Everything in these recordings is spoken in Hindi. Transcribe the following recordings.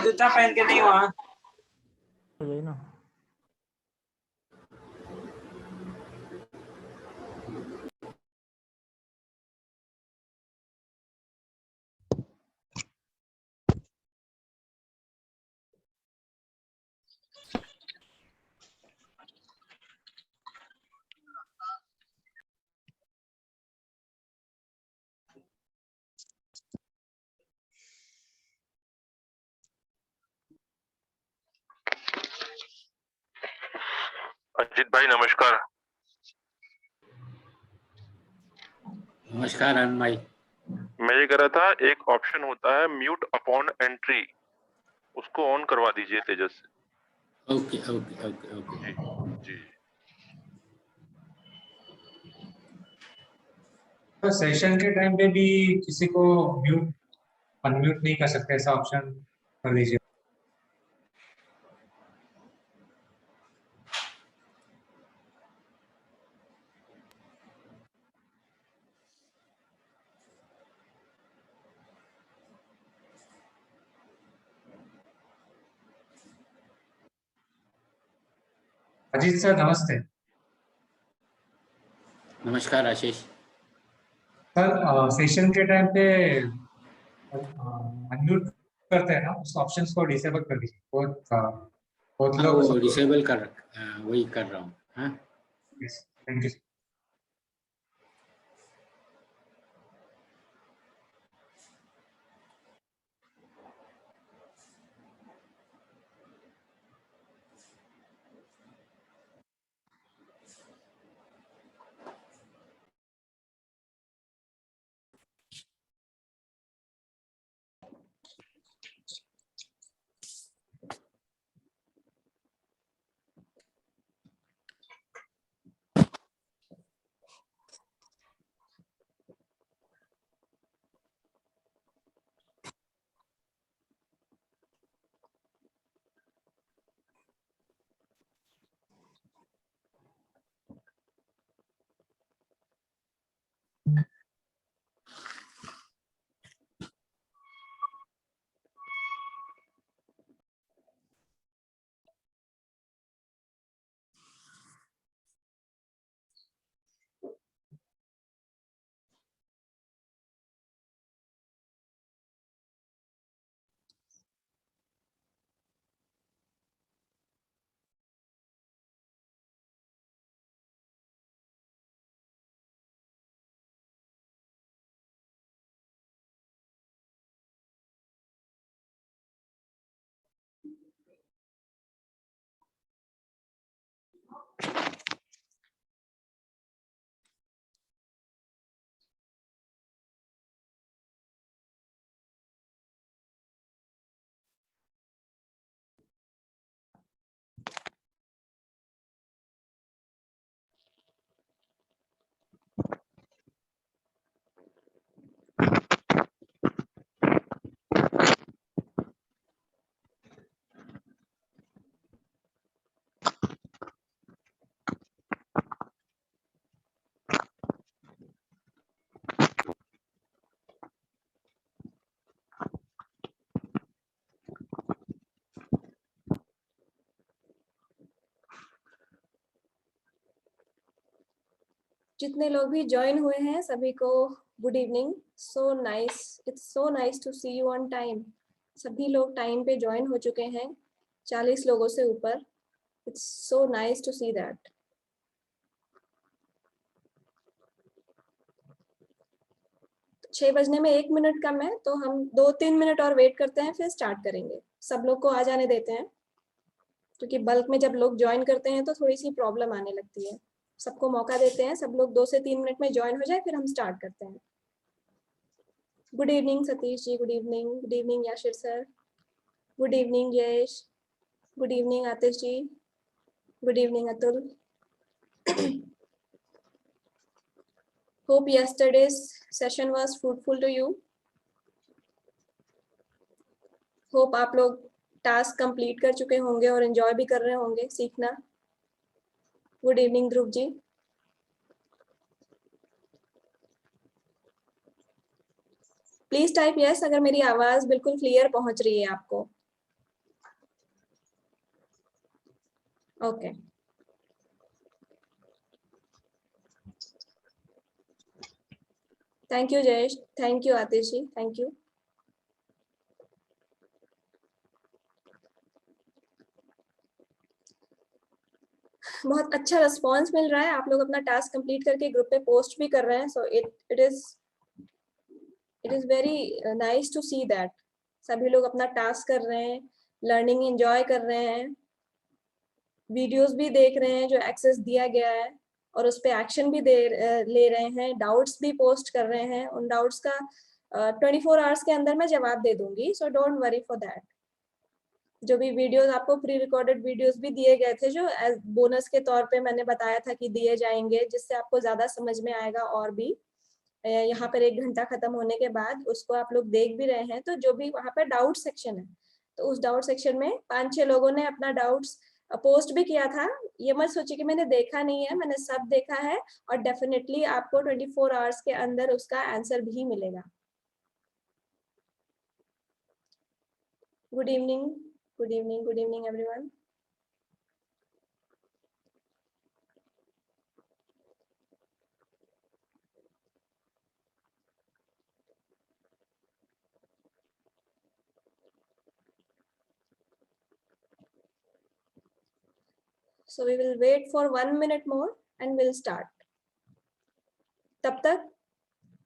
जूता पहन के नहीं वहाँ यही ना। अजीत भाई नमस्कार। नमस्कार आनंद भाई। मैं ये कह रहा था, एक ऑप्शन होता है म्यूट अपॉन एंट्री, उसको ऑन करवा दीजिए तेजस से। ओके ओके ओके ओके जी। तो सेशन के टाइम पे भी किसी को म्यूट अनम्यूट नहीं कर सकते, ऐसा ऑप्शन कर दीजिए। अजीत सर नमस्ते। नमस्कार आशीष। सर सेशन के टाइम पे अनम्यूट करते हैं ना, उस ऑप्शंस को डिसेबल कर दीजिए। बहुत लोग वो डिसेबल कर वही कर रहा हूँ। हाँ थैंक यू। जितने लोग भी ज्वाइन हुए हैं सभी को good evening. So nice, it's so nice to see you on time. सभी लोग टाइम पे ज्वाइन हो चुके हैं, 40 लोगों से ऊपर। It's so nice to see that. छह बजने में 1 मिनट कम है, तो हम 2-3 मिनट और वेट करते हैं, फिर स्टार्ट करेंगे। सब लोग को आ जाने देते हैं, क्योंकि बल्क में जब लोग ज्वाइन करते हैं तो थोड़ी सी प्रॉब्लम आने लगती है। सबको मौका देते हैं, सब लोग 2 से 3 मिनट में ज्वाइन हो जाए, फिर हम स्टार्ट करते हैं। Good evening Satish ji, good evening. Good evening Yashir sir, good evening Yash, good evening Atish ji, good evening Atul. Hope yesterday's session was fruitful to you. Hope आप लोग टास्क कंप्लीट कर चुके होंगे और एंजॉय भी कर रहे होंगे सीखना। Good evening Dhruv ji. Please type yes अगर मेरी आवाज बिल्कुल क्लियर पहुंच रही है आपको। Okay thank you Jayesh, thank you Atish ji, thank you. बहुत अच्छा रिस्पांस मिल रहा है, आप लोग अपना टास्क कंप्लीट करके ग्रुप पे पोस्ट भी कर रहे हैं, so it is very nice to see that सभी लोग अपना टास्क कर रहे हैं, लर्निंग एंजॉय कर रहे हैं, वीडियोस भी देख रहे हैं जो एक्सेस दिया गया है और उस पर एक्शन भी ले रहे हैं, डाउट्स भी पोस्ट कर रहे हैं। उन डाउट्स का 24 आवर्स के अंदर मैं जवाब दे दूंगी, so don't worry for that. जो भी वीडियोस आपको प्री रिकॉर्डेड वीडियोस भी दिए गए थे जो एज बोनस के तौर पे मैंने बताया था कि दिए जाएंगे, जिससे आपको ज्यादा समझ में आएगा। और भी यहाँ पर 1 घंटा खत्म होने के बाद उसको आप लोग देख भी रहे हैं, तो जो भी वहाँ पर डाउट सेक्शन है, तो उस डाउट सेक्शन में 5-6 लोगों ने अपना डाउट्स पोस्ट भी किया था। ये मत सोचिए कि मैंने देखा नहीं है, मैंने सब देखा है और डेफिनेटली आपको 24 आवर्स के अंदर उसका आंसर भी मिलेगा। Good evening, good evening, good evening everyone. So we will wait for 1 minute more and we'll start. तब तक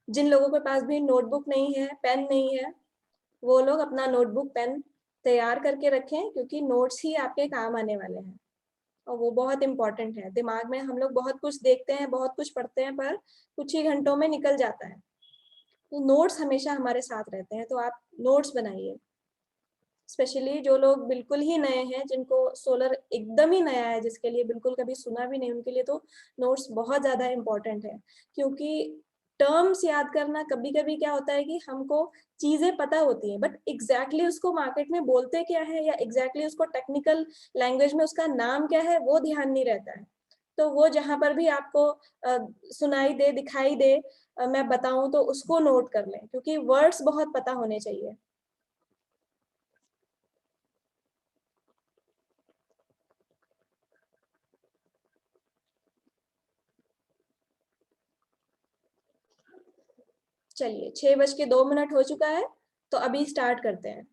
जिन लोगों के पास भी नोटबुक नहीं है, पेन नहीं है, वो लोग अपना नोटबुक पेन तैयार करके रखें, क्योंकि नोट्स ही आपके काम आने वाले हैं और वो बहुत इंपॉर्टेंट है। दिमाग में हम लोग बहुत कुछ देखते हैं, बहुत कुछ पढ़ते हैं, पर कुछ ही घंटों में निकल जाता है, तो नोट्स हमेशा हमारे साथ रहते हैं। तो आप नोट्स बनाइए, स्पेशली जो लोग बिल्कुल ही नए हैं, जिनको सोलर एकदम ही नया है, जिसके लिए बिल्कुल कभी सुना भी नहीं, उनके लिए तो नोट्स बहुत ज्यादा इम्पोर्टेंट है। क्योंकि टर्म्स याद करना, कभी कभी क्या होता है कि हमको चीजें पता होती हैं, बट एग्जैक्टली उसको मार्केट में बोलते क्या है या एग्जैक्टली उसको टेक्निकल लैंग्वेज में उसका नाम क्या है वो ध्यान नहीं रहता है। तो वो जहां पर भी आपको सुनाई दे, दिखाई दे, मैं बताऊं तो उसको नोट कर लें, क्योंकि वर्ड्स बहुत पता होने चाहिए। चलिए 6:02 हो चुका है, तो अभी स्टार्ट करते हैं।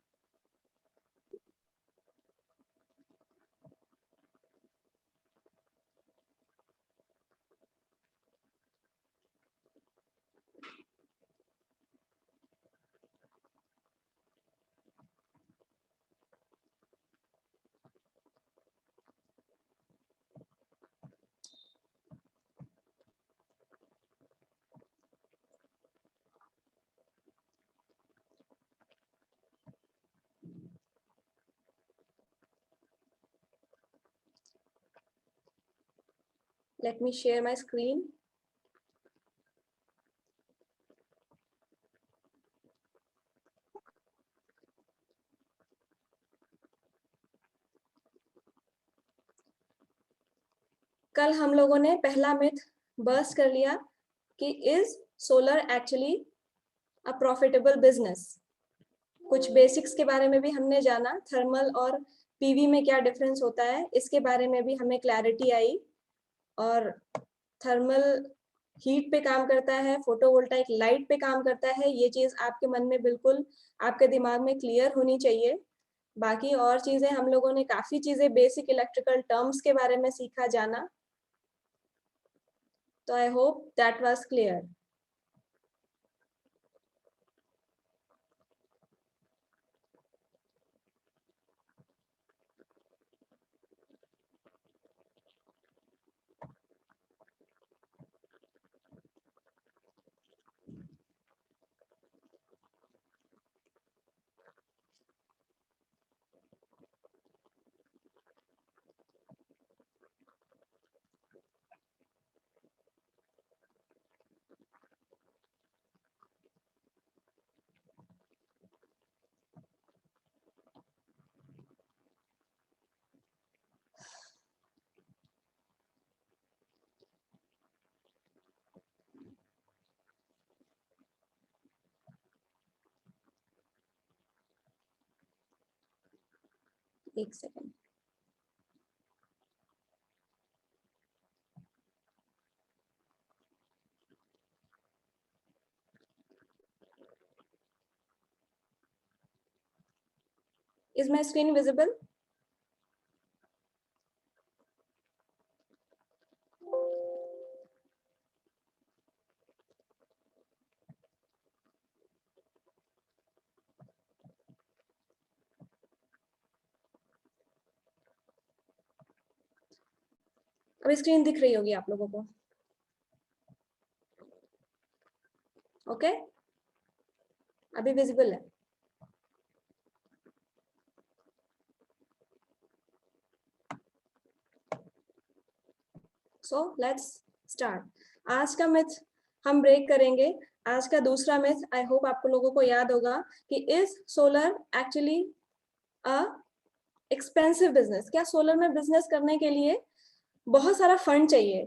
Let me share my screen. कल हम लोगों ने पहला मिथ बस्ट कर लिया कि is solar actually a profitable business. कुछ बेसिक्स के बारे में भी हमने जाना, थर्मल और पीवी में क्या डिफरेंस होता है इसके बारे में भी हमें क्लैरिटी आई। और थर्मल हीट पे काम करता है, फोटोवोल्टाइक लाइट पे काम करता है, ये चीज आपके मन में बिल्कुल आपके दिमाग में क्लियर होनी चाहिए। बाकी और चीजें हम लोगों ने काफी चीजें बेसिक इलेक्ट्रिकल टर्म्स के बारे में सीखा, जाना, तो I hope that was clear. एक second. Is my screen visible? अभी स्क्रीन दिख रही होगी आप लोगों को। ओके, अभी विजिबल है। So let's start. आज का मिथ हम ब्रेक करेंगे। आज का दूसरा मिथ, आई होप आपको लोगों को याद होगा कि is solar actually a expensive business? क्या सोलर में बिजनेस करने के लिए बहुत सारा फंड चाहिए?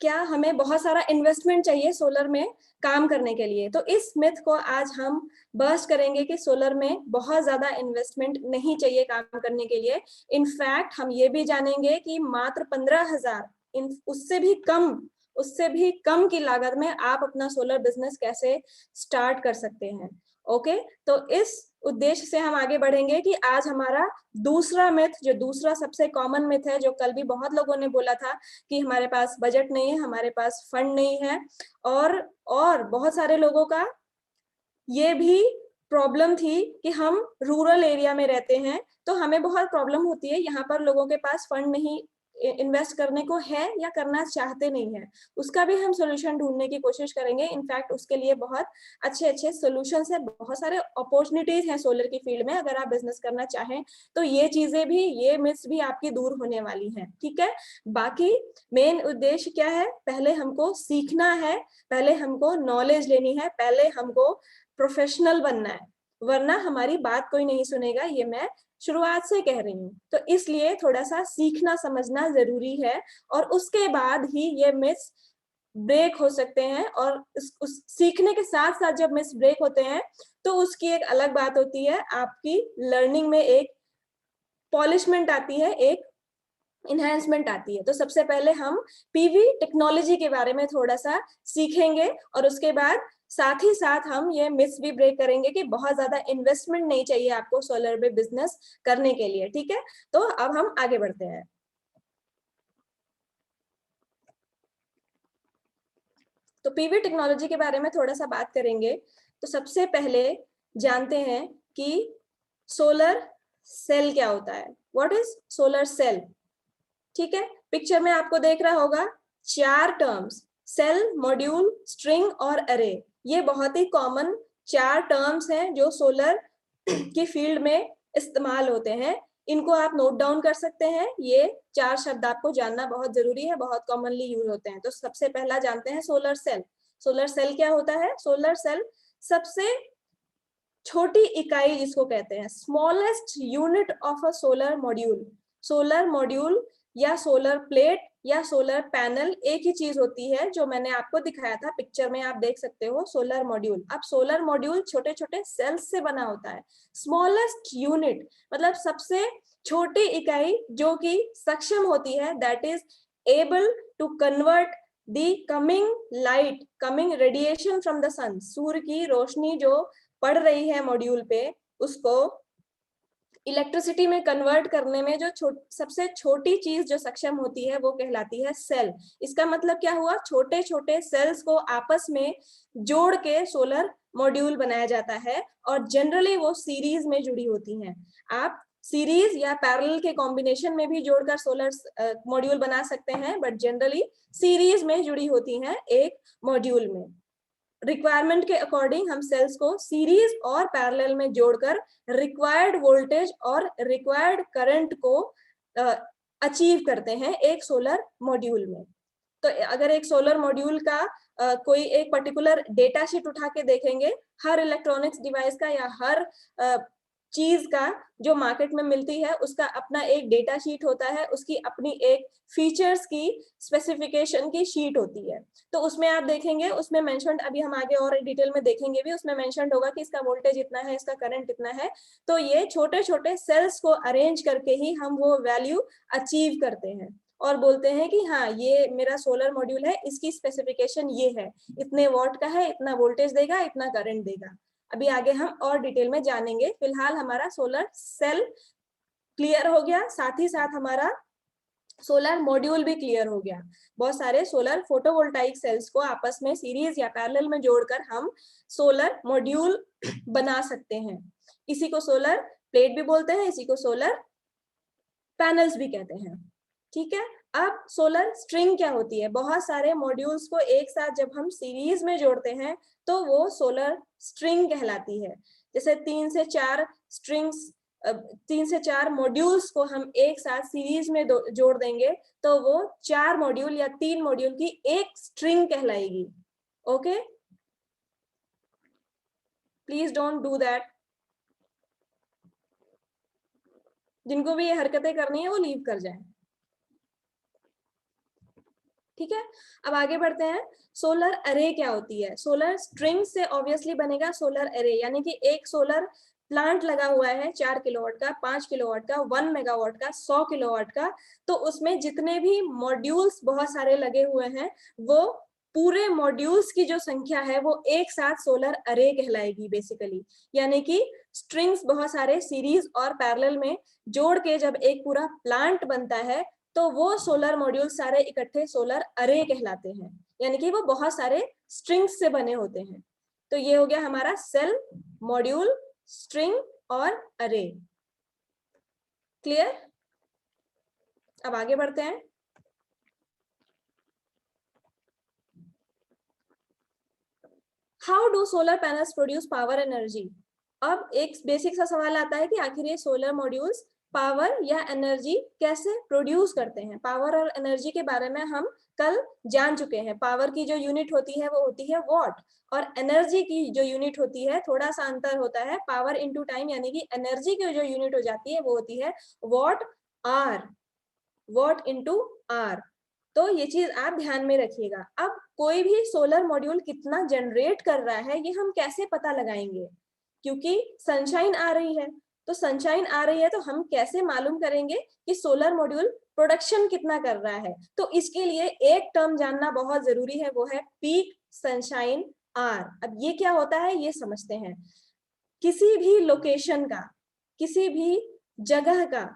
क्या हमें बहुत सारा इन्वेस्टमेंट चाहिए सोलर में काम करने के लिए? तो इस मिथ को आज हम बर्स्ट करेंगे कि सोलर में बहुत ज्यादा इन्वेस्टमेंट नहीं चाहिए काम करने के लिए। इनफैक्ट हम ये भी जानेंगे कि मात्र 15,000 उससे भी कम की लागत में आप अपना सोलर बिजनेस कैसे स्टार्ट कर सकते हैं। ओके, तो इस उद्देश्य से हम आगे बढ़ेंगे कि आज हमारा दूसरा मिथ, जो दूसरा सबसे कॉमन मिथ है, जो कल भी बहुत लोगों ने बोला था कि हमारे पास बजट नहीं है, हमारे पास फंड नहीं है, और बहुत सारे लोगों का ये भी प्रॉब्लम थी कि हम रूरल एरिया में रहते हैं तो हमें बहुत प्रॉब्लम होती है, यहाँ पर लोगों के पास फंड नहीं इन्वेस्ट करने को है या करना चाहते नहीं है। उसका भी हम सोल्यूशन ढूंढने की कोशिश करेंगे। इनफैक्ट उसके लिए बहुत अच्छे अच्छे सोल्यूशंस है, बहुत सारे अपॉर्चुनिटीज हैं सोलर की फील्ड में। अगर आप बिजनेस करना चाहें तो ये चीजें भी, ये मिथ्स भी आपकी दूर होने वाली हैं। ठीक है, बाकी मेन उद्देश्य क्या है? पहले हमको सीखना है, पहले हमको नॉलेज लेनी है, पहले हमको प्रोफेशनल बनना है, वरना हमारी बात कोई नहीं सुनेगा। ये मैं शुरुआत से कह रही हूँ। तो इसलिए थोड़ा सा सीखना समझना जरूरी है, और उसके बाद ही ये मिस ब्रेक हो सकते हैं। और उस सीखने के साथ साथ जब मिस ब्रेक होते हैं तो उसकी एक अलग बात होती है, आपकी लर्निंग में एक पॉलिशमेंट आती है, एक इन्हेंसमेंट आती है। तो सबसे पहले हम पीवी टेक्नोलॉजी के बारे में थोड़ा सा सीखेंगे, और उसके बाद साथ ही साथ हम ये मिथ्स भी ब्रेक करेंगे कि बहुत ज्यादा इन्वेस्टमेंट नहीं चाहिए आपको सोलर में बिजनेस करने के लिए। ठीक है, तो अब हम आगे बढ़ते हैं। तो पीवी टेक्नोलॉजी के बारे में थोड़ा सा बात करेंगे। तो सबसे पहले जानते हैं कि सोलर सेल क्या होता है। What is solar cell? ठीक है, पिक्चर में आपको देख रहा होगा 4 टर्म्स, सेल, मॉड्यूल, स्ट्रिंग और अरे। ये बहुत ही कॉमन 4 टर्म्स हैं जो सोलर की फील्ड में इस्तेमाल होते हैं। इनको आप नोट डाउन कर सकते हैं। ये 4 शब्द आपको जानना बहुत जरूरी है, बहुत कॉमनली यूज होते हैं। तो सबसे पहला जानते हैं सोलर सेल। सोलर सेल क्या होता है? सोलर सेल सबसे छोटी इकाई जिसको कहते हैं, smallest unit of a solar module. Solar module या सोलर प्लेट या सोलर पैनल एक ही चीज होती है, जो मैंने आपको दिखाया था पिक्चर में, आप देख सकते हो सोलर मॉड्यूल। अब सोलर मॉड्यूल छोटे छोटे सेल्स से बना होता है। स्मॉलेस्ट यूनिट मतलब सबसे छोटी इकाई जो कि सक्षम होती है, that is able to convert the coming light, coming radiation from the sun. सूर्य की रोशनी जो पड़ रही है मॉड्यूल पे, उसको इलेक्ट्रिसिटी में कन्वर्ट करने में जो सबसे छोटी चीज जो सक्षम होती है वो कहलाती है सेल। इसका मतलब क्या हुआ? छोटे छोटे सेल्स को आपस में जोड़ के सोलर मॉड्यूल बनाया जाता है, और जनरली वो सीरीज में जुड़ी होती हैं। आप सीरीज या पैरेलल के कॉम्बिनेशन में भी जोड़कर सोलर मॉड्यूल बना सकते हैं, बट जनरली सीरीज में जुड़ी होती हैं एक मॉड्यूल में। रिक्वायरमेंट के अकॉर्डिंग हम सेल्स को सीरीज और पैरेलल में जोड़कर रिक्वायर्ड वोल्टेज और रिक्वायर्ड करंट को अचीव करते हैं एक सोलर मॉड्यूल में। तो अगर एक सोलर मॉड्यूल का कोई एक पर्टिकुलर डेटा शीट उठा के देखेंगे, हर इलेक्ट्रॉनिक्स डिवाइस का या हर चीज का जो मार्केट में मिलती है उसका अपना एक डेटा शीट होता है, उसकी अपनी एक फीचर्स की स्पेसिफिकेशन की शीट होती है। तो उसमें आप देखेंगे, उसमें मेंशन्ड, अभी हम आगे और डिटेल में देखेंगे भी, उसमें मेंशन्ड होगा कि इसका वोल्टेज इतना है, इसका करंट इतना है। तो ये छोटे छोटे सेल्स को अरेंज करके ही हम वो वैल्यू अचीव करते हैं और बोलते हैं कि हाँ ये मेरा सोलर मॉड्यूल है, इसकी स्पेसिफिकेशन ये है, इतने वॉट का है, इतना वोल्टेज देगा, इतना करंट देगा। अभी आगे हम और डिटेल में जानेंगे। फिलहाल हमारा सोलर सेल क्लियर हो गया, साथ ही साथ हमारा सोलर मॉड्यूल भी क्लियर हो गया। बहुत सारे सोलर फोटोवोल्टाइक सेल्स को आपस में सीरीज या पैरेलल में जोड़कर हम सोलर मॉड्यूल बना सकते हैं। इसी को सोलर प्लेट भी बोलते हैं, इसी को सोलर पैनल्स भी कहते हैं। ठीक है, अब सोलर स्ट्रिंग क्या होती है? बहुत सारे मॉड्यूल्स को एक साथ जब हम सीरीज में जोड़ते हैं तो वो सोलर स्ट्रिंग कहलाती है। जैसे 3 से 4 स्ट्रिंग्स, 3 से 4 मॉड्यूल्स को हम एक साथ सीरीज में जोड़ देंगे तो वो 4 मॉड्यूल या 3 मॉड्यूल की एक स्ट्रिंग कहलाएगी। Okay, please don't do that. जिनको भी ये हरकतें करनी है वो लीव कर जाएं। ठीक है, अब आगे बढ़ते हैं। सोलर अरे क्या होती है? सोलर स्ट्रिंग से ऑब्वियसली बनेगा सोलर अरे, यानी कि एक सोलर प्लांट लगा हुआ है 4 किलोवाट का, 5 किलोवाट का, 1 मेगावाट का, 100 किलोवाट का, तो उसमें जितने भी मॉड्यूल्स बहुत सारे लगे हुए हैं वो पूरे मॉड्यूल्स की जो संख्या है वो एक साथ सोलर अरे कहलाएगी बेसिकली। यानी कि स्ट्रिंग्स बहुत सारे सीरीज और पैरेलल में जोड़ के जब एक पूरा प्लांट बनता है तो वो सोलर मॉड्यूल सारे इकट्ठे सोलर अरे कहलाते हैं, यानी कि वो बहुत सारे स्ट्रिंग्स से बने होते हैं। तो ये हो गया हमारा सेल, मॉड्यूल, स्ट्रिंग और अरे। क्लियर? अब आगे बढ़ते हैं। How do solar panels produce power energy? अब एक बेसिक सा सवाल आता है कि आखिर ये सोलर मॉड्यूल्स पावर या एनर्जी कैसे प्रोड्यूस करते हैं। पावर और एनर्जी के बारे में हम कल जान चुके हैं। पावर की जो यूनिट होती है वो होती है वॉट, और एनर्जी की जो यूनिट होती है, थोड़ा सा अंतर होता है, पावर इनटू टाइम, यानी कि एनर्जी की जो यूनिट हो जाती है वो होती है watt R, watt into R. तो ये चीज आप ध्यान में रखिएगा। अब कोई भी सोलर मॉड्यूल कितना जनरेट कर रहा है ये हम कैसे पता लगाएंगे? क्योंकि सनशाइन आ रही है, तो सनशाइन आ रही है तो हम कैसे मालूम करेंगे कि सोलर मॉड्यूल प्रोडक्शन कितना कर रहा है? तो इसके लिए एक टर्म जानना बहुत जरूरी है, वो है पीक सनशाइन आर। अब ये क्या होता है ये समझते हैं। किसी भी लोकेशन का, किसी भी जगह का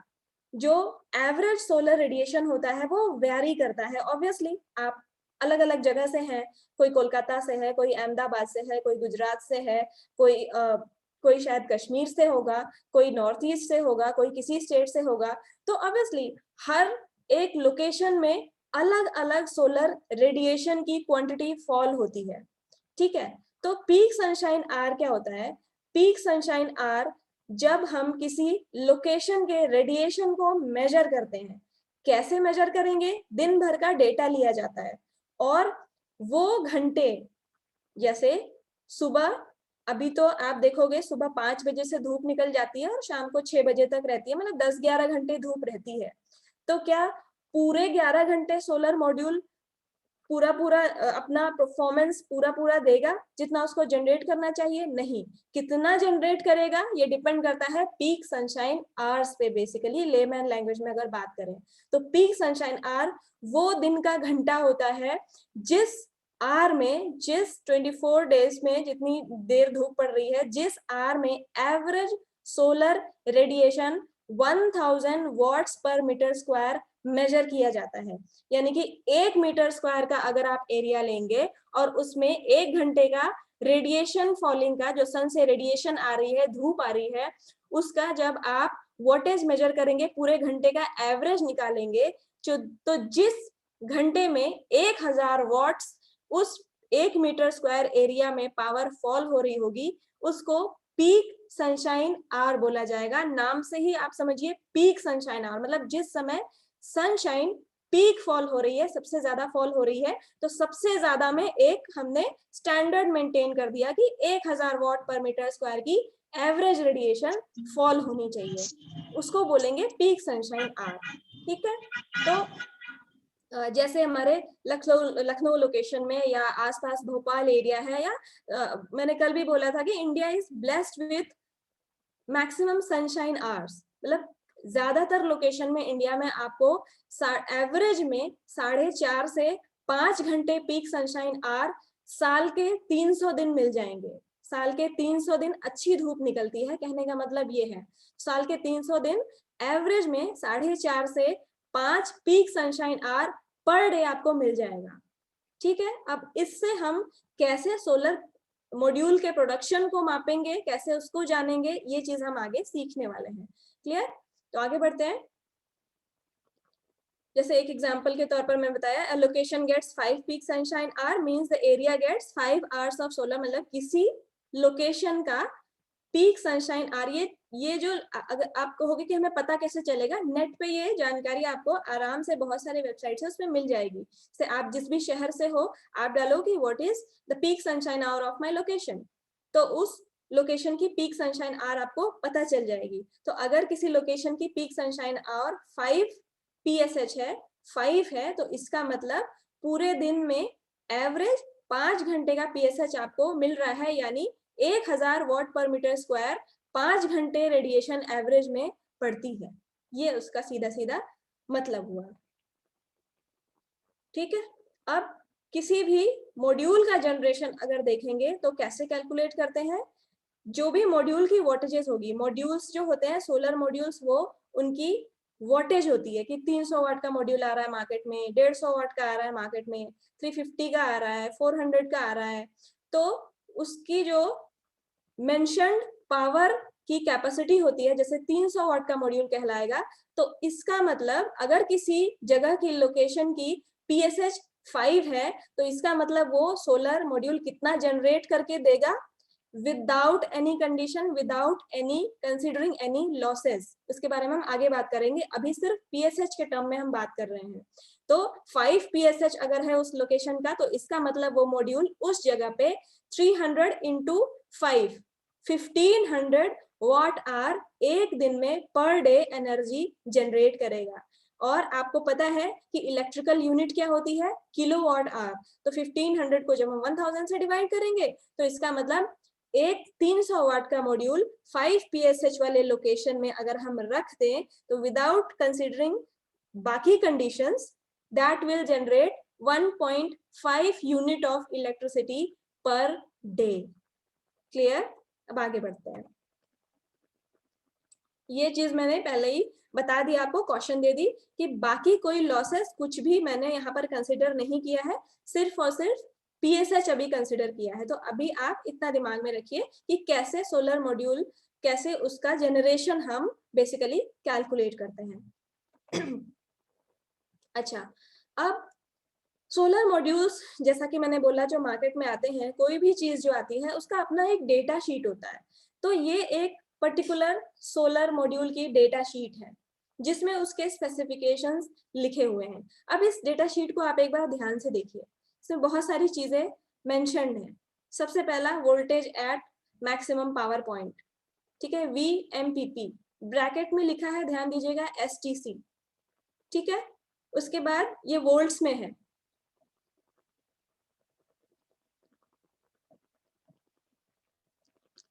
जो एवरेज सोलर रेडिएशन होता है वो वेरी करता है। ऑब्वियसली आप अलग अलग जगह से हैं, कोई कोलकाता से है, कोई अहमदाबाद से है, कोई गुजरात से है, कोई शायद कश्मीर से होगा, कोई नॉर्थ ईस्ट से होगा, कोई किसी स्टेट से होगा। तो ऑब्वियसली हर एक लोकेशन में अलग अलग सोलर रेडिएशन की क्वांटिटी फॉल होती है। ठीक है, तो पीक सनशाइन आर क्या होता है? पीक सनशाइन आर जब हम किसी लोकेशन के रेडिएशन को मेजर करते हैं। कैसे मेजर करेंगे? दिन भर का डेटा लिया जाता है और वो घंटे, जैसे सुबह, अभी तो आप देखोगे सुबह 5 बजे से धूप निकल जाती है और शाम को 6 बजे तक रहती है, मतलब 10-11 घंटे धूप रहती है। तो क्या पूरे 11 घंटे सोलर मॉड्यूल पूरा अपना परफॉर्मेंस पूरा देगा जितना उसको जनरेट करना चाहिए? नहीं। कितना जनरेट करेगा ये डिपेंड करता है पीक सनशाइन आवर्स पे। बेसिकली लेमैन लैंग्वेज में अगर बात करें तो पीक सनशाइन आवर वो दिन का घंटा होता है जिस आर में, जिस 24 डेज में जितनी देर धूप पड़ रही है, जिस आर में एवरेज सोलर रेडिएशन 1000 वॉट्स पर मीटर स्क्वायर मेजर किया जाता है। यानी कि 1 मीटर स्क्वायर का अगर आप एरिया लेंगे और उसमें 1 घंटे का रेडिएशन फॉलिंग का, जो सन से रेडिएशन आ रही है, धूप आ रही है, उसका जब आप वोल्टेज मेजर करेंगे, पूरे घंटे का एवरेज निकालेंगे, तो जिस घंटे में 1000 वॉट्स उस 1 मीटर स्क्वायर एरिया में पावर फॉल हो रही होगी, उसको पीक सनशाइन आवर बोला जाएगा। नाम से ही आप समझिए पीक सनशाइन आवर मतलब जिस समय सनशाइन पीक फॉल हो रही है, सबसे ज्यादा फॉल हो रही है, तो सबसे ज्यादा में एक हमने स्टैंडर्ड मेंटेन कर दिया कि 1000 वॉट पर मीटर स्क्वायर की एवरेज रेडिएशन फॉल होनी चाहिए, उसको बोलेंगे पीक सनशाइन आवर। ठीक है, तो जैसे हमारे लखनऊ लोकेशन में या आसपास भोपाल एरिया है, या मैंने कल भी बोला था कि India is blessed with maximum sunshine hours, मतलब ज्यादातर लोकेशन में इंडिया में आपको एवरेज में 4.5 से 5 घंटे पीक सनशाइन आवर साल के 300 दिन मिल जाएंगे। साल के 300 दिन अच्छी धूप निकलती है, कहने का मतलब ये है साल के 300 दिन एवरेज में 4.5 से 5 peak sunshine hour per day आपको मिल जाएगा। ठीक है, अब इससे हम कैसे सोलर मॉड्यूल के प्रोडक्शन को मापेंगे, कैसे उसको जानेंगे, ये चीज हम आगे सीखने वाले हैं। क्लियर? तो आगे बढ़ते हैं। जैसे एक एग्जांपल के तौर पर मैं बताया, a location gets 5 peak sunshine hour means the area gets 5 hours of solar, मतलब किसी लोकेशन का पीक सनशाइन आर, ये जो अगर आप कहोगे कि हमें पता कैसे चलेगा, नेट पे ये जानकारी आपको आराम से बहुत सारे वेबसाइट है उसमें मिल जाएगी। से आप जिस भी शहर से हो, आप डालो कि what is the peak sunshine hour of my location, तो उस लोकेशन की पीक सनशाइन आवर आपको पता चल जाएगी। तो अगर किसी लोकेशन की पीक सनशाइन आवर 5 PSH है, 5 है, तो इसका मतलब पूरे दिन में एवरेज 5 घंटे का PSH आपको मिल रहा है, यानी 1000 वॉट पर मीटर स्क्वायर 5 घंटे रेडिएशन एवरेज में पड़ती है। ये उसका सीधा सीधा मतलब हुआ। ठीक है, अब किसी भी मॉड्यूल का जनरेशन अगर देखेंगे तो कैसे कैलकुलेट करते हैं, जो भी मॉड्यूल की वोल्टेजेस होगी, मॉड्यूल्स जो होते हैं सोलर मॉड्यूल्स, वो उनकी वोल्टेज होती है कि 300 वाट का मॉड्यूल आ रहा है मार्केट में, 150 वाट का आ रहा है मार्केट में, 350 का आ रहा है, 400 का आ रहा है, तो उसकी जो मेंशन्ड पावर की कैपेसिटी होती है, जैसे 300 वाट का मॉड्यूल कहलाएगा, तो इसका मतलब अगर किसी जगह की लोकेशन की PSH 5 है, तो इसका मतलब वो सोलर मॉड्यूल कितना जनरेट करके देगा without any condition, without any considering any losses. उसके बारे में हम आगे बात करेंगे, अभी सिर्फ PSH के टर्म में हम बात कर रहे हैं। तो 5 PSH अगर है उस लोकेशन का, तो इसका मतलब वो मॉड्यूल उस जगह पे 300 into 5 1500 वाट आवर एक दिन में पर डे एनर्जी जनरेट करेगा। और आपको पता है कि इलेक्ट्रिकल यूनिट क्या होती है, किलोवाट आवर। तो 1500 को जब हम 1000 से डिवाइड करेंगे, तो इसका मतलब एक 300 वाट का मॉड्यूल 5 PSH वाले लोकेशन में अगर हम रख दें, तो विदाउट कंसिडरिंग बाकी conditions, that will generate 1.5 unit of electricity per day. Clear? अब आगे बढ़ते हैं। ये चीज मैंने पहले ही बता दी, आपको क्वेश्चन दे दी कि बाकी कोई लॉसेस कुछ भी मैंने यहाँ पर कंसिडर नहीं किया है, सिर्फ और सिर्फ PSH अभी कंसिडर किया है। तो अभी आप इतना दिमाग में रखिए कि कैसे सोलर मॉड्यूल, कैसे उसका जनरेशन हम बेसिकली कैलकुलेट करते हैं। अच्छा, अब सोलर मॉड्यूल्स जैसा कि मैंने बोला जो मार्केट में आते हैं, कोई भी चीज जो आती है उसका अपना एक डेटा शीट होता है। तो ये एक पर्टिकुलर सोलर मॉड्यूल की डेटा शीट है जिसमें उसके स्पेसिफिकेशंस लिखे हुए हैं। अब इस डेटा शीट को आप एक बार ध्यान से देखिए, इसमें बहुत सारी चीजें मेंशन्ड हैं। सबसे पहला voltage at maximum power point, ठीक है, VMPP, ब्रैकेट में लिखा है, ध्यान दीजिएगा, STC। ठीक है, उसके बाद ये वोल्ट्स में है।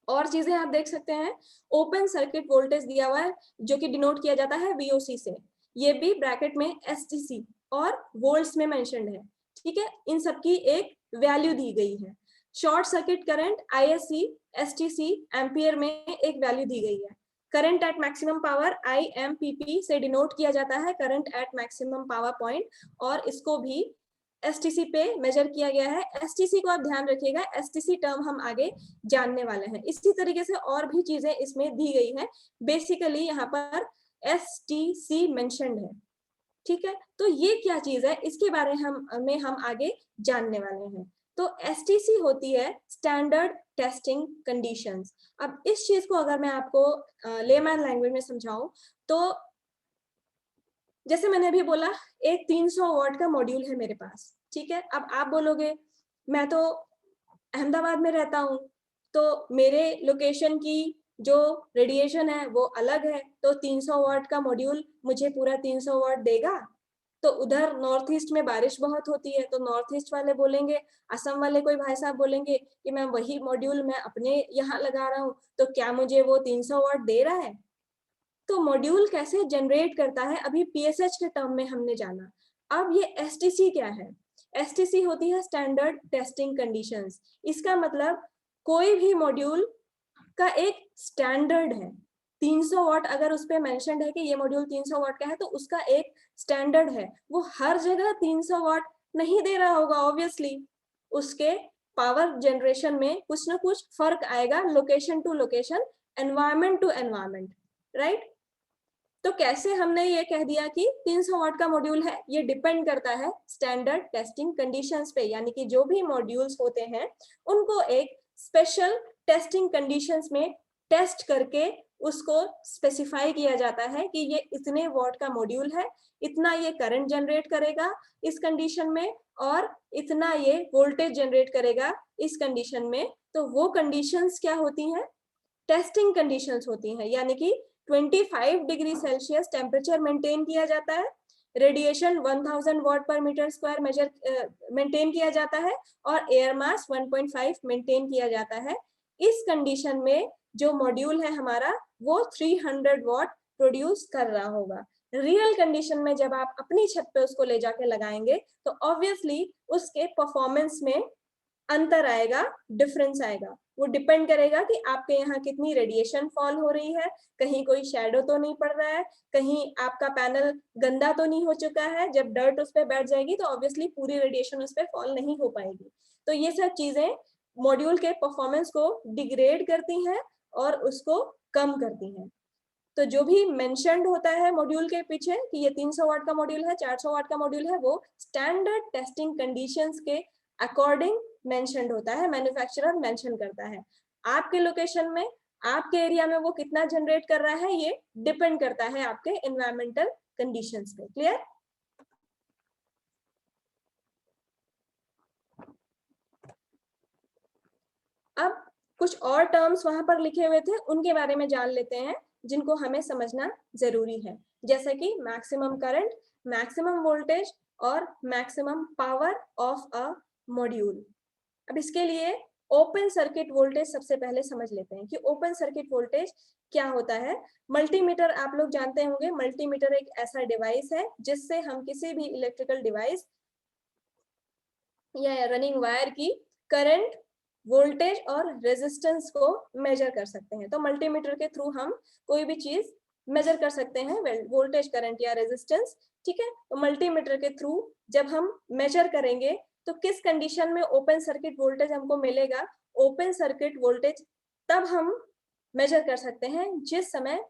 और चीजें आप देख सकते हैं, ओपन सर्किट वोल्टेज दिया हुआ है जो कि डिनोट किया जाता है VOC से, ये भी ब्रैकेट में STC और वोल्ट्स में मेंशन्ड है। ठीक है, इन सबकी एक वैल्यू दी गई है। Short circuit current ISC STC ampere में एक वैल्यू दी गई है। Current eight maximum power IMPP से डिनोट किया जाता है, current eight maximum power point, और इसको भी STC पे मेजर किया गया है। STC को आप ध्यान रखिएगा, STC टर्म हम आगे जानने वाले हैं। इसी तरीके से और भी चीजें इसमें दी गई हैं, बेसिकली यहाँ पर STC मेंशन्ड है। ठीक है, तो ये क्या चीज है, इसके बारे में हम आगे जानने वाले हैं। तो STC होती है स्टैंडर्ड टेस्टिंग कंडीशंस। अब इस चीज को अगर मैं आपको लेमैन लैंग्वेज में समझाऊं, तो जैसे मैंने अभी बोला, एक 300 वाट का मॉड्यूल है मेरे पास। ठीक है, अब आप बोलोगे मैं तो अहमदाबाद में रहता हूँ, तो मेरे लोकेशन की जो रेडिएशन है वो अलग है, तो 300 वाट का मॉड्यूल मुझे पूरा 300 वाट देगा। तो उधर नॉर्थ ईस्ट में बारिश बहुत होती है, तो नॉर्थ ईस्ट वाले बोलेंगे, असम वाले कोई भाई साहब बोलेंगे कि मैं वही मॉड्यूल मैं अपने यहाँ लगा रहा हूँ, तो क्या मुझे वो 300 वाट दे रहा है? तो मॉड्यूल कैसे जनरेट करता है, अभी पीएसएच के टर्म में हमने जाना। अब ये एसटीसी क्या है? एसटीसी होती है स्टैंडर्ड टेस्टिंग कंडीशंस। इसका मतलब कोई भी मॉड्यूल का एक स्टैंडर्ड है। 300 वाट अगर उस पे मेंशन्ड है कि ये मॉड्यूल 300 वाट का है, तो उसका एक स्टैंडर्ड है। वो हर जगह 300 वाट नहीं दे रहा होगा, ऑब्वियसली उसके पावर जनरेशन में कुछ ना कुछ फर्क आएगा, location to location, environment to environment, right? तो कैसे हमने ये कह दिया कि 300 वाट का मॉड्यूल है? ये डिपेंड करता है स्टैंडर्ड टेस्टिंग कंडीशंस पे, यानी कि जो भी मॉड्यूल्स होते हैं उनको एक स्पेशल टेस्टिंग कंडीशंस में टेस्ट करके उसको स्पेसिफाई किया जाता है कि ये इतने वॉट का मॉड्यूल है, इतना ये करंट जनरेट करेगा इस कंडीशन में, और इतना ये वोल्टेज जनरेट करेगा इस कंडीशन में। तो वो कंडीशंस क्या होती हैं? टेस्टिंग कंडीशंस होती हैं, यानी कि 25 डिग्री सेल्सियस टेम्परेचर मेंटेन किया जाता है, रेडिएशन 1000 वाट पर मीटर स्क्वायर मेंटेन किया जाता है, और एयर मास 1.5 मेंटेन किया जाता है। इस कंडीशन में जो मॉड्यूल है हमारा वो 300 वाट प्रोड्यूस कर रहा होगा। रियल कंडीशन में जब आप अपनी छत पे उसको ले जाके लगाएंगे तो ऑब्वियसली उसके परफॉर्मेंस में अंतर आएगा, डिफरेंस आएगा। वो डिपेंड करेगा कि आपके यहाँ कितनी रेडिएशन फॉल हो रही है, कहीं कोई शैडो तो नहीं पड़ रहा है, कहीं आपका पैनल गंदा तो नहीं हो चुका है। जब डर्ट उस पर बैठ जाएगी तो ऑब्वियसली पूरी रेडिएशन उस पर फॉल नहीं हो पाएगी। तो ये सब चीजें मॉड्यूल के परफॉर्मेंस को डिग्रेड करती हैं और उसको कम करती हैं। तो जो भी मेंशन्ड होता है मॉड्यूल के पीछे कि ये 300 वाट का मॉड्यूल है, 400 वाट का मॉड्यूल है, वो स्टैंडर्ड टेस्टिंग कंडीशंस के अकॉर्डिंग मेंशन्ड होता है, मैन्युफैक्चरर मेंशन करता है। आपके लोकेशन में, आपके एरिया में वो कितना जनरेट कर रहा है ये डिपेंड करता है आपके एनवायरमेंटल कंडीशंस पे। क्लियर? अब कुछ और टर्म्स वहां पर लिखे हुए थे, उनके बारे में जान लेते हैं जिनको हमें समझना जरूरी है, जैसे कि मैक्सिमम करंट, मैक्सिमम वोल्टेज और maximum power of a module. अब इसके लिए ओपन सर्किट वोल्टेज सबसे पहले समझ लेते हैं कि ओपन सर्किट वोल्टेज क्या होता है। मल्टीमीटर आप लोग जानते होंगे, मल्टीमीटर एक ऐसा डिवाइस है जिससे हम किसी भी इलेक्ट्रिकल डिवाइस या रनिंग वायर की करंट, वोल्टेज और रेजिस्टेंस को मेजर कर सकते हैं। तो मल्टीमीटर के थ्रू हम कोई भी चीज मेजर कर सकते हैं, वोल्टेज, करंट या रेजिस्टेंस, ठीक है। तो मल्टीमीटर के थ्रू जब हम मेजर करेंगे तो किस कंडीशन में ओपन सर्किट वोल्टेज हमको मिलेगा? ओपन सर्किट वोल्टेज तब हम मेजर कर सकते हैं जिस समय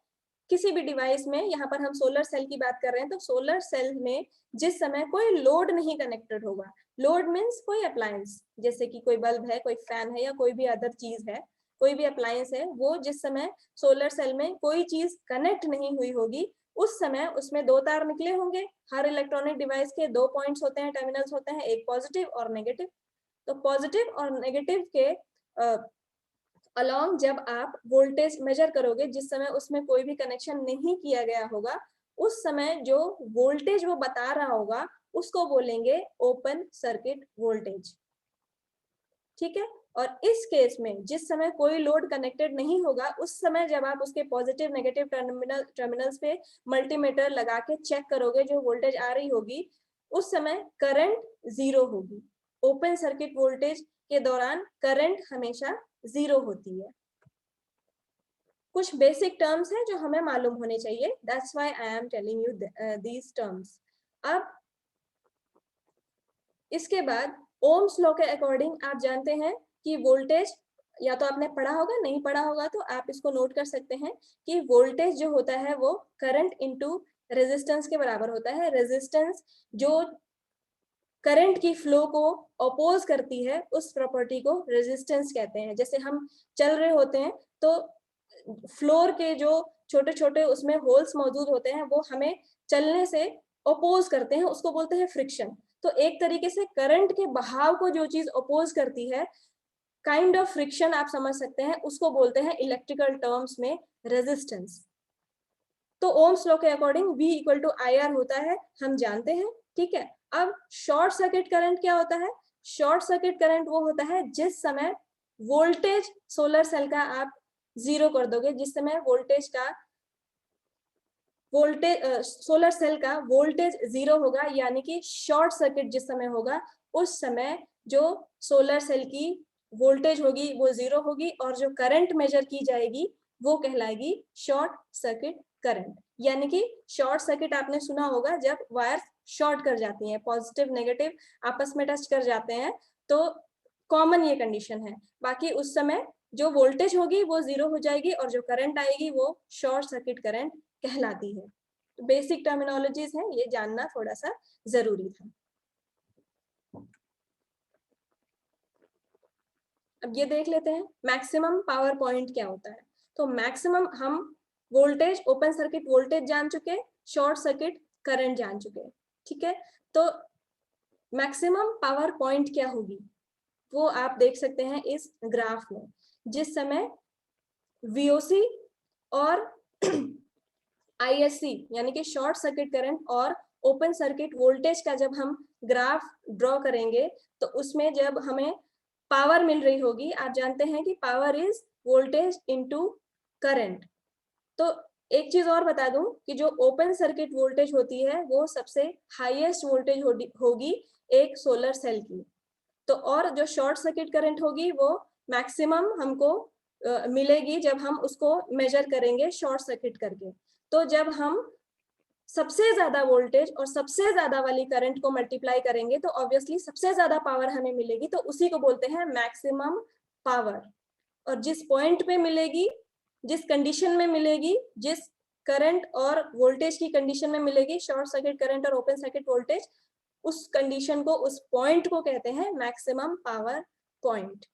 किसी भी डिवाइस में, यहाँ पर हम सोलर सेल की बात कर रहे हैं, तो सोलर सेल में जिस समय कोई लोड नहीं कनेक्टेड होगा। लोड मीन्स कोई अप्लायंस, जैसे कि कोई बल्ब है, कोई फैन है या कोई भी अदर चीज है, कोई भी अप्लायंस है, वो जिस समय सोलर सेल में कोई चीज कनेक्ट नहीं हुई होगी उस समय उसमें दो तार निकले होंगे। हर इलेक्ट्रॉनिक डिवाइस के दो पॉइंट्स होते हैं, टर्मिनल्स होते हैं, एक पॉजिटिव और नेगेटिव। तो पॉजिटिव और नेगेटिव के अलॉन्ग जब आप वोल्टेज मेजर करोगे जिस समय उसमें कोई भी कनेक्शन नहीं किया गया होगा, उस समय जो वोल्टेज वो बता रहा होगा उसको बोलेंगे ओपन सर्किट वोल्टेज, ठीक है। और इस केस में जिस समय कोई लोड कनेक्टेड नहीं होगा उस समय जब आप उसके पॉजिटिव नेगेटिव टर्मिनल्स पे मल्टीमीटर लगा के चेक करोगे, जो वोल्टेज आ रही होगी उस समय करंट 0 होगी। ओपन सर्किट वोल्टेज के दौरान करंट हमेशा 0 होती है। कुछ बेसिक टर्म्स हैं जो हमें मालूम होने चाहिए, that's why I am telling you these terms. अब इसके बाद ओम्स लॉ के अकॉर्डिंग आप जानते हैं कि वोल्टेज, या तो आपने पढ़ा होगा, नहीं पढ़ा होगा तो आप इसको नोट कर सकते हैं कि वोल्टेज जो होता है वो करंट इनटू रेजिस्टेंस के बराबर होता है। रेजिस्टेंस जो करंट की फ्लो को अपोज करती है उस प्रॉपर्टी को रेजिस्टेंस कहते हैं। जैसे हम चल रहे होते हैं तो फ्लोर के जो छोटे छोटे उसमें होल्स मौजूद होते हैं वो हमें चलने से अपोज करते हैं, उसको बोलते हैं फ्रिक्शन। तो एक तरीके से करंट के बहाव को जो चीज अपोज करती है काइंड ऑफ फ्रिक्शन आप समझ सकते हैं, उसको बोलते हैं इलेक्ट्रिकल टर्म्स में रेजिस्टेंस। तो ओम्स लॉ के according V equal to IR होता है, हम जानते हैं, ठीक है। अब शॉर्ट सर्किट करंट क्या होता है? शॉर्ट सर्किट करंट वो होता है जिस समय वोल्टेज सोलर सेल का आप 0 कर दोगे, जिस समय सोलर सेल का वोल्टेज 0 होगा, यानी कि शॉर्ट सर्किट जिस समय होगा उस समय जो सोलर सेल की वोल्टेज होगी वो 0 होगी, और जो करंट मेजर की जाएगी वो कहलाएगी शॉर्ट सर्किट करंट। यानी कि शॉर्ट सर्किट आपने सुना होगा जब वायर शॉर्ट कर जाती हैं, पॉजिटिव नेगेटिव आपस में टच कर जाते हैं, तो कॉमन ये कंडीशन है। बाकी उस समय जो वोल्टेज होगी वो 0 हो जाएगी और जो करंट आएगी वो शॉर्ट सर्किट करंट कहलाती है। तो बेसिक टर्मिनोलॉजीज है, ये जानना थोड़ा सा जरूरी था। अब ये देख लेते हैं मैक्सिमम पावर पॉइंट क्या होता है। तो मैक्सिमम हम वोल्टेज, ओपन सर्किट वोल्टेज जान चुके, शॉर्ट सर्किट करंट जान चुके, ठीक है। तो मैक्सिमम पावर पॉइंट क्या होगी वो आप देख सकते हैं इस ग्राफ में। जिस समय VOC और ISC यानी कि शॉर्ट सर्किट करंट और ओपन सर्किट वोल्टेज का जब हम ग्राफ ड्रॉ करेंगे तो उसमें जब हमें पावर मिल रही होगी, आप जानते हैं कि power is voltage into current. तो एक चीज और बता दूं कि जो ओपन सर्किट वोल्टेज होती है वो सबसे हाईएस्ट वोल्टेज होगी एक सोलर सेल की। तो और जो शॉर्ट सर्किट करंट होगी वो मैक्सिमम हमको मिलेगी जब हम उसको मेजर करेंगे शॉर्ट सर्किट करके। तो जब हम सबसे ज्यादा वोल्टेज और सबसे ज्यादा वाली करंट को मल्टीप्लाई करेंगे तो ऑब्वियसली सबसे ज्यादा पावर हमें मिलेगी, तो उसी को बोलते हैं मैक्सिमम पावर। और जिस पॉइंट पे मिलेगी, जिस कंडीशन में मिलेगी, जिस करंट और वोल्टेज की कंडीशन में मिलेगी, शॉर्ट सर्किट करंट और ओपन सर्किट वोल्टेज, उस कंडीशन को, उस पॉइंट को कहते हैं मैक्सिमम पावर पॉइंट।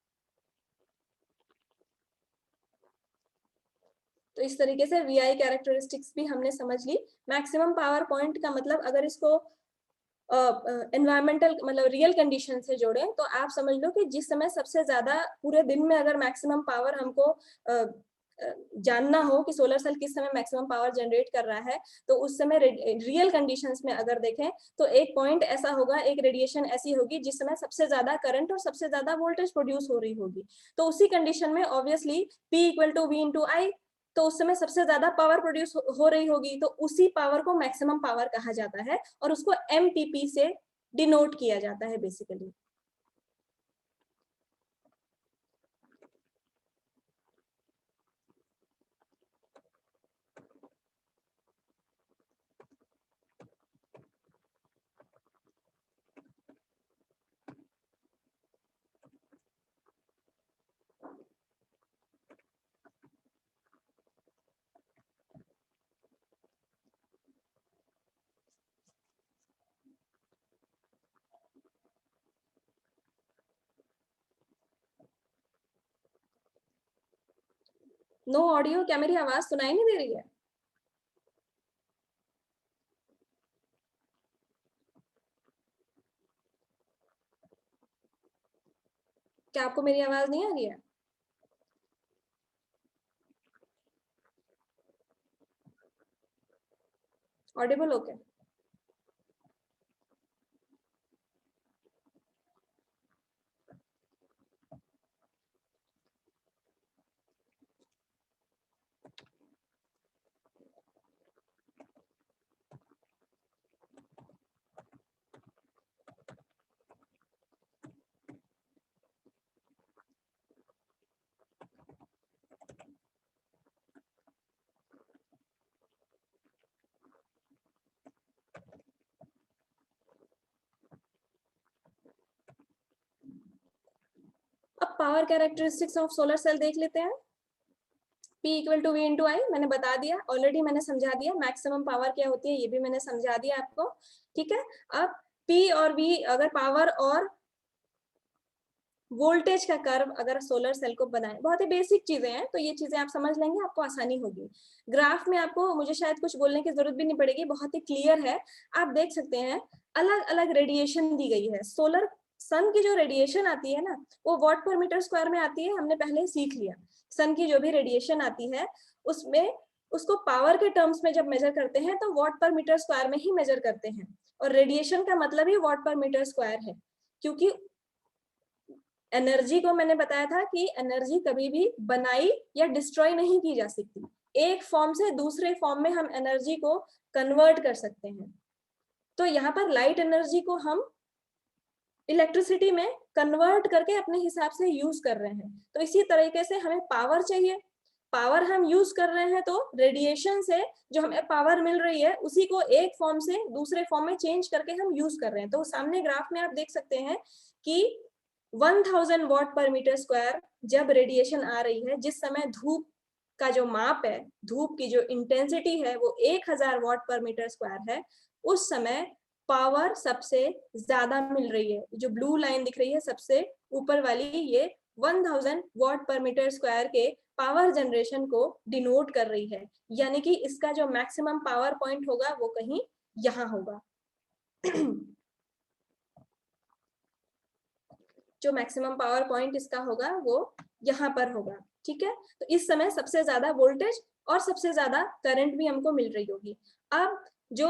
तो इस तरीके से VI कैरेक्टरिस्टिक्स भी हमने समझ ली। मैक्सिमम पावर पॉइंट का मतलब अगर इसको एनवायरमेंटल मतलब रियल कंडीशन से जोड़ें तो आप समझ लो कि जिस समय सबसे ज्यादा पूरे दिन में अगर मैक्सिमम पावर हमको जानना हो कि सोलर सेल किस समय मैक्सिमम पावर जनरेट कर रहा है, तो उस समय रियल कंडीशंस में अगर देखें तो एक पॉइंट ऐसा होगा, एक रेडिएशन ऐसी होगी जिस समय सबसे ज्यादा करंट और सबसे ज्यादा वोल्टेज प्रोड्यूस हो रही होगी। तो उसी कंडीशन में obviously P equal to V into I, तो उस समय सबसे ज्यादा पावर प्रोड्यूस हो रही होगी, तो उसी पावर को मैक्सिमम पावर कहा जाता है और उसको MPP से डिनोट किया जाता है बेसिकली। नो ऑडियो, क्या मेरी आवाज सुनाई नहीं दे रही है? क्या आपको मेरी आवाज नहीं आ रही है? Audible okay. अब power characteristics of solar cell देख लेते हैं। P equal to V into I मैंने बता दिया ऑलरेडी, मैंने समझा दिया। मैक्सिमम पावर क्या होती है ये भी मैंने समझा दिया आपको, ठीक है। अब P और V अगर पावर और वोल्टेज का कर्व अगर सोलर सेल को बनाए, बहुत ही बेसिक चीजें हैं, तो ये चीजें आप समझ लेंगे, आपको आसानी होगी। ग्राफ में आपको मुझे शायद कुछ बोलने की जरूरत भी नहीं पड़ेगी, बहुत ही क्लियर है। आप देख सकते हैं अलग अलग रेडिएशन दी गई है। सोलर सन की जो रेडिएशन आती है ना वो वॉट पर मीटर स्क्वायर में आती है, हमने पहले सीख लिया। सन की जो भी रेडिएशन आती है उसमें उसको पावर के टर्म्स में जब मेजर करते हैं तो वॉट पर मीटर स्क्वायर में ही मेजर करते हैं, और रेडिएशन का मतलब ही वॉट पर मीटर स्क्वायर है। क्योंकि एनर्जी को मैंने बताया था कि एनर्जी कभी भी बनाई या डिस्ट्रॉय नहीं की जा सकती, एक फॉर्म से दूसरे फॉर्म में हम एनर्जी को कन्वर्ट कर सकते हैं। तो यहाँ पर लाइट एनर्जी को हम इलेक्ट्रिसिटी में कन्वर्ट करके अपने हिसाब से यूज कर रहे हैं। तो इसी तरीके से हमें पावर चाहिए, पावर हम यूज कर रहे हैं तो रेडिएशन से जो हमें पावर मिल रही है उसी को एक फॉर्म से दूसरे फॉर्म में चेंज करके हम यूज कर रहे हैं। तो सामने ग्राफ में आप देख सकते हैं कि 1000 वॉट पर मीटर स्क्वायर जब रेडिएशन आ रही है, जिस समय धूप का जो माप है, धूप की जो इंटेंसिटी है वो 1000 वॉट पर मीटर स्क्वायर है, उस समय पावर सबसे ज्यादा मिल रही है। जो ब्लू लाइन दिख रही है सबसे ऊपर वाली, ये 1000 वॉट पर मीटर स्क्वायर के पावर जनरेशन को डिनोट कर रही है, यानी कि इसका जो मैक्सिमम पावर पॉइंट होगा वो कहीं यहाँ होगा। जो मैक्सिमम पावर पॉइंट इसका होगा वो यहाँ पर होगा, ठीक है। तो इस समय सबसे ज्यादा वोल्टेज और सबसे ज्यादा करंट भी हमको मिल रही होगी। अब जो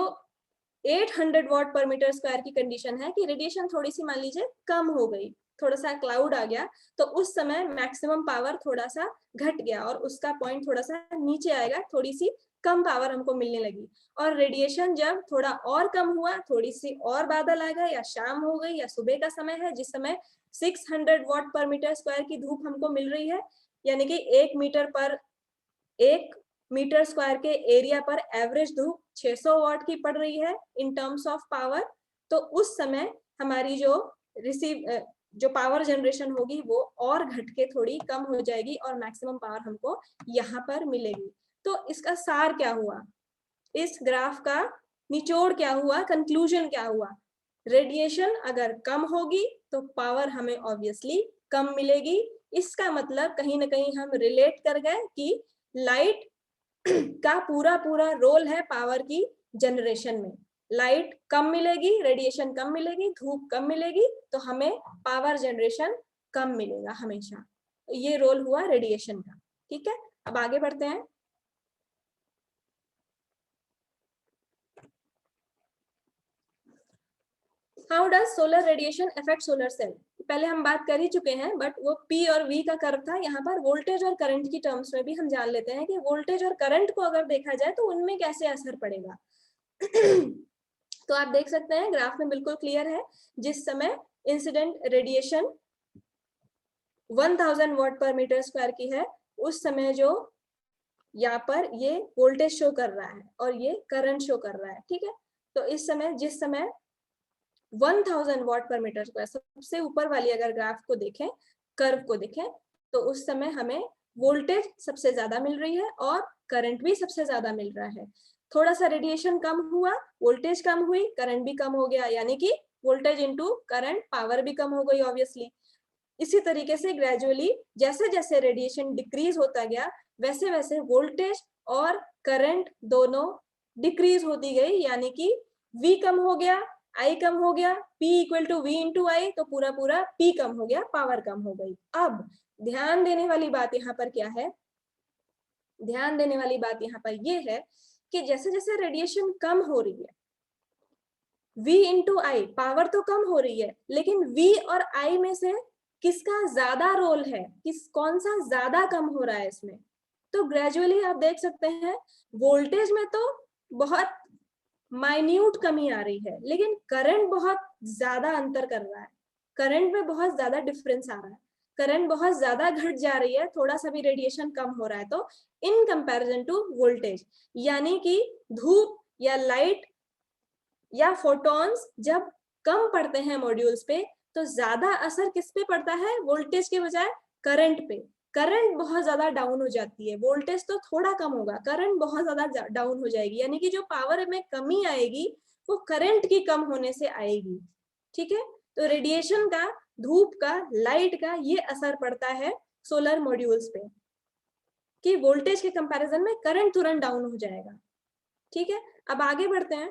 800 वॉट पर मीटर स्क्वायर की कंडीशन है कि रेडिएशन थोड़ी सी मान लीजिए कम हो गई, थोड़ा सा क्लाउड आ गया, तो उस समय मैक्सिमम पावर थोड़ा सा घट गया और उसका पॉइंट थोड़ा सा नीचे आएगा, थोड़ी सी कम पावर हमको मिलने लगी। और रेडिएशन जब थोड़ा और कम हुआ, थोड़ी सी और बादल आ गए, या शाम हो गई या सुबह का समय है जिस समय 600 वॉट पर मीटर स्क्वायर की धूप हमको मिल रही है, यानी कि 1 मीटर स्क्वायर के एरिया पर एवरेज धूप 600 वॉट की पड़ रही है इन टर्म्स ऑफ पावर, तो उस समय हमारी जो पावर जनरेशन होगी वो और घट के थोड़ी कम हो जाएगी और मैक्सिमम पावर हमको यहाँ पर मिलेगी। तो इसका सार क्या हुआ, इस ग्राफ का निचोड़ क्या हुआ, कंक्लूजन क्या हुआ? रेडिएशन अगर कम होगी तो पावर हमें ऑब्वियसली कम मिलेगी। इसका मतलब कहीं ना कहीं हम रिलेट कर गए कि लाइट का पूरा रोल है पावर की जनरेशन में। लाइट कम मिलेगी, रेडिएशन कम मिलेगी, धूप कम मिलेगी, तो हमें पावर जनरेशन कम मिलेगा हमेशा। ये रोल हुआ रेडिएशन का, ठीक है। अब आगे बढ़ते हैं। How does solar radiation affect solar cell? पहले हम बात कर ही चुके हैं, बट वो P और V का कर्व था। यहाँ पर वोल्टेज और करंट की टर्म्स में भी हम जान लेते हैं कि वोल्टेज और करंट को अगर देखा जाए तो उनमें कैसे असर पड़ेगा। तो आप देख सकते हैं ग्राफ में बिल्कुल क्लियर है, जिस समय इंसिडेंट रेडिएशन 1000 वॉट पर मीटर स्क्वायर की है, उस समय जो यहाँ पर ये वोल्टेज शो कर रहा है और ये करंट शो कर रहा है, ठीक है। तो इस समय जिस समय 1000 वॉट पर मीटर स्क्वायर, सबसे ऊपर वाली अगर ग्राफ को देखें, कर्व को देखें, तो उस समय हमें वोल्टेज सबसे ज्यादा मिल रही है और करंट भी सबसे ज्यादा मिल रहा है। थोड़ा सा रेडिएशन कम हुआ, वोल्टेज कम हुई, करंट भी कम हो गया, यानी कि वोल्टेज इनटू करंट, पावर भी कम हो गई ऑब्वियसली। इसी तरीके से ग्रेजुअली जैसे जैसे रेडिएशन डिक्रीज होता गया, वैसे वैसे वोल्टेज और करंट दोनों डिक्रीज होती गई, यानी कि V कम हो गया, I कम हो गया, P equal to V into I, तो पूरा P कम हो गया, पावर कम हो गई। अब ध्यान देने वाली बात यहाँ पर क्या है? ध्यान देने वाली बात यहाँ पर ये है कि जैसे जैसे रेडिएशन कम हो रही है, V इंटू आई, पावर तो कम हो रही है, लेकिन V और I में से किसका ज्यादा रोल है, कौन सा ज्यादा कम हो रहा है इसमें? तो ग्रेजुअली आप देख सकते हैं वोल्टेज में तो बहुत माइन्यूट कमी आ रही है, लेकिन करंट बहुत ज्यादा अंतर कर रहा है, करंट में बहुत ज्यादा डिफरेंस आ रहा है, करंट बहुत ज्यादा घट जा रही है, थोड़ा सा भी रेडिएशन कम हो रहा है तो इन कंपैरिजन टू वोल्टेज। यानी कि धूप या लाइट या फोटॉन्स जब कम पड़ते हैं मॉड्यूल्स पे, तो ज्यादा असर किस पे पड़ता है? वोल्टेज के बजाय करंट पे। करंट बहुत ज्यादा डाउन हो जाती है, वोल्टेज तो थोड़ा कम होगा, करंट बहुत ज्यादा डाउन हो जाएगी, यानी कि जो पावर में कमी आएगी वो करंट की कम होने से आएगी, ठीक है। तो रेडिएशन का, धूप का, लाइट का ये असर पड़ता है सोलर मॉड्यूल्स पे कि वोल्टेज के कंपैरिजन में करंट तुरंत डाउन हो जाएगा, ठीक है। अब आगे बढ़ते हैं।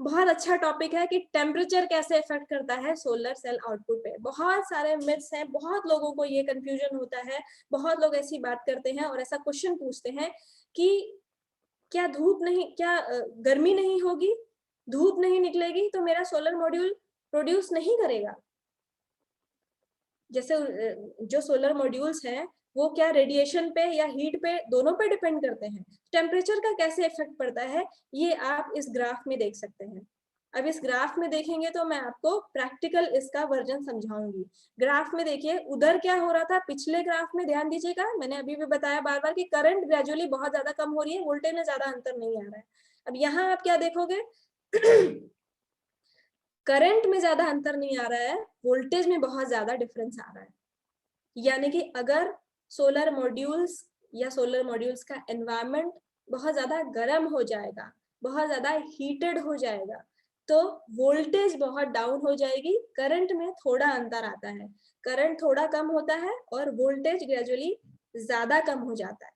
बहुत अच्छा टॉपिक है कि टेम्परेचर कैसे इफेक्ट करता है सोलर सेल आउटपुट पे। बहुत सारे मिथ्स हैं, बहुत लोगों को ये कंफ्यूजन होता है, बहुत लोग ऐसी बात करते हैं और ऐसा क्वेश्चन पूछते हैं कि क्या धूप नहीं, क्या गर्मी नहीं होगी, धूप नहीं निकलेगी तो मेरा सोलर मॉड्यूल प्रोड्यूस नहीं करेगा। जैसे जो सोलर मॉड्यूल्स हैं वो क्या रेडिएशन पे या हीट पे, दोनों पे डिपेंड करते हैं। टेम्परेचर का कैसे इफेक्ट पड़ता है ये आप इस ग्राफ में देख सकते हैं। अब इस ग्राफ में देखेंगे तो मैं आपको प्रैक्टिकल इसका वर्जन समझाऊंगी। ग्राफ में देखिए उधर क्या हो रहा था, पिछले ग्राफ में ध्यान दीजिएगा, मैंने अभी भी बताया बार बार कि करंट ग्रेजुअली बहुत ज्यादा कम हो रही है, वोल्टेज में ज्यादा अंतर नहीं आ रहा है। अब यहाँ आप क्या देखोगे करंट में ज्यादा अंतर नहीं आ रहा है, वोल्टेज में बहुत ज्यादा डिफरेंस आ रहा है। यानी कि अगर सोलर मॉड्यूल्स या सोलर मॉड्यूल्स का एनवायरनमेंट बहुत ज्यादा गर्म हो जाएगा, बहुत ज्यादा हीटेड हो जाएगा, तो वोल्टेज बहुत डाउन हो जाएगी, करंट में थोड़ा अंतर आता है, करंट थोड़ा कम होता है और वोल्टेज ग्रेजुअली ज्यादा कम हो जाता है।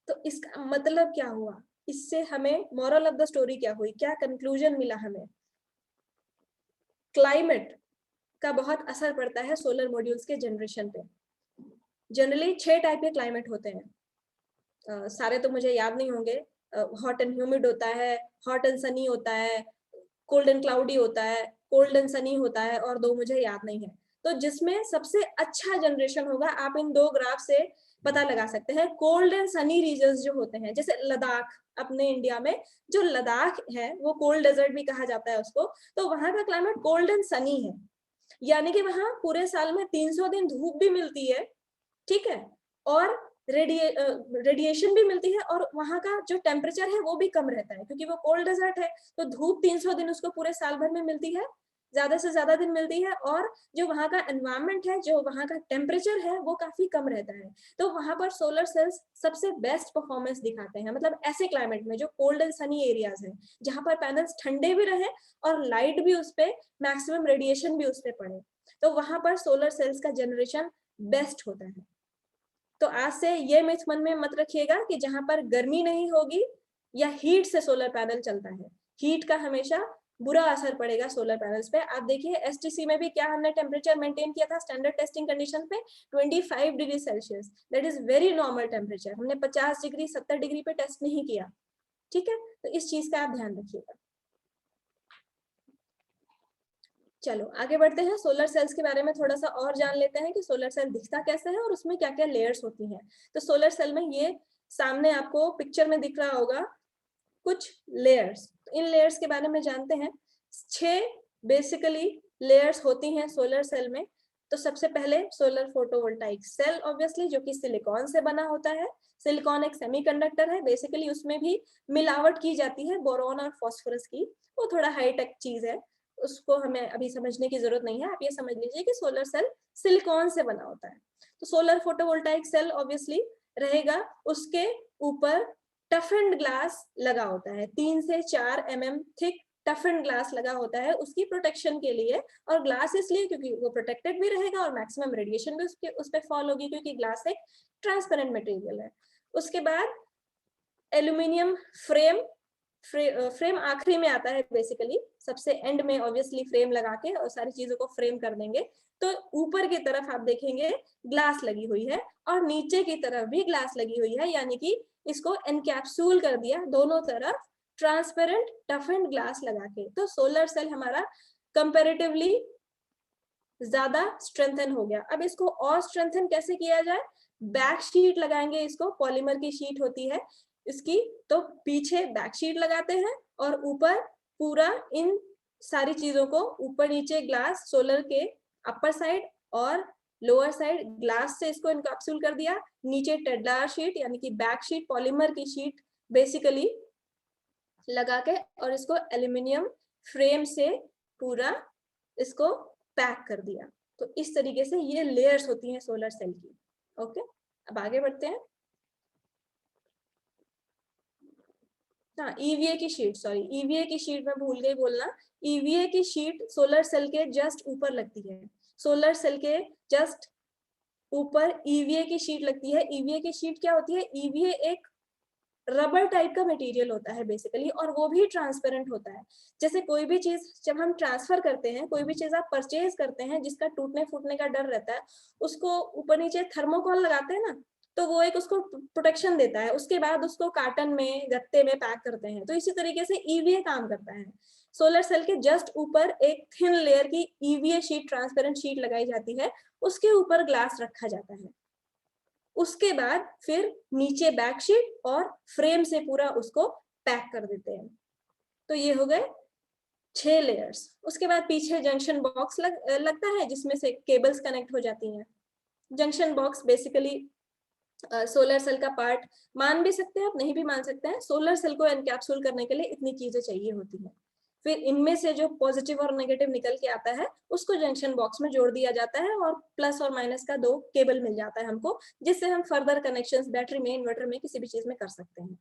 तो इसका मतलब क्या हुआ, इससे हमें मोरल ऑफ द स्टोरी क्या हुई, क्या कंक्लूजन मिला हमें? क्लाइमेट का बहुत असर पड़ता है सोलर मॉड्यूल्स के जनरेशन पे। जनरली 6 टाइप के क्लाइमेट होते हैं, सारे तो मुझे याद नहीं होंगे। हॉट एंड ह्यूमिड होता है, हॉट एंड सनी होता है, कोल्ड एंड क्लाउडी होता है, कोल्ड एंड सनी होता है, और 2 मुझे याद नहीं है। तो जिसमें सबसे अच्छा जनरेशन होगा आप इन 2 ग्राफ से पता लगा सकते हैं। कोल्ड एंड सनी रीजन्स जो होते हैं, जैसे लद्दाख, अपने इंडिया में जो लद्दाख है वो कोल्ड डेजर्ट भी कहा जाता है उसको, तो वहां का क्लाइमेट कोल्ड एंड सनी है, यानी कि वहां पूरे साल में 300 दिन धूप भी मिलती है, ठीक है, और रेडिएशन भी मिलती है, और वहां का जो टेम्परेचर है वो भी कम रहता है, क्योंकि वो कोल्ड डेजर्ट है तो धूप 300 दिन उसको पूरे साल भर में मिलती है, ज्यादा से ज्यादा दिन मिलती है, और जो वहां का एनवायरनमेंट है, जो वहां का टेम्परेचर है वो काफी कम रहता है। तो वहां पर सोलर सेल्स सबसे बेस्ट परफॉर्मेंस दिखाते हैं, मतलब ऐसे क्लाइमेट में जो कोल्ड एंड सनी एरियाज है, जहां पर पैनल्स ठंडे भी रहे और लाइट भी उस पर, मैक्सिमम रेडिएशन भी उस पर पड़े, तो वहां पर सोलर सेल्स का जनरेशन बेस्ट होता है। तो आज से ये मिथ मन में मत रखिएगा कि जहां पर गर्मी नहीं होगी या हीट से सोलर पैनल चलता है, हीट का हमेशा बुरा असर पड़ेगा सोलर पैनल्स पे। आप देखिए एसटीसी में भी क्या हमने टेम्परेचर मेंटेन किया था स्टैंडर्ड टेस्टिंग कंडीशन पे, 25 degree Celsius, that is very normal temperature. हमने 50 डिग्री 70 डिग्री पे टेस्ट नहीं किया, ठीक है, तो इस चीज का आप ध्यान रखिएगा। चलो आगे बढ़ते हैं, सोलर सेल्स के बारे में थोड़ा सा और जान लेते हैं कि सोलर सेल दिखता कैसे है और उसमें क्या क्या लेयर्स होती हैं। तो सोलर सेल में ये सामने आपको पिक्चर में दिख रहा होगा कुछ लेयर्स, इन लेयर्स के बारे में जानते हैं। 6 बेसिकली लेयर्स होती हैं सोलर सेल में। तो सबसे पहले सोलर फोटोवोल्टाइक सेल, ऑब्वियसली, जो कि सिलिकॉन से बना होता है। सिलिकॉन एक सेमीकंडक्टर है, बेसिकली उसमें भी मिलावट की जाती है बोरॉन और फास्फोरस की, वो थोड़ा हाईटेक चीज है, उसको हमें अभी समझने की जरूरत नहीं है। आप ये समझ लीजिए कि सोलर सेल सिलिकॉन से बना होता है। तो सोलर फोटोवोल्टाइक सेल ऑब्वियसली रहेगा, उसके ऊपर टफेंड ग्लास लगा होता है, 3 से 4 mm थिक टफेंड ग्लास लगा होता है उसकी प्रोटेक्शन के लिए। और ग्लास इसलिए क्योंकि वो प्रोटेक्टेड भी रहेगा और मैक्सिमम रेडिएशन भी उस पर फॉल होगी, क्योंकि ग्लास एक ट्रांसपेरेंट मटेरियल है। उसके बाद एल्यूमिनियम फ्रेम, फ्रेम आखिरी में आता है, बेसिकली सबसे एंड में ऑब्वियसली फ्रेम लगा के और सारी चीजों को फ्रेम कर देंगे। तो ऊपर की तरफ आप देखेंगे ग्लास लगी हुई है और नीचे की तरफ भी ग्लास लगी हुई है, यानी कि इसको एनकैप्सूल कर दिया दोनों तरफ ट्रांसपेरेंट टफेंड ग्लास लगा के। तो सोलर सेल हमारा कंपैरेटिवली ज्यादा स्ट्रेंथन हो गया। अब इसको और स्ट्रेंथन कैसे किया जाए, बैक शीट लगाएंगे, इसको पॉलीमर की शीट होती है इसकी, तो पीछे बैक शीट लगाते हैं और ऊपर पूरा इन सारी चीजों को ऊपर नीचे ग्लास, सोलर के अपर साइड और लोअर साइड ग्लास से इसको इनकैप्सूल कर दिया, नीचे टेडलार शीट यानी कि बैक शीट पॉलीमर की शीट बेसिकली लगा के, और इसको एल्यूमिनियम फ्रेम से पूरा इसको पैक कर दिया। तो इस तरीके से ये लेयर्स होती हैं सोलर सेल की। ओके, अब आगे बढ़ते हैं। हाँ, ईवीए की शीट, सॉरी ईवीए की शीट मैं भूल गई बोलना। ईवीए की शीट सोलर सेल के जस्ट ऊपर लगती है, सोलर सेल के जस्ट ऊपर ईवीए की शीट लगती है। ईवीए की शीट क्या होती है, ईवीए एक रबर टाइप का मटेरियल होता है बेसिकली, और वो भी ट्रांसपेरेंट होता है। जैसे कोई भी चीज जब हम ट्रांसफर करते हैं, कोई भी चीज आप परचेज करते हैं जिसका टूटने फूटने का डर रहता है, उसको ऊपर नीचे थर्मोकोल लगाते हैं ना, तो वो एक उसको प्रोटेक्शन देता है। उसके बाद उसको कार्टन में, गत्ते में पैक करते हैं। तो इसी तरीके से ईवीए काम करता है। सोलर सेल के जस्ट ऊपर एक थिन लेयर की ईवीए शीट, ट्रांसपेरेंट शीट लगाई जाती है, उसके ऊपर ग्लास रखा जाता है। उसके बाद फिर नीचे बैक शीट और फ्रेम से पूरा उसको पैक कर देते हैं। तो ये हो गए 6 लेयर्स। उसके बाद पीछे जंक्शन बॉक्स लगता है जिसमें से केबल्स कनेक्ट हो जाती हैं। Junction box basically solar cell का पार्ट मान भी सकते हैं आप, नहीं भी मान सकते हैं। सोलर सेल को एनकैप्सूल करने के लिए इतनी चीजें चाहिए होती हैं। फिर इनमें से जो पॉजिटिव और नेगेटिव निकल के आता है उसको जंक्शन बॉक्स में जोड़ दिया जाता है, और प्लस और माइनस का 2 केबल मिल जाता है हमको, जिससे हम फर्दर कनेक्शंस बैटरी में, इन्वर्टर में, किसी भी चीज में कर सकते हैं।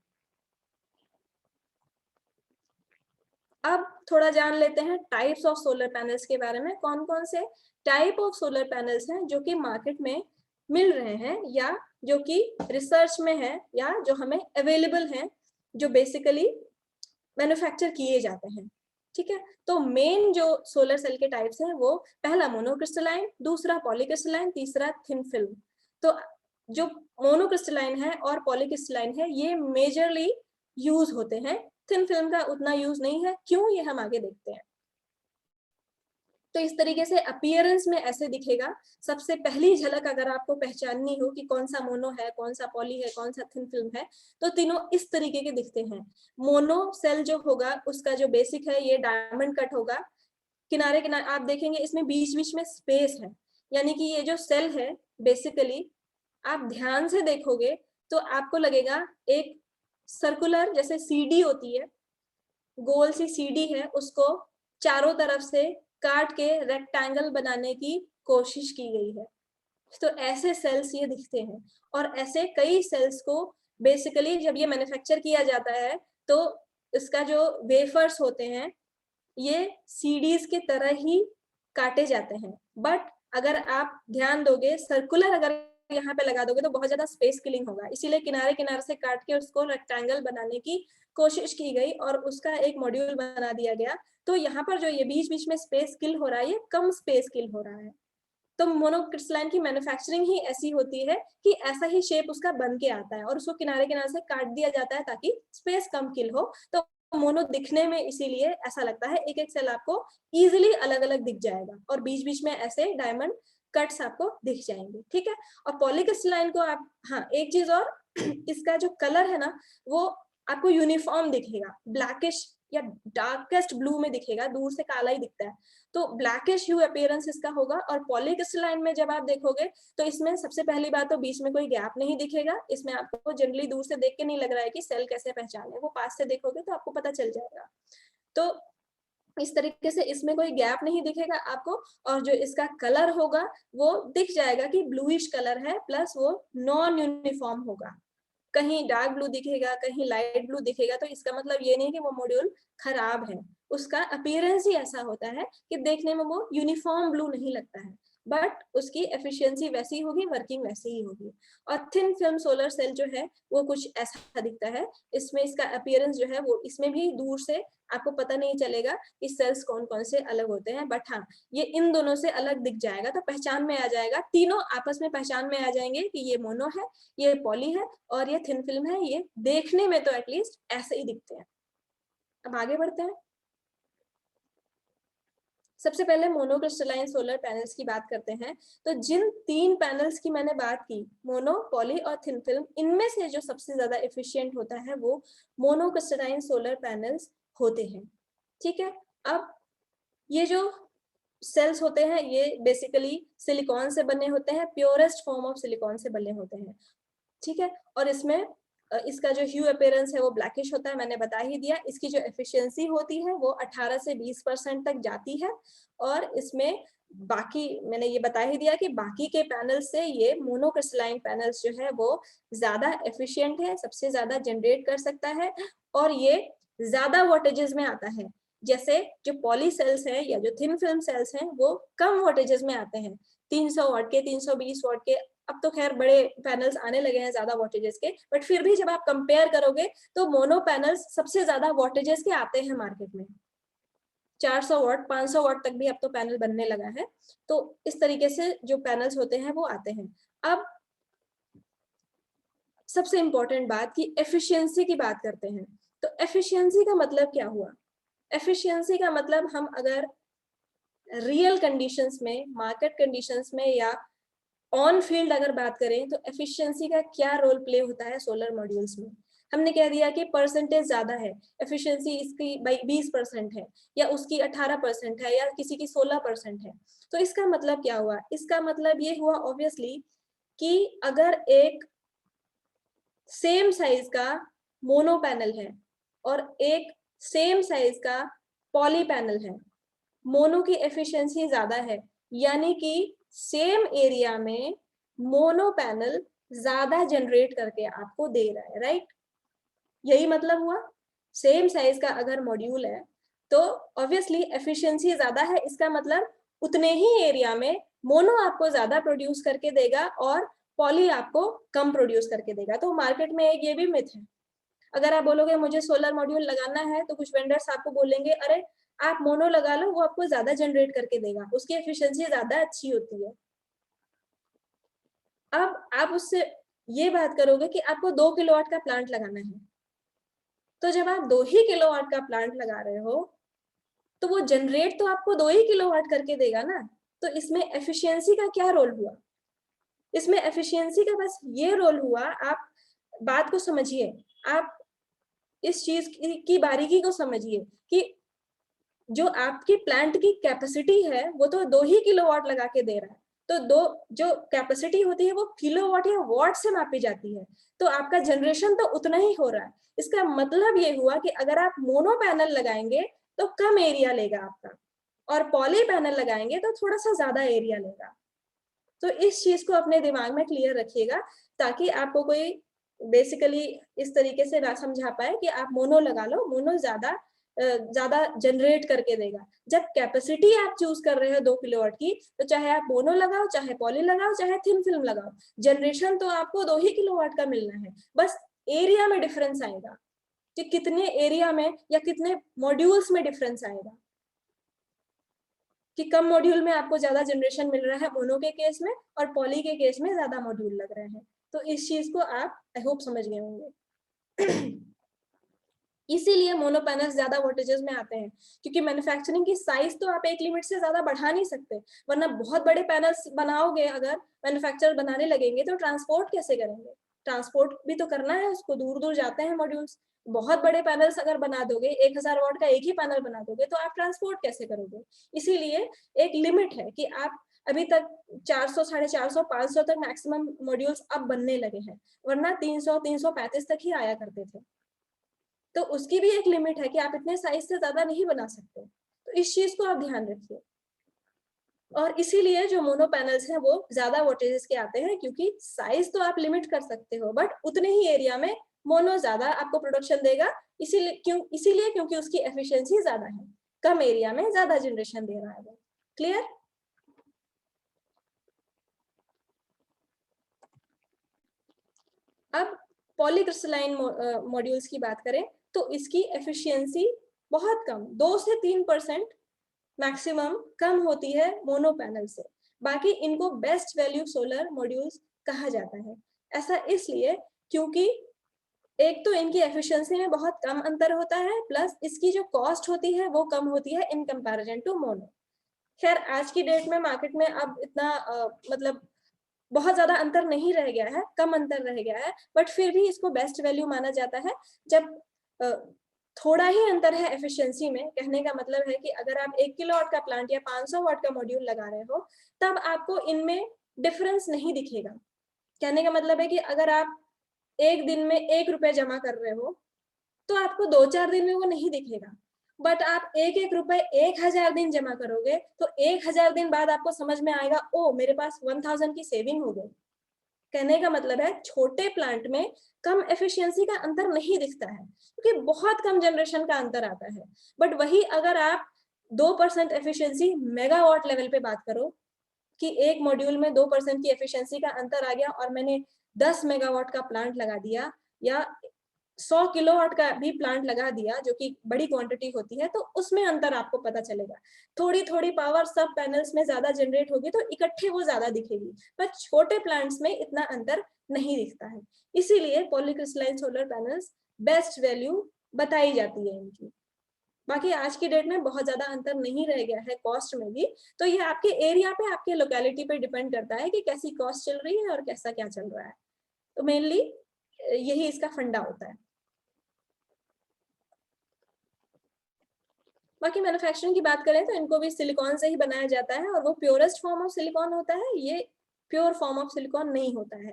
अब थोड़ा जान लेते हैं टाइप्स ऑफ सोलर पैनल्स के बारे में। कौन कौन से टाइप ऑफ सोलर पैनल्स हैं जो कि मार्केट में मिल रहे हैं, या जो कि रिसर्च में है, या जो हमें अवेलेबल हैं, जो बेसिकली मैन्युफैक्चर किए जाते हैं। ठीक है, तो मेन जो सोलर सेल के टाइप्स हैं वो पहला मोनोक्रिस्टलाइन, दूसरा पॉलीक्रिस्टलाइन, तीसरा थिन फिल्म। तो जो मोनोक्रिस्टलाइन है और पॉलीक्रिस्टलाइन है ये मेजरली यूज होते हैं। थिन फिल्म का उतना यूज नहीं है। क्यों, ये हम आगे देखते हैं। तो इस तरीके से अपीयरेंस में ऐसे दिखेगा। सबसे पहली झलक अगर आपको पहचाननी हो कि कौन सा मोनो है, कौन सा पॉली है, कौन सा थिन फिल्म है, तो तीनों इस तरीके के दिखते हैं। मोनो सेल जो होगा उसका जो बेसिक है ये डायमंड कट होगा। किनारे किनारे आप देखेंगे इसमें बीच बीच में स्पेस है, यानी कि ये जो सेल है बेसिकली आप ध्यान से देखोगे तो आपको लगेगा एक सर्कुलर, जैसे सीडी होती है, गोल सी सीडी है, उसको चारों तरफ से काट के रेक्टेंगल बनाने की कोशिश की गई है। तो ऐसे सेल्स ये दिखते हैं, और ऐसे कई सेल्स को बेसिकली जब ये मैन्युफैक्चर किया जाता है तो इसका जो वेफर्स होते हैं ये सीडीज के तरह ही काटे जाते हैं। बट अगर आप ध्यान दोगे, सर्कुलर अगर यहाँ पे लगा दोगे तो बहुत ज्यादा स्पेस किलिंग होगा, इसीलिए किनारे किनारे से काट के उसको रेक्टेंगल बनाने की कोशिश की गई और उसका एक मॉड्यूल बना दिया गया। तो यहाँ पर जो ये बीच बीच में स्पेस किल हो रहा है, ये कम स्पेस किल हो रहा है। तो मोनोक्रिस्टलाइन की मैन्युफैक्चरिंग ही ऐसी होती है कि ऐसा ही शेप उसका बन के आता है और उसको किनारे किनारे से काट दिया जाता है ताकि स्पेस कम किल हो। तो मोनो दिखने में इसीलिए ऐसा लगता है, एक एक सेल आपको इजीली अलग अलग दिख जाएगा और बीच बीच में ऐसे डायमंड कट्स आपको दिख जाएंगे। ठीक है, और पॉलीक्रिस्टलाइन को आप, हाँ एक चीज और, इसका जो कलर है ना वो आपको यूनिफॉर्म दिखेगा, ब्लैकिश या डार्केस्ट ब्लू में दिखेगा, दूर से काला ही दिखता है। तो ब्लैकिश ह्यू अपीयरेंस इसका होगा। और पॉलीक्रिस्टलाइन में जब आप देखोगे तो इसमें सबसे पहली बात तो बीच में कोई गैप नहीं दिखेगा। इसमें आपको जनरली दूर से देख के नहीं लग रहा है कि सेल कैसे पहचाने, वो पास से देखोगे तो आपको पता चल जाएगा। तो इस तरीके से इसमें कोई गैप नहीं दिखेगा आपको, और जो इसका कलर होगा वो दिख जाएगा कि ब्लूइश कलर है, प्लस वो नॉन यूनिफॉर्म होगा, कहीं डार्क ब्लू दिखेगा, कहीं लाइट ब्लू दिखेगा। तो इसका मतलब ये नहीं कि वो मॉड्यूल खराब है, उसका अपीयरेंस ही ऐसा होता है कि देखने में वो यूनिफॉर्म ब्लू नहीं लगता है, बट उसकी एफिशिएंसी वैसी होगी, वर्किंग वैसी ही होगी। और थिन फिल्म सोलर सेल जो है वो कुछ ऐसा दिखता है। इसमें इसका अपीयरेंस जो है वो, इसमें भी दूर से आपको पता नहीं चलेगा कि सेल्स कौन कौन से अलग होते हैं, बट हाँ ये इन दोनों से अलग दिख जाएगा, तो पहचान में आ जाएगा, तीनों आपस में पहचान में आ जाएंगे कि ये मोनो है, ये पॉली है और ये थिन फिल्म है। ये देखने में तो एटलीस्ट ऐसे ही दिखते हैं। अब आगे बढ़ते हैं। सबसे पहले मोनोक्रिस्टलाइन सोलर पैनल्स की बात करते हैं। तो जिन 3 पैनल्स की मैंने बात की, मोनो, पॉली और थिन फिल्म, इनमें से जो सबसे ज्यादा एफिशिएंट होता है वो मोनोक्रिस्टलाइन सोलर पैनल्स होते हैं। ठीक है, अब ये जो सेल्स होते हैं ये बेसिकली सिलिकॉन से बने होते हैं, प्योरेस्ट फॉर्म ऑफ सिलिकॉन से बने होते हैं। ठीक है, और इसमें इसका जो ह्यू अपीयरेंस है वो ब्लैकिश होता है, मैंने बता ही दिया। इसकी जो एफिशिएंसी होती है वो 18 से 20% तक जाती है। और इसमें बाकी मैंने ये बता ही दिया कि बाकी के पैनल से ये मोनोक्रिस्टलाइन पैनल्स जो है वो ज्यादा एफिशिएंट है, सबसे ज्यादा जनरेट कर सकता है और ये ज्यादा वोल्टेजेस में आता है। जैसे जो पॉली सेल्स हैं या जो थिन फिल्म सेल्स हैं वो कम वोल्टेजेस में आते हैं, 300 वाट के, 320 वाट के अब तो खैर बड़े पैनल्स आने लगे हैं ज्यादा वोल्टेजेस के, बट फिर भी जब आप कंपेयर करोगे तो मोनो पैनल्स सबसे ज्यादा वोल्टेजेस के आते हैं मार्केट में। 400 वाट 500 वाट तक भी अब तो पैनल बनने लगा है। तो इस तरीके से जो पैनल्स होते हैं वो आते हैं। अब सबसे इंपॉर्टेंट बात कि एफिशिएंसी की बात करते हैं। तो एफिशिएंसी का मतलब क्या हुआ? एफिशिएंसी का मतलब हम अगर रियल कंडीशंस में, मार्केट कंडीशंस में या ऑन फील्ड अगर बात करें तो एफिशिएंसी का क्या रोल प्ले होता है सोलर मॉड्यूल्स में। हमने कह दिया कि परसेंटेज ज्यादा है, एफिशिएंसी इसकी 20% है या उसकी 18% है या किसी की 16% है। तो इसका मतलब क्या हुआ? इसका मतलब ये हुआ ऑब्वियसली कि अगर एक सेम साइज का मोनो पैनल है और एक सेम साइज का पॉली पैनल है, मोनो की एफिशिएंसी ज्यादा है, यानी कि सेम एरिया में मोनो पैनल ज्यादा जनरेट करके आपको दे रहा है, राइट? यही मतलब हुआ। सेम साइज का अगर मॉड्यूल है तो ऑब्वियसली एफिशिएंसी ज्यादा है, इसका मतलब उतने ही एरिया में मोनो आपको ज्यादा प्रोड्यूस करके देगा और पॉली आपको कम प्रोड्यूस करके देगा। तो मार्केट में एक ये भी मिथ है। अगर आप बोलोगे मुझे सोलर मॉड्यूल लगाना है तो कुछ वेंडर्स आपको बोलेंगे अरे आप मोनो लगा लो, वो आपको ज्यादा जनरेट करके देगा, उसकी एफिशिएंसी ज्यादा अच्छी होती है। अब आप उससे ये बात करोगे कि आपको 2 किलोवाट का प्लांट लगाना है, तो जब आप 2 ही किलोवाट का प्लांट लगा रहे हो तो वो जनरेट तो आपको 2 ही किलोवाट करके देगा ना। तो इसमें एफिशिएंसी का क्या रोल हुआ? इसमें एफिशिएंसी का बस ये रोल हुआ, आप बात को समझिए, आप इस चीज की बारीकी को समझिए कि जो आपकी प्लांट की कैपेसिटी है वो तो 2 ही किलोवाट लगा के दे रहा है, तो जो कैपेसिटी होती है वो किलोवाट या वाट से मापी जाती है, तो आपका जनरेशन तो उतना ही हो रहा है। इसका मतलब ये हुआ कि अगर आप मोनो पैनल लगाएंगे तो कम एरिया लेगा आपका, और पॉली पैनल लगाएंगे तो थोड़ा सा ज्यादा एरिया लेगा। तो इस चीज को अपने दिमाग में क्लियर रखिएगा ताकि आपको कोई बेसिकली इस तरीके से ना समझा पाए कि आप मोनो लगा लो, मोनो ज्यादा जनरेट करके देगा। जब कैपेसिटी आप चूज कर रहे हो 2 किलोवाट की, तो चाहे आप मोनो लगाओ, चाहे पॉली लगाओ, चाहे थिन फिल्म लगाओ, जनरेशन तो आपको 2 ही किलोवाट का मिलना है। बस एरिया में डिफरेंस आएगा कि कितने एरिया में या कितने मॉड्यूल्स में डिफरेंस आएगा, कि कम मॉड्यूल में आपको ज्यादा जनरेशन मिल रहा है मोनो के केस में और पॉली के केस में ज्यादा मॉड्यूल लग रहे हैं। तो इस चीज को आप आई होप समझ गए होंगे। इसीलिए मोनो पैनल्स ज्यादा वोल्टेजेस में आते हैं, क्योंकि मैन्युफैक्चरिंग की साइज तो आप एक लिमिट से ज्यादा बढ़ा नहीं सकते, वरना बहुत बड़े पैनल्स बनाओगे, अगर मैन्युफैक्चरर बनाने लगेंगे तो ट्रांसपोर्ट कैसे करेंगे? ट्रांसपोर्ट भी तो करना है उसको, दूर दूर जाते हैं मॉड्यूल्स। बहुत बड़े पैनल्स अगर बना दोगे, 1000 वाट का एक ही पैनल बना दोगे, तो आप ट्रांसपोर्ट कैसे करोगे? इसीलिए एक लिमिट है कि आप अभी तक 400, 450, 500 तक मैक्सिमम मॉड्यूल्स अब बनने लगे हैं, वरना 300, 335 तक ही आया करते थे। तो उसकी भी एक लिमिट है कि आप इतने साइज से ज्यादा नहीं बना सकते। तो इस चीज को आप ध्यान रखिए। और इसीलिए जो मोनो पैनल्स हैं वो ज्यादा वोल्टेजेस के आते हैं, क्योंकि साइज तो आप लिमिट कर सकते हो, बट उतने ही एरिया में मोनो ज्यादा आपको प्रोडक्शन देगा। इसीलिए क्योंकि उसकी एफिशिएंसी ज्यादा है, कम एरिया में ज्यादा जनरेशन दे रहा है वो। क्लियर? अब पॉलीक्रिस्टलाइन मॉड्यूल्स की बात करें तो इसकी एफिशिएंसी बहुत कम, 2 से 3% मैक्सिमम कम होती है मोनो पैनल से। बाकी इनको बेस्ट वैल्यू सोलर मॉड्यूल्स कहा जाता है। ऐसा इसलिए क्योंकि एक तो इनकी एफिशिएंसी में बहुत कम अंतर होता है, प्लस इसकी जो कॉस्ट होती है वो कम होती है इन कंपैरिजन टू मोनो। खैर आज की डेट में मार्केट में अब इतना मतलब बहुत ज्यादा अंतर नहीं रह गया है, कम अंतर रह गया है, बट फिर भी इसको बेस्ट वैल्यू माना जाता है। जब थोड़ा ही अंतर है एफिशिएंसी में, कहने का मतलब है कि अगर आप 1 किलोवाट का प्लांट या 500 वाट का मॉड्यूल लगा रहे हो, तब आपको इनमें डिफरेंस नहीं दिखेगा। कहने का मतलब है कि अगर आप एक दिन में 1 रुपए जमा कर रहे हो तो आपको 2-4 दिन में वो नहीं दिखेगा, बट आप 1-1 रुपए 1000 दिन जमा करोगे तो 1000 दिन बाद आपको समझ में आएगा, ओ मेरे पास 1000 की सेविंग हो गई। कहने का मतलब है छोटे प्लांट में कम एफिशिएंसी का अंतर नहीं दिखता है, क्योंकि बहुत कम जनरेशन का अंतर आता है। बट वही अगर आप 2% एफिशिएंसी मेगावाट लेवल पे बात करो कि एक मॉड्यूल में 2% की एफिशिएंसी का अंतर आ गया और मैंने 10 मेगावाट का प्लांट लगा दिया या 100 किलोवाट का भी प्लांट लगा दिया, जो कि बड़ी क्वांटिटी होती है, तो उसमें अंतर आपको पता चलेगा। थोड़ी थोड़ी पावर सब पैनल्स में ज्यादा जनरेट होगी तो इकट्ठे वो ज्यादा दिखेगी, पर छोटे प्लांट्स में इतना अंतर नहीं दिखता है। इसीलिए polycrystalline solar panels best value बताई जाती है इनकी। बाकी आज की डेट में बहुत ज्यादा अंतर नहीं रह गया है कॉस्ट में भी, तो ये आपके एरिया पे, आपके लोकेलिटी पे डिपेंड करता है कि कैसी कॉस्ट चल रही है और कैसा क्या चल रहा है। तो मेनली यही इसका फंडा होता है। बाकी मैन्युफैक्चरिंग की बात करें तो इनको भी सिलिकॉन से ही बनाया जाता है और वो प्योरेस्ट फॉर्म ऑफ सिलिकॉन होता है, ये प्योर फॉर्म ऑफ सिलिकॉन नहीं होता है।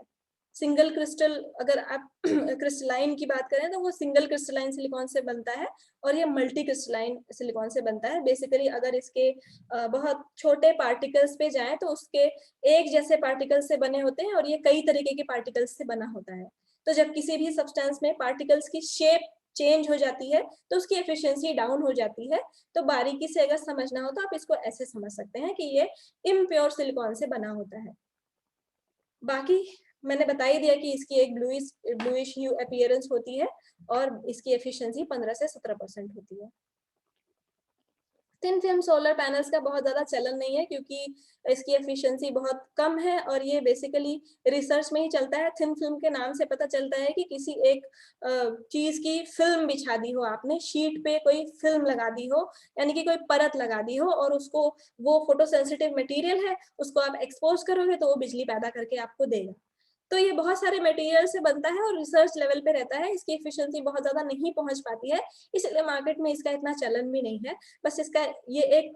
सिंगल क्रिस्टल, अगर आप क्रिस्टलाइन की बात करें तो वो सिंगल क्रिस्टलाइन सिलिकॉन से बनता है और ये मल्टी क्रिस्टलाइन सिलिकॉन से बनता है। बेसिकली अगर इसके बहुत छोटे पार्टिकल्स पे जाएं तो उसके एक जैसे पार्टिकल्स से बने होते हैं और ये कई तरीके के पार्टिकल्स से बना होता है। तो जब किसी भी सब्सटेंस में पार्टिकल्स की शेप चेंज हो जाती है तो उसकी एफिशिएंसी डाउन हो जाती है। तो बारीकी से अगर समझना हो तो आप इसको ऐसे समझ सकते हैं कि ये इम्प्योर सिलिकॉन से बना होता है। बाकी मैंने बता ही दिया कि इसकी एक ब्लूइश ह्यू अपीयरेंस होती है और इसकी एफिशिएंसी 15 से 17% होती है। थिन फिल्म सोलर पैनल्स का बहुत ज्यादा चलन नहीं है क्योंकि इसकी एफिशिएंसी बहुत कम है और ये बेसिकली रिसर्च में ही चलता है। थिन फिल्म के नाम से पता चलता है कि किसी एक चीज की फिल्म बिछा दी हो आपने, शीट पे कोई फिल्म लगा दी हो, यानी कि कोई परत लगा दी हो और उसको, वो फोटो सेंसिटिव मटेरियल है, उसको आप एक्सपोज करोगे तो वो बिजली पैदा करके आपको देगा। तो ये बहुत सारे मटेरियल से बनता है और रिसर्च लेवल पे रहता है, इसकी एफिशिएंसी बहुत ज्यादा नहीं पहुंच पाती है, इसलिए मार्केट में इसका इतना चलन भी नहीं है। बस इसका ये एक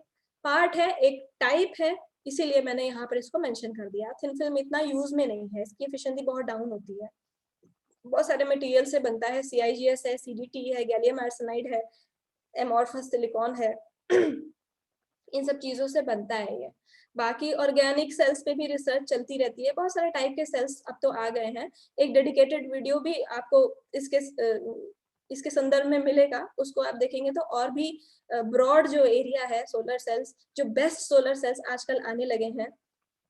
पार्ट है, एक टाइप है, इसीलिए मैंने यहाँ पर इसको मेंशन कर दिया। थिन फिल्म इतना यूज में नहीं है, इसकी एफिशिएंसी बहुत डाउन होती है। बहुत सारे मटेरियल से बनता है, CIGS है, CDT है, गैलियम आर्सेनाइड है, एमोर्फस सिलिकॉन है, इन सब चीजों से बनता है ये। बाकी ऑर्गेनिक सेल्स पे भी रिसर्च चलती रहती है, बहुत सारे टाइप के सेल्स अब तो आ गए हैं। एक डेडिकेटेड वीडियो भी आपको इसके संदर्भ में मिलेगा, उसको आप देखेंगे तो और भी ब्रॉड जो एरिया है सोलर सेल्स, जो बेस्ट सोलर सेल्स आजकल आने लगे हैं,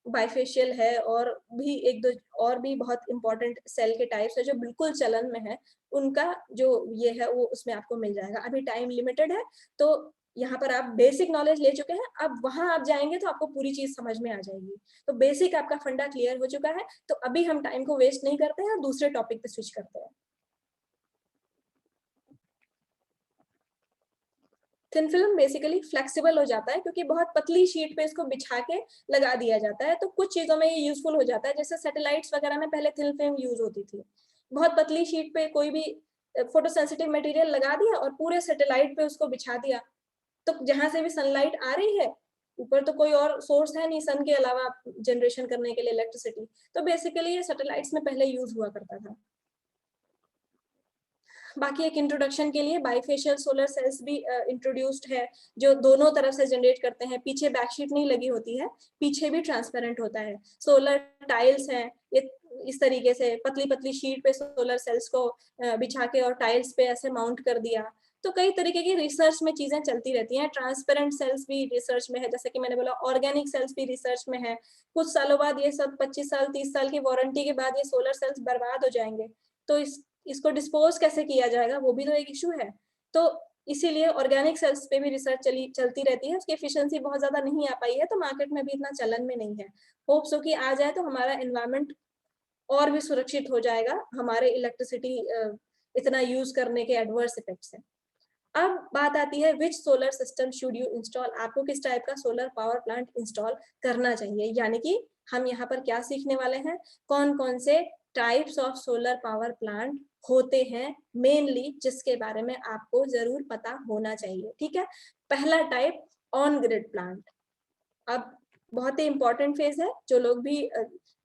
बाइफेशियल है और भी एक दो और भी बहुत इंपॉर्टेंट सेल के टाइप्स है जो बिल्कुल चलन में है, उनका जो ये है वो उसमें आपको मिल जाएगा। अभी टाइम लिमिटेड है तो यहाँ पर आप बेसिक नॉलेज ले चुके हैं, अब वहां आप जाएंगे तो आपको पूरी चीज समझ में आ जाएगी। तो बेसिक आपका फंडा क्लियर हो चुका है, तो अभी हम टाइम को वेस्ट नहीं करते हैं और दूसरे टॉपिक पे स्विच करते हैं। थिन फिल्म बेसिकली फ्लेक्सिबल हो जाता है क्योंकि बहुत पतली शीट पे इसको बिछा के लगा दिया जाता है, तो कुछ चीजों में ये यूजफुल हो जाता है। जैसे सैटेलाइट्स वगैरह में पहले थिन फिल्म यूज होती थी, बहुत पतली शीट पे कोई भी फोटो सेंसिटिव मटेरियल लगा दिया और पूरे सैटेलाइट पे उसको बिछा दिया, तो जहां से भी सनलाइट आ रही है, ऊपर तो कोई और सोर्स है नहीं सन के अलावा जनरेशन करने के लिए इलेक्ट्रिसिटी, तो बेसिकली ये सैटेलाइट्स में पहले यूज हुआ करता था। बाकी एक इंट्रोडक्शन के लिए बाइफेशियल सोलर सेल्स भी इंट्रोड्यूस्ड है, जो दोनों तरफ से जनरेट करते हैं, पीछे बैकशीट नहीं लगी होती है, पीछे भी ट्रांसपेरेंट होता है। सोलर टाइल्स हैं, ये इस तरीके से पतली पतली शीट पे सोलर सेल्स को बिछा के और टाइल्स पे ऐसे माउंट कर दिया। तो कई तरीके की रिसर्च में चीजें चलती रहती हैं। ट्रांसपेरेंट सेल्स भी रिसर्च में है, जैसे कि मैंने बोला ऑर्गेनिक सेल्स भी रिसर्च में है। कुछ सालों बाद ये सब 25 साल 30 साल की वारंटी के बाद ये सोलर सेल्स बर्बाद हो जाएंगे, तो इसको डिस्पोज कैसे किया जाएगा वो भी तो एक इशू है। तो इसीलिए ऑर्गेनिक सेल्स पे भी रिसर्च चलती रहती है। उसकी एफिशिएंसी बहुत ज्यादा नहीं आ पाई है, तो मार्केट में भी इतना चलन में नहीं है। होप्स हो कि आ जाए तो हमारा एनवायरमेंट और भी सुरक्षित हो जाएगा हमारे इलेक्ट्रिसिटी इतना यूज करने के एडवर्स इफेक्ट से। अब बात आती है which solar system should you install, आपको किस टाइप का सोलर पावर प्लांट इंस्टॉल करना चाहिए। यानी कि हम यहाँ पर क्या सीखने वाले हैं, कौन कौन से types of solar power plant होते हैं मेनली, जिसके बारे में आपको जरूर पता होना चाहिए। ठीक है, पहला टाइप ऑन ग्रिड प्लांट। अब बहुत ही इंपॉर्टेंट फेज है, जो लोग भी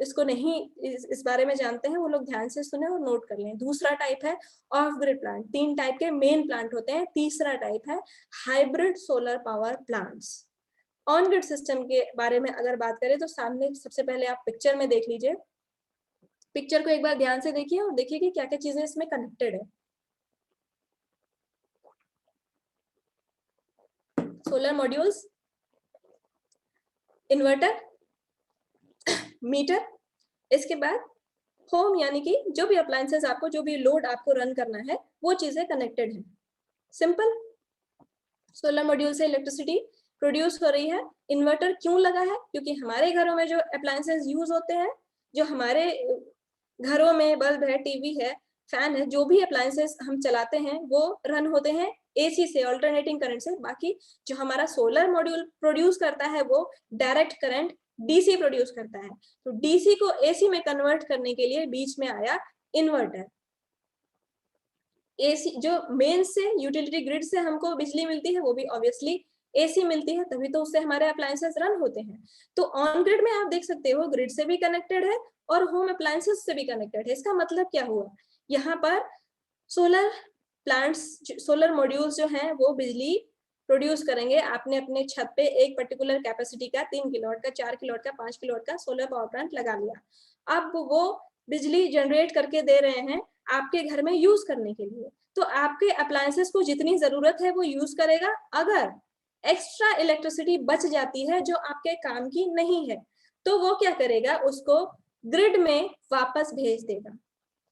इसको नहीं इस बारे में जानते हैं वो लोग ध्यान से सुने और नोट कर लें। दूसरा टाइप है ऑफ ग्रिड प्लांट। 3 टाइप के मेन प्लांट होते हैं। तीसरा टाइप है hybrid solar power plants. On grid system के बारे में अगर बात करें तो सामने सबसे पहले आप पिक्चर में देख लीजिए, पिक्चर को एक बार ध्यान से देखिए और देखिए कि क्या क्या चीजें इसमें कनेक्टेड है। सोलर मॉड्यूल्स, इन्वर्टर, मीटर, इसके बाद होम यानी कि जो भी अप्लायंसेस आपको, जो भी लोड आपको रन करना है वो चीजें कनेक्टेड है। सिंपल। सोलर मॉड्यूल से इलेक्ट्रिसिटी प्रोड्यूस हो रही है। इन्वर्टर क्यों लगा है? क्योंकि हमारे घरों में जो अप्लायंसेस यूज होते हैं, जो हमारे घरों में बल्ब है, टीवी है, फैन है, जो भी अप्लायंसेस हम चलाते हैं वो रन होते हैं एसी से, अल्टरनेटिंग करंट से। बाकी जो हमारा सोलर मॉड्यूल प्रोड्यूस करता है वो डायरेक्ट करंट डीसी प्रोड्यूस करता है। तो डीसी को एसी में कन्वर्ट करने के लिए बीच में आया इन्वर्टर। एसी जो मेन से यूटिलिटी ग्रिड से हमको बिजली मिलती है वो भी ऑब्वियसली एसी मिलती है, तभी तो उससे हमारे अप्लायंसेस रन होते हैं। तो ऑन ग्रिड में आप देख सकते हो ग्रिड से भी कनेक्टेड है और होम अप्लायंसेस से भी कनेक्टेड है। इसका मतलब क्या हुआ? यहाँ पर सोलर प्लांट्स, सोलर मॉड्यूल्स जो हैं वो बिजली प्रोड्यूस करेंगे। आपने अपने छत पे एक पर्टिकुलर कैपेसिटी का 3 किलोवाट का, 4 किलोवाट का, 5 किलोवाट का सोलर पावर प्लांट लगा लिया। अब वो बिजली जनरेट करके दे रहे हैं आपके घर में यूज करने के लिए। तो आपके अप्लायंसेस को जितनी जरूरत है वो यूज करेगा। अगर एक्स्ट्रा इलेक्ट्रिसिटी बच जाती है जो आपके काम की नहीं है तो वो क्या करेगा? उसको ग्रिड में वापस भेज देगा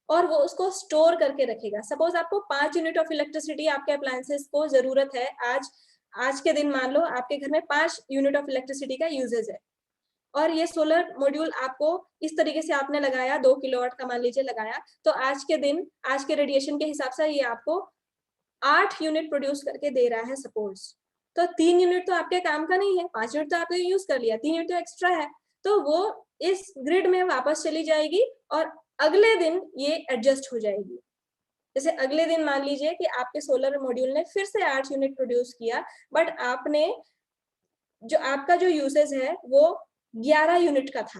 और वो उसको स्टोर करके रखेगा। सपोज आपको 5 यूनिट ऑफ इलेक्ट्रिसिटी आपके अप्लायंसेस को जरूरत है आज के दिन, मान लो आपके घर में 5 यूनिट ऑफ इलेक्ट्रिसिटी का यूजेज है और ये सोलर मॉड्यूल आपको इस तरीके से आपने लगाया, 2 किलोवाट का मान लीजिए लगाया, तो आज के दिन, आज के रेडिएशन के हिसाब से ये आपको 8 यूनिट प्रोड्यूस करके दे रहा है सपोज। तो 3 यूनिट तो आपके काम का नहीं है, 5 यूनिट तो आपने यूज कर लिया, 3 यूनिट तो एक्स्ट्रा है, तो वो इस ग्रिड में वापस चली जाएगी और अगले दिन ये एडजस्ट हो जाएगी। जैसे अगले दिन मान लीजिए कि आपके सोलर मॉड्यूल ने फिर से 8 यूनिट प्रोड्यूस किया, बट आपने जो आपका जो यूसेज है वो 11 यूनिट का था,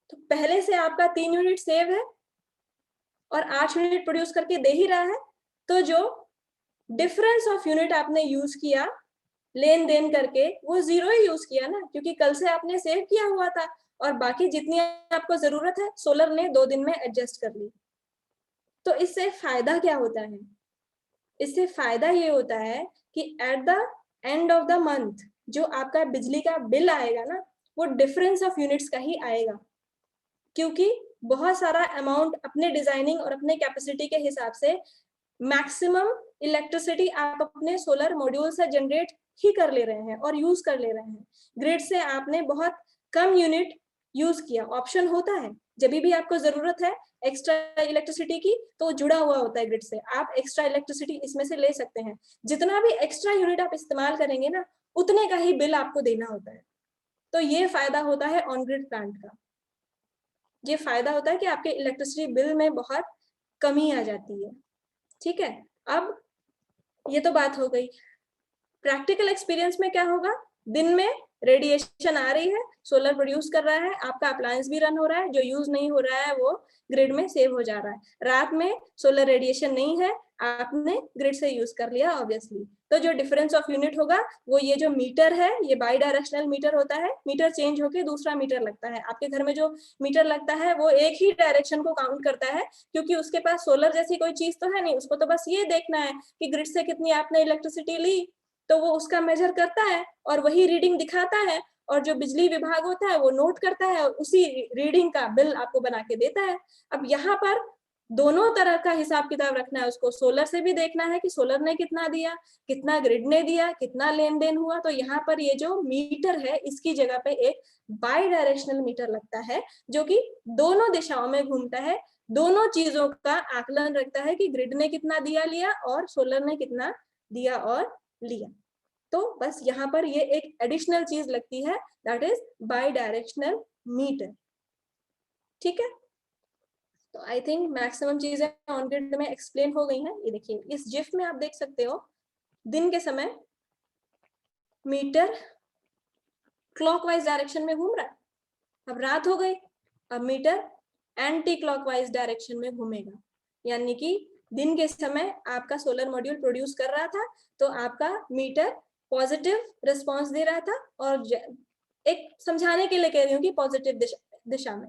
तो पहले से आपका 3 यूनिट सेव है और 8 यूनिट प्रोड्यूस करके दे ही रहा है। तो जो डिफरेंस ऑफ यूनिट आपने यूज किया लेन देन करके वो 0 ही यूज किया ना, क्योंकि कल से आपने सेव किया हुआ था और बाकी जितनी आपको जरूरत है सोलर ने 2 दिन में एडजस्ट कर ली। तो इससे फायदा क्या होता है? इससे फायदा ये होता है कि at the end of the month जो आपका बिजली का बिल आएगा ना, वो डिफरेंस ऑफ यूनिट्स का ही आएगा, क्योंकि बहुत सारा अमाउंट अपने डिजाइनिंग और अपने कैपेसिटी के हिसाब से मैक्सिमम इलेक्ट्रिसिटी आप अपने सोलर मॉड्यूल से जनरेट ही कर ले रहे हैं और यूज कर ले रहे हैं। ग्रिड से आपने बहुत कम यूनिट यूज किया। ऑप्शन होता है जब भी आपको जरूरत है एक्स्ट्रा इलेक्ट्रिसिटी की तो जुड़ा हुआ होता है ग्रिड से, आप एक्स्ट्रा इलेक्ट्रिसिटी इसमें से ले सकते हैं। जितना भी एक्स्ट्रा यूनिट आप इस्तेमाल करेंगे ना उतने का ही बिल आपको देना होता है। तो ये फायदा होता है ऑन ग्रिड प्लांट का। ये फायदा होता है कि आपके इलेक्ट्रिसिटी बिल में बहुत कमी आ जाती है। ठीक है, अब ये तो बात हो गई। प्रैक्टिकल एक्सपीरियंस में क्या होगा? दिन में रेडिएशन आ रही है, सोलर प्रोड्यूस कर रहा है, आपका अप्लायंस भी रन हो रहा है, जो यूज नहीं हो रहा है वो ग्रिड में सेव हो जा रहा है। रात में सोलर रेडिएशन नहीं है, आपने ग्रिड से यूज कर लिया ऑब्वियसली। तो जो डिफरेंस ऑफ यूनिट होगा वो ये जो मीटर है, ये बाई डायरेक्शनल मीटर होता है। मीटर चेंज होके दूसरा मीटर लगता है। आपके घर में जो मीटर लगता है वो एक ही डायरेक्शन को काउंट करता है, क्योंकि उसके पास सोलर जैसी कोई चीज तो है नहीं, उसको तो बस ये देखना है कि ग्रिड से कितनी आपने इलेक्ट्रिसिटी ली, तो वो उसका मेजर करता है और वही रीडिंग दिखाता है, और जो बिजली विभाग होता है वो नोट करता है और उसी रीडिंग का बिल आपको बना के देता है। अब यहाँ पर दोनों तरह का हिसाब किताब रखना है, उसको सोलर से भी देखना है कि सोलर ने कितना दिया, कितना ग्रिड ने दिया, कितना लेन देन हुआ। तो यहाँ पर ये जो मीटर है इसकी जगह पे एक बाई डायरेक्शनल मीटर लगता है जो कि दोनों दिशाओं में घूमता है, दोनों चीजों का आकलन रखता है कि ग्रिड ने कितना दिया लिया और सोलर ने कितना दिया और लिया। तो बस यहाँ पर ये एक एडिशनल चीज लगती है, that is bidirectional meter. ठीक है, तो आई थिंक मैक्सिमम चीजें ऑन ग्रिड में एक्सप्लेन हो गई हैं। ये देखिए इस जिफ में आप देख सकते हो दिन के समय मीटर क्लॉकवाइज डायरेक्शन में घूम रहा है। अब रात हो गई, अब मीटर एंटी क्लॉकवाइज डायरेक्शन में घूमेगा, यानी कि दिन के समय आपका सोलर मॉड्यूल प्रोड्यूस कर रहा था तो आपका मीटर पॉजिटिव रिस्पांस दे रहा था, और एक समझाने के लिए कह रही हूँ कि पॉजिटिव दिशा में।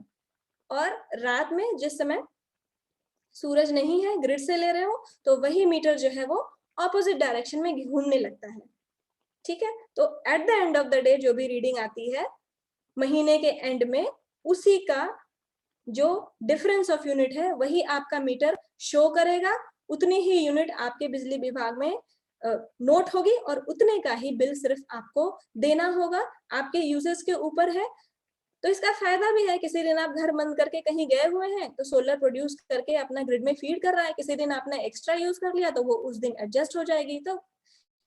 और रात में जिस समय सूरज नहीं है, ग्रिड से ले रहे हो, तो वही मीटर जो है वो ऑपोजिट डायरेक्शन में घूमने लगता है। ठीक है, तो at the end of the day जो भी रीडिंग आती है महीने के एंड में, उसी का जो डिफरेंस ऑफ यूनिट है वही आपका मीटर शो करेगा, उतनी ही यूनिट आपके बिजली विभाग में नोट होगी और उतने का ही बिल सिर्फ आपको देना होगा, आपके यूजेस के ऊपर है। तो इसका फायदा भी है, किसी दिन आप घर बंद करके कहीं गए हुए हैं तो सोलर प्रोड्यूस करके अपना ग्रिड में फीड कर रहा है, किसी दिन आपने एक्स्ट्रा यूज कर लिया तो वो उस दिन एडजस्ट हो जाएगी। तो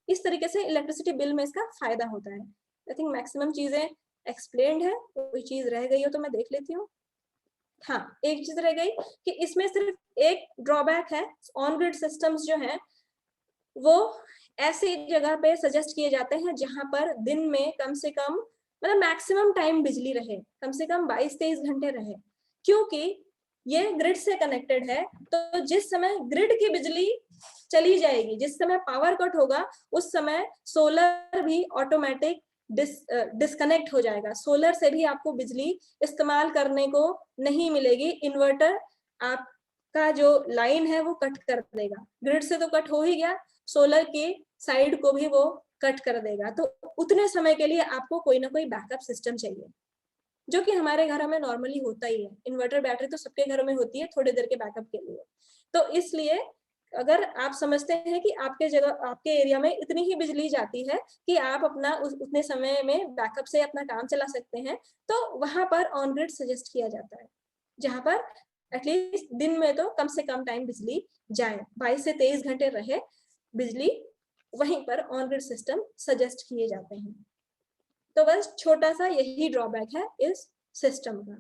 इस तरीके से इलेक्ट्रिसिटी बिल में इसका फायदा होता है। आई थिंक मैक्सिमम चीजें एक्सप्लेन्ड है, कोई चीज रह गई हो तो मैं देख लेती हूँ। हाँ, एक चीज रह गई कि इसमें सिर्फ एक ड्रॉबैक है, ऑन ग्रिड सिस्टम्स जो है वो ऐसी जगह पे सजेस्ट किए जाते हैं जहां पर दिन में कम से कम मतलब मैक्सिमम टाइम बिजली रहे, कम से कम 22-23 घंटे रहे, क्योंकि ये ग्रिड से कनेक्टेड है। तो जिस समय ग्रिड की बिजली चली जाएगी, जिस समय पावर कट होगा, उस समय सोलर भी ऑटोमेटिक डिस्कनेक्ट हो जाएगा, सोलर से भी आपको बिजली इस्तेमाल करने को नहीं मिलेगी। इन्वर्टर आपका जो लाइन है वो कट कर देगा, ग्रिड से तो कट हो ही गया, सोलर की साइड को भी वो कट कर देगा। तो उतने समय के लिए आपको कोई ना कोई बैकअप सिस्टम चाहिए, जो कि हमारे घरों में नॉर्मली होता ही है। इन्वर्टर बैटरी तो सबके घरों में होती है थोड़ी देर के बैकअप के लिए। तो इसलिए अगर आप समझते हैं कि आपके जगह आपके एरिया में इतनी ही बिजली जाती है कि आप अपना उतने समय में बैकअप से अपना काम चला सकते हैं, तो वहां पर ऑन ग्रिड सजेस्ट किया जाता है, जहां पर एटलीस्ट दिन में तो कम से कम टाइम बिजली जाए, 22 से 23 घंटे रहे बिजली, वहीं पर ऑन ग्रिड सिस्टम सजेस्ट किए जाते हैं। तो बस छोटा सा यही ड्रॉबैक है इस सिस्टम का।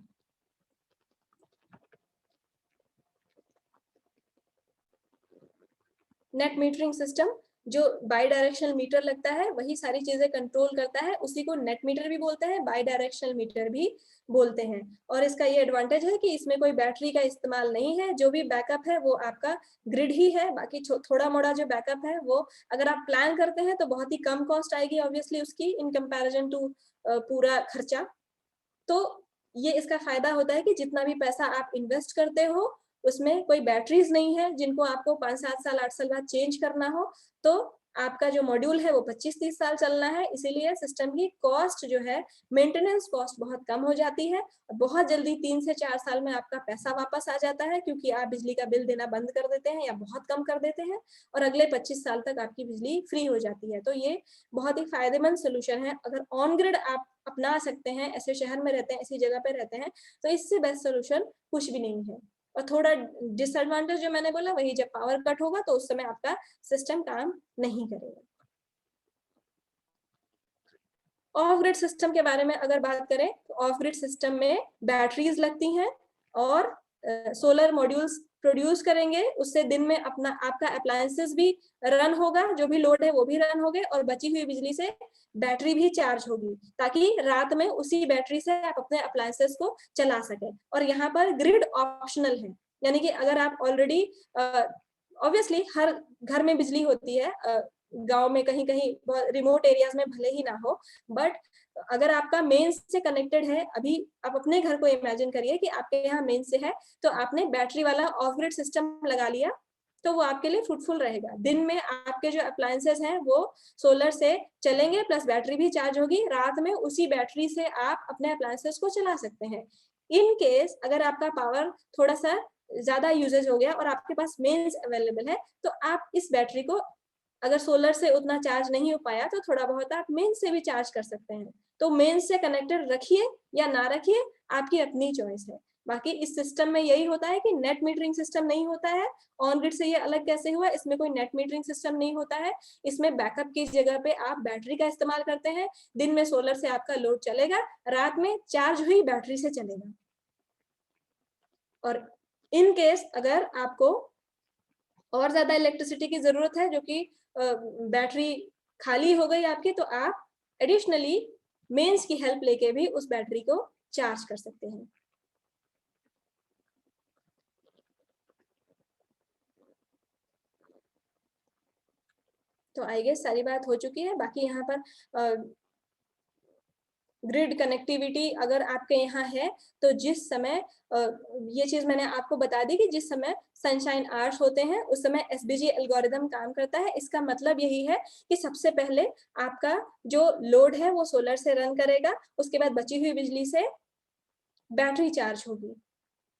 नेट मीटरिंग सिस्टम जो बाई डायरेक्शनल मीटर लगता है वही सारी चीजें कंट्रोल करता है, उसी को नेट मीटर भी बोलते हैं, बाई डायरेक्शनल मीटर भी बोलते हैं। और इसका ये एडवांटेज है कि इसमें कोई बैटरी का इस्तेमाल नहीं है, जो भी बैकअप है वो आपका ग्रिड ही है, बाकी थोड़ा मोड़ा जो बैकअप है वो अगर आप प्लान करते हैं तो बहुत ही कम कॉस्ट आएगी ऑब्वियसली उसकी इन कंपैरिजन टू पूरा खर्चा। तो ये इसका फायदा होता है कि जितना भी पैसा आप इन्वेस्ट करते हो उसमें कोई बैटरीज नहीं है जिनको आपको 5-7 साल 8 साल बाद चेंज करना हो, तो आपका जो मॉड्यूल है वो 25-30 साल चलना है। इसीलिए सिस्टम की कॉस्ट जो है, मेंटेनेंस कॉस्ट बहुत कम हो जाती है, बहुत जल्दी 3 से 4 साल में आपका पैसा वापस आ जाता है, क्योंकि आप बिजली का बिल देना बंद कर देते हैं या बहुत कम कर देते हैं और अगले 25 साल तक आपकी बिजली फ्री हो जाती है। तो ये बहुत ही फायदेमंद सोल्यूशन है। अगर ऑन ग्रिड आप अपना सकते हैं, ऐसे शहर में रहते हैं, ऐसी जगह पे रहते हैं, तो इससे बेस्ट सोल्यूशन कुछ भी नहीं है। और थोड़ा डिसएडवांटेज जो मैंने बोला वही, जब पावर कट होगा तो उस समय आपका सिस्टम काम नहीं करेगा। ऑफ ग्रिड सिस्टम के बारे में अगर बात करें तो ऑफ ग्रिड सिस्टम में बैटरीज लगती हैं और सोलर मॉड्यूल्स प्रोड्यूस करेंगे, उससे दिन में अपना आपका अप्लायंसेस भी रन होगा, जो भी लोड है वो भी रन होगे और बची हुई बिजली से बैटरी भी चार्ज होगी, ताकि रात में उसी बैटरी से आप अपने अप्लायंसेस को चला सके। और यहाँ पर ग्रिड ऑप्शनल है, यानी कि अगर आप ऑलरेडी ऑब्वियसली हर घर में बिजली होती है, गांव में कहीं कहीं बहुत रिमोट एरियाज में भले ही ना हो, बट अगर आपका मेन से कनेक्टेड है, अभी आप अपने घर को इमेजिन करिए कि आपके यहाँ मेन से है, तो आपने बैटरी वाला ऑफ ग्रिड सिस्टम लगा लिया तो वो आपके लिए फ्रूटफुल रहेगा। दिन में आपके जो अप्लायंसेस हैं वो सोलर से चलेंगे, प्लस बैटरी भी चार्ज होगी, रात में उसी बैटरी से आप अपने अप्लायंसेस को चला सकते हैं। इन केस अगर आपका पावर थोड़ा सा ज्यादा यूजेज हो गया और आपके पास मेन्स अवेलेबल है, तो आप इस बैटरी को अगर सोलर से उतना चार्ज नहीं हो पाया तो थोड़ा बहुत आप मेन से भी चार्ज कर सकते हैं। तो मेन से कनेक्टेड रखिए या ना रखिए, आपकी अपनी चॉइस है। बाकी इस सिस्टम में यही होता है कि नेट मीटरिंग सिस्टम नहीं होता है। ऑन ग्रिड से ये अलग कैसे हुआ, इसमें कोई नेट मीटरिंग सिस्टम नहीं होता है, इसमें बैकअप की जगह पे आप बैटरी का इस्तेमाल करते हैं। दिन में सोलर से आपका लोड चलेगा, रात में चार्ज हुई बैटरी से चलेगा। और इन केस अगर आपको और ज्यादा इलेक्ट्रिसिटी की जरूरत है, जो कि बैटरी खाली हो गई आपकी, तो आप एडिशनली मेंस की हेल्प लेके भी उस बैटरी को चार्ज कर सकते हैं। तो आई गेस सारी बात हो चुकी है। बाकी यहाँ पर ग्रिड कनेक्टिविटी अगर आपके यहाँ है तो जिस समय ये चीज मैंने आपको बता दी कि जिस समय सनशाइन आवर्स होते हैं उस समय एसबीजी एल्गोरिदम काम करता है। इसका मतलब यही है कि सबसे पहले आपका जो लोड है वो सोलर से रन करेगा, उसके बाद बची हुई बिजली से बैटरी चार्ज होगी।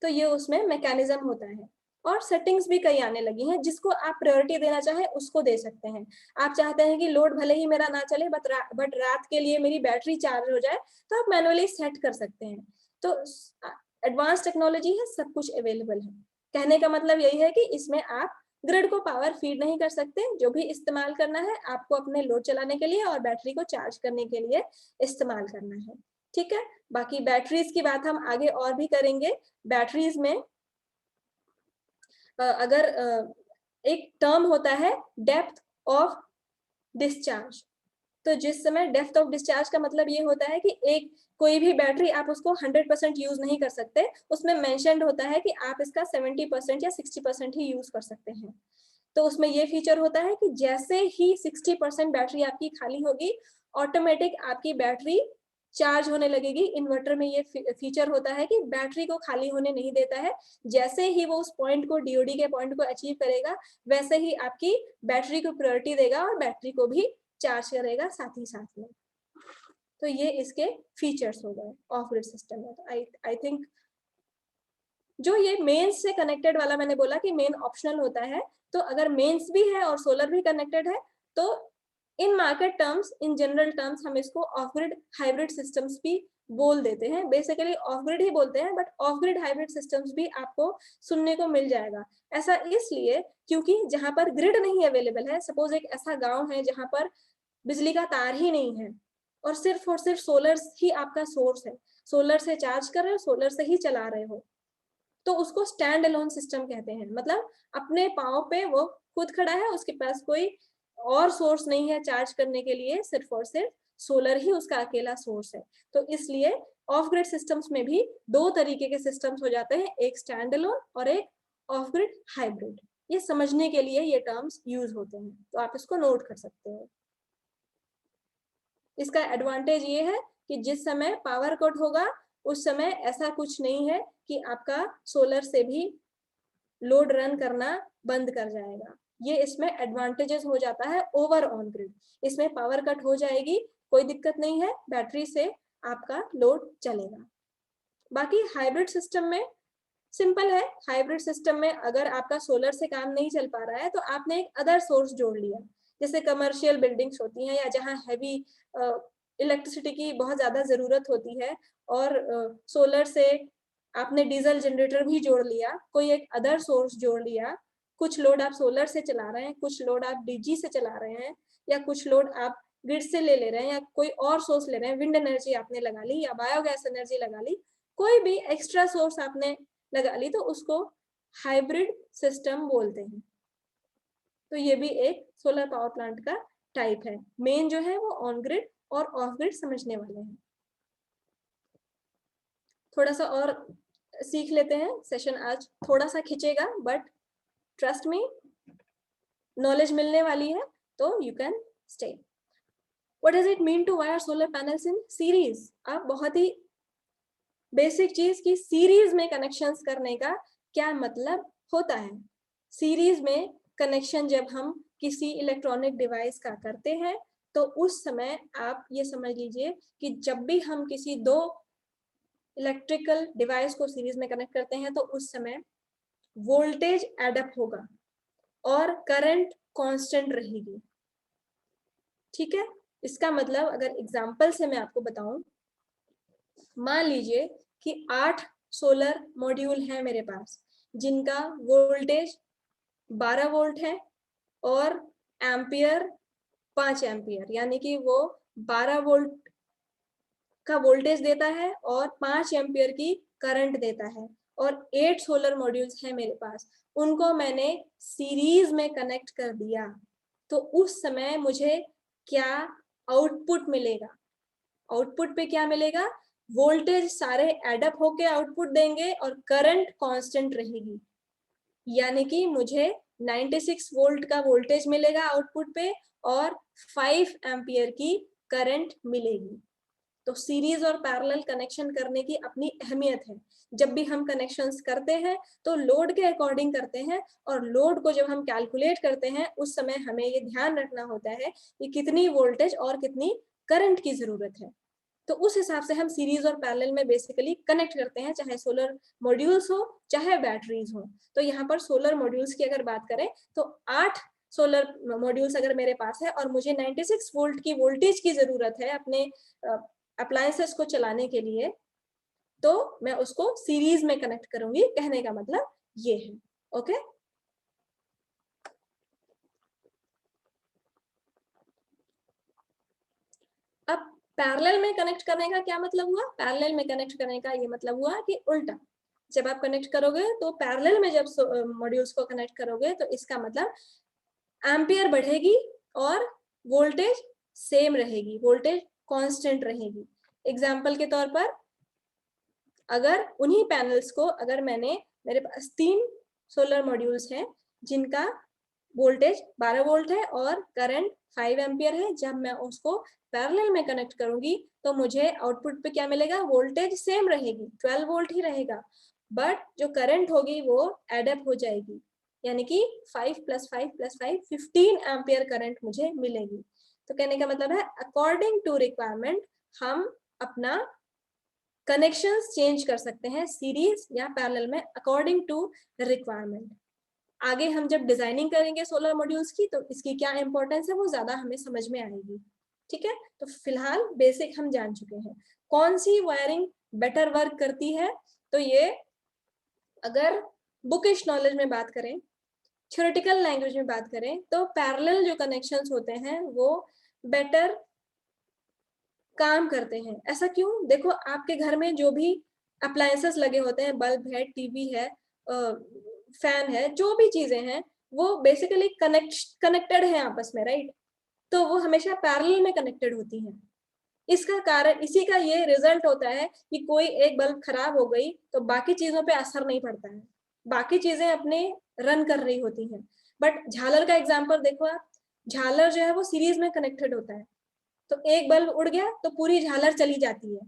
तो ये उसमें मैकेनिज्म होता है। और सेटिंग्स भी कई आने लगी हैं, जिसको आप प्रायोरिटी देना चाहें उसको दे सकते हैं। आप चाहते हैं कि लोड भले ही मेरा ना चले बट रात के लिए मेरी बैटरी चार्ज हो जाए, तो आप मैनुअली सेट कर सकते हैं। तो एडवांस टेक्नोलॉजी है, सब कुछ अवेलेबल है। कहने का मतलब यही है कि इसमें आप ग्रिड को पावर फीड नहीं कर सकते, जो भी इस्तेमाल करना है आपको अपने लोड चलाने के लिए और बैटरी को चार्ज करने के लिए इस्तेमाल करना है। ठीक है, बाकी बैटरीज की बात हम आगे और भी करेंगे। बैटरीज में अगर एक टर्म होता है डेप्थ ऑफ डिस्चार्ज, तो जिस समय डेप्थ ऑफ डिस्चार्ज का मतलब ये होता है कि एक कोई भी बैटरी आप उसको 100% यूज नहीं कर सकते, उसमें मेंशन्ड होता है कि आप इसका 70% या 60% ही यूज कर सकते हैं। तो उसमें ये फीचर होता है कि जैसे ही 60% बैटरी आपकी खाली होगी, ऑटोमेटिक आपकी बैटरी चार्ज होने लगेगी। इन्वर्टर में ये फीचर होता है कि बैटरी को खाली होने नहीं देता है। जैसे ही वो उस पॉइंट को, डीओडी के पॉइंट को अचीव करेगा, वैसे ही आपकी बैटरी को प्रायोरिटी देगा और बैटरी को भी चार्ज करेगा साथ ही साथ में। तो ये इसके फीचर्स हो गए ऑफ ग्रिड सिस्टम में। तो आई थिंक जो ये मेन्स से कनेक्टेड वाला मैंने बोला कि मेन ऑप्शनल होता है, तो अगर मेन्स भी है और सोलर भी कनेक्टेड है, तो इन market terms, in general terms हम इसको ऑफ ग्रिड हाइब्रिड सिस्टम्स भी बोल देते हैं। बेसिकली ऑफ ग्रिड ही बोलते हैं, but of grid hybrid systems भी आपको सुनने को मिल जाएगा। ऐसा इसलिए क्योंकि जहां पर ग्रिड नहीं अवेलेबल है, सपोज एक ऐसा गांव है जहां पर बिजली का तार ही नहीं है और सिर्फ सोलर ही आपका सोर्स है, सोलर से चार्ज कर रहे हो, सोलर से ही चला रहे हो, तो उसको स्टैंड अलोन सिस्टम कहते हैं। मतलब अपने पाँव पे वो खुद खड़ा है, उसके पास कोई और सोर्स नहीं है चार्ज करने के लिए, सिर्फ और सिर्फ सोलर ही उसका अकेला सोर्स है। तो इसलिए ऑफ ग्रिड सिस्टम्स में भी दो तरीके के सिस्टम्स हो जाते हैं, एक स्टैंड अलोन और एक ऑफ ग्रिड हाइब्रिड। ये समझने के लिए ये टर्म्स यूज होते हैं, तो आप इसको नोट कर सकते हो। इसका एडवांटेज ये है कि जिस समय पावर कट होगा उस समय ऐसा कुछ नहीं है कि आपका सोलर से भी लोड रन करना बंद कर जाएगा। ये इसमें एडवांटेजेस हो जाता है ओवर ऑन ग्रिड। इसमें पावर कट हो जाएगी, कोई दिक्कत नहीं है, बैटरी से आपका लोड चलेगा। बाकी हाइब्रिड सिस्टम में सिंपल है। हाइब्रिड सिस्टम में अगर आपका सोलर से काम नहीं चल पा रहा है तो आपने एक अदर सोर्स जोड़ लिया, जैसे कमर्शियल बिल्डिंग्स होती हैं या जहाँ हैवी इलेक्ट्रिसिटी की बहुत ज्यादा जरूरत होती है और सोलर से आपने डीजल जनरेटर भी जोड़ लिया, कोई एक अदर सोर्स जोड़ लिया। कुछ लोड आप सोलर से चला रहे हैं, कुछ लोड आप डीजी से चला रहे हैं, या कुछ लोड आप ग्रिड से ले रहे हैं, या कोई और सोर्स ले रहे हैं, विंड एनर्जी आपने लगा ली या बायोगैस एनर्जी लगा ली, कोई भी एक्स्ट्रा सोर्स आपने लगा ली, तो उसको हाइब्रिड सिस्टम बोलते हैं। तो ये भी एक सोलर पावर प्लांट का टाइप है। मेन जो है वो ऑन ग्रिड और ऑफ ग्रिड समझने वाले हैं। थोड़ा सा और सीख लेते हैं। सेशन आज थोड़ा सा खिंचेगा, बट ट्रस्ट मी नॉलेज मिलने वाली है, तो you can stay. What does it mean to wire solar panels in series? आप बहुत ही बेसिक चीज की सीरीज में कनेक्शंस करने का क्या मतलब होता है। सीरीज में कनेक्शन जब हम किसी इलेक्ट्रॉनिक डिवाइस का करते हैं तो उस समय आप ये समझ लीजिए कि जब भी हम किसी दो इलेक्ट्रिकल डिवाइस को सीरीज में कनेक्ट करते हैं तो उस समय वोल्टेज एडअप होगा और करंट कांस्टेंट रहेगी। ठीक है, इसका मतलब अगर एग्जांपल से मैं आपको बताऊं, मान लीजिए कि 8 सोलर मॉड्यूल हैं मेरे पास जिनका वोल्टेज 12 वोल्ट है और एम्पियर 5 एम्पियर, यानी कि वो 12 वोल्ट का वोल्टेज देता है और 5 एम्पियर की करंट देता है, और 8 सोलर मॉड्यूल्स हैं मेरे पास, उनको मैंने सीरीज में कनेक्ट कर दिया। तो उस समय मुझे क्या आउटपुट मिलेगा? आउटपुट पे क्या मिलेगा? वोल्टेज सारे एडअप होके आउटपुट देंगे और करंट कांस्टेंट रहेगी, यानी कि मुझे 96 वोल्ट का वोल्टेज मिलेगा आउटपुट पे और 5 एम्पियर की करंट मिलेगी। तो सीरीज और पैरेलल कनेक्शन करने की अपनी अहमियत है। जब भी हम कनेक्शंस करते हैं तो लोड के अकॉर्डिंग करते हैं, और लोड को जब हम कैलकुलेट करते हैं उस समय हमें ये ध्यान रखना होता है कि कितनी वोल्टेज और कितनी करंट की जरूरत है। तो उस हिसाब से हम सीरीज और पैरेलल में बेसिकली कनेक्ट करते हैं, चाहे सोलर मॉड्यूल्स हो चाहे बैटरीज हो। तो यहाँ पर सोलर मॉड्यूल्स की अगर बात करें तो 8 सोलर मॉड्यूल्स अगर मेरे पास है और मुझे 96 वोल्ट की वोल्टेज की जरूरत है अपने अप्लायंसेस को चलाने के लिए, तो मैं उसको सीरीज में कनेक्ट करूंगी। कहने का मतलब ये है। ओके, अब पैरेलल में कनेक्ट करने का क्या मतलब हुआ? पैरेलल में कनेक्ट करने का ये मतलब हुआ कि उल्टा, जब आप कनेक्ट करोगे तो पैरेलल में जब मॉड्यूल्स को कनेक्ट करोगे तो इसका मतलब एम्पियर बढ़ेगी और वोल्टेज सेम रहेगी, वोल्टेज कांस्टेंट रहेगी। एग्जांपल के तौर पर अगर उन्हीं पैनल्स को, अगर मेरे पास 3 सोलर मॉड्यूल्स हैं जिनका वोल्टेज 12 वोल्ट है और करंट 5 एम्पियर है, जब मैं उसको पैरेलल में कनेक्ट करूंगी तो मुझे आउटपुट पे क्या मिलेगा? वोल्टेज सेम रहेगी, 12 वोल्ट ही रहेगा, बट जो करंट होगी वो एडअप हो जाएगी, यानी कि 5 + 5 + 5 15 एम्पियर करंट मुझे मिलेगी। तो कहने का मतलब है अकॉर्डिंग टू रिक्वायरमेंट हम अपना कनेक्शंस चेंज कर सकते हैं सीरीज या पैरेलल में, अकॉर्डिंग टू रिक्वायरमेंट। आगे हम जब डिजाइनिंग करेंगे सोलर मॉड्यूल्स की तो इसकी क्या इंपॉर्टेंस है वो ज्यादा हमें समझ में आएगी। ठीक है, तो फिलहाल बेसिक हम जान चुके हैं। कौन सी वायरिंग बेटर वर्क करती है? तो ये अगर बुकिश नॉलेज में बात करें, थ्योरेटिकल लैंग्वेज में बात करें, तो पैरेलल जो कनेक्शंस होते हैं वो बेटर काम करते हैं। ऐसा क्यों? देखो, आपके घर में जो भी अप्लायंसेस लगे होते हैं, बल्ब है, टीवी है, फैन है, जो भी चीजें हैं वो बेसिकली कनेक्टेड है आपस में, राइट? तो वो हमेशा पैरेलल में कनेक्टेड होती हैं। इसका कारण, इसी का ये रिजल्ट होता है कि कोई एक बल्ब खराब हो गई तो बाकी चीजों पे असर नहीं पड़ता है, बाकी चीजें अपने रन कर रही होती हैं। बट झालर का एग्जांपल देखो आप, झालर जो है वो सीरीज में कनेक्टेड होता है, तो एक बल्ब उड़ गया तो पूरी झालर चली जाती है।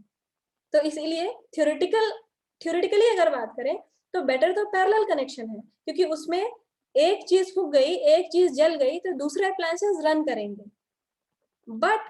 तो इसीलिए थ्योरेटिकली अगर बात करें तो बेटर तो पैरेलल कनेक्शन है, क्योंकि उसमें एक चीज फूक गई, एक चीज जल गई तो दूसरे अप्लायंसेस रन करेंगे। बट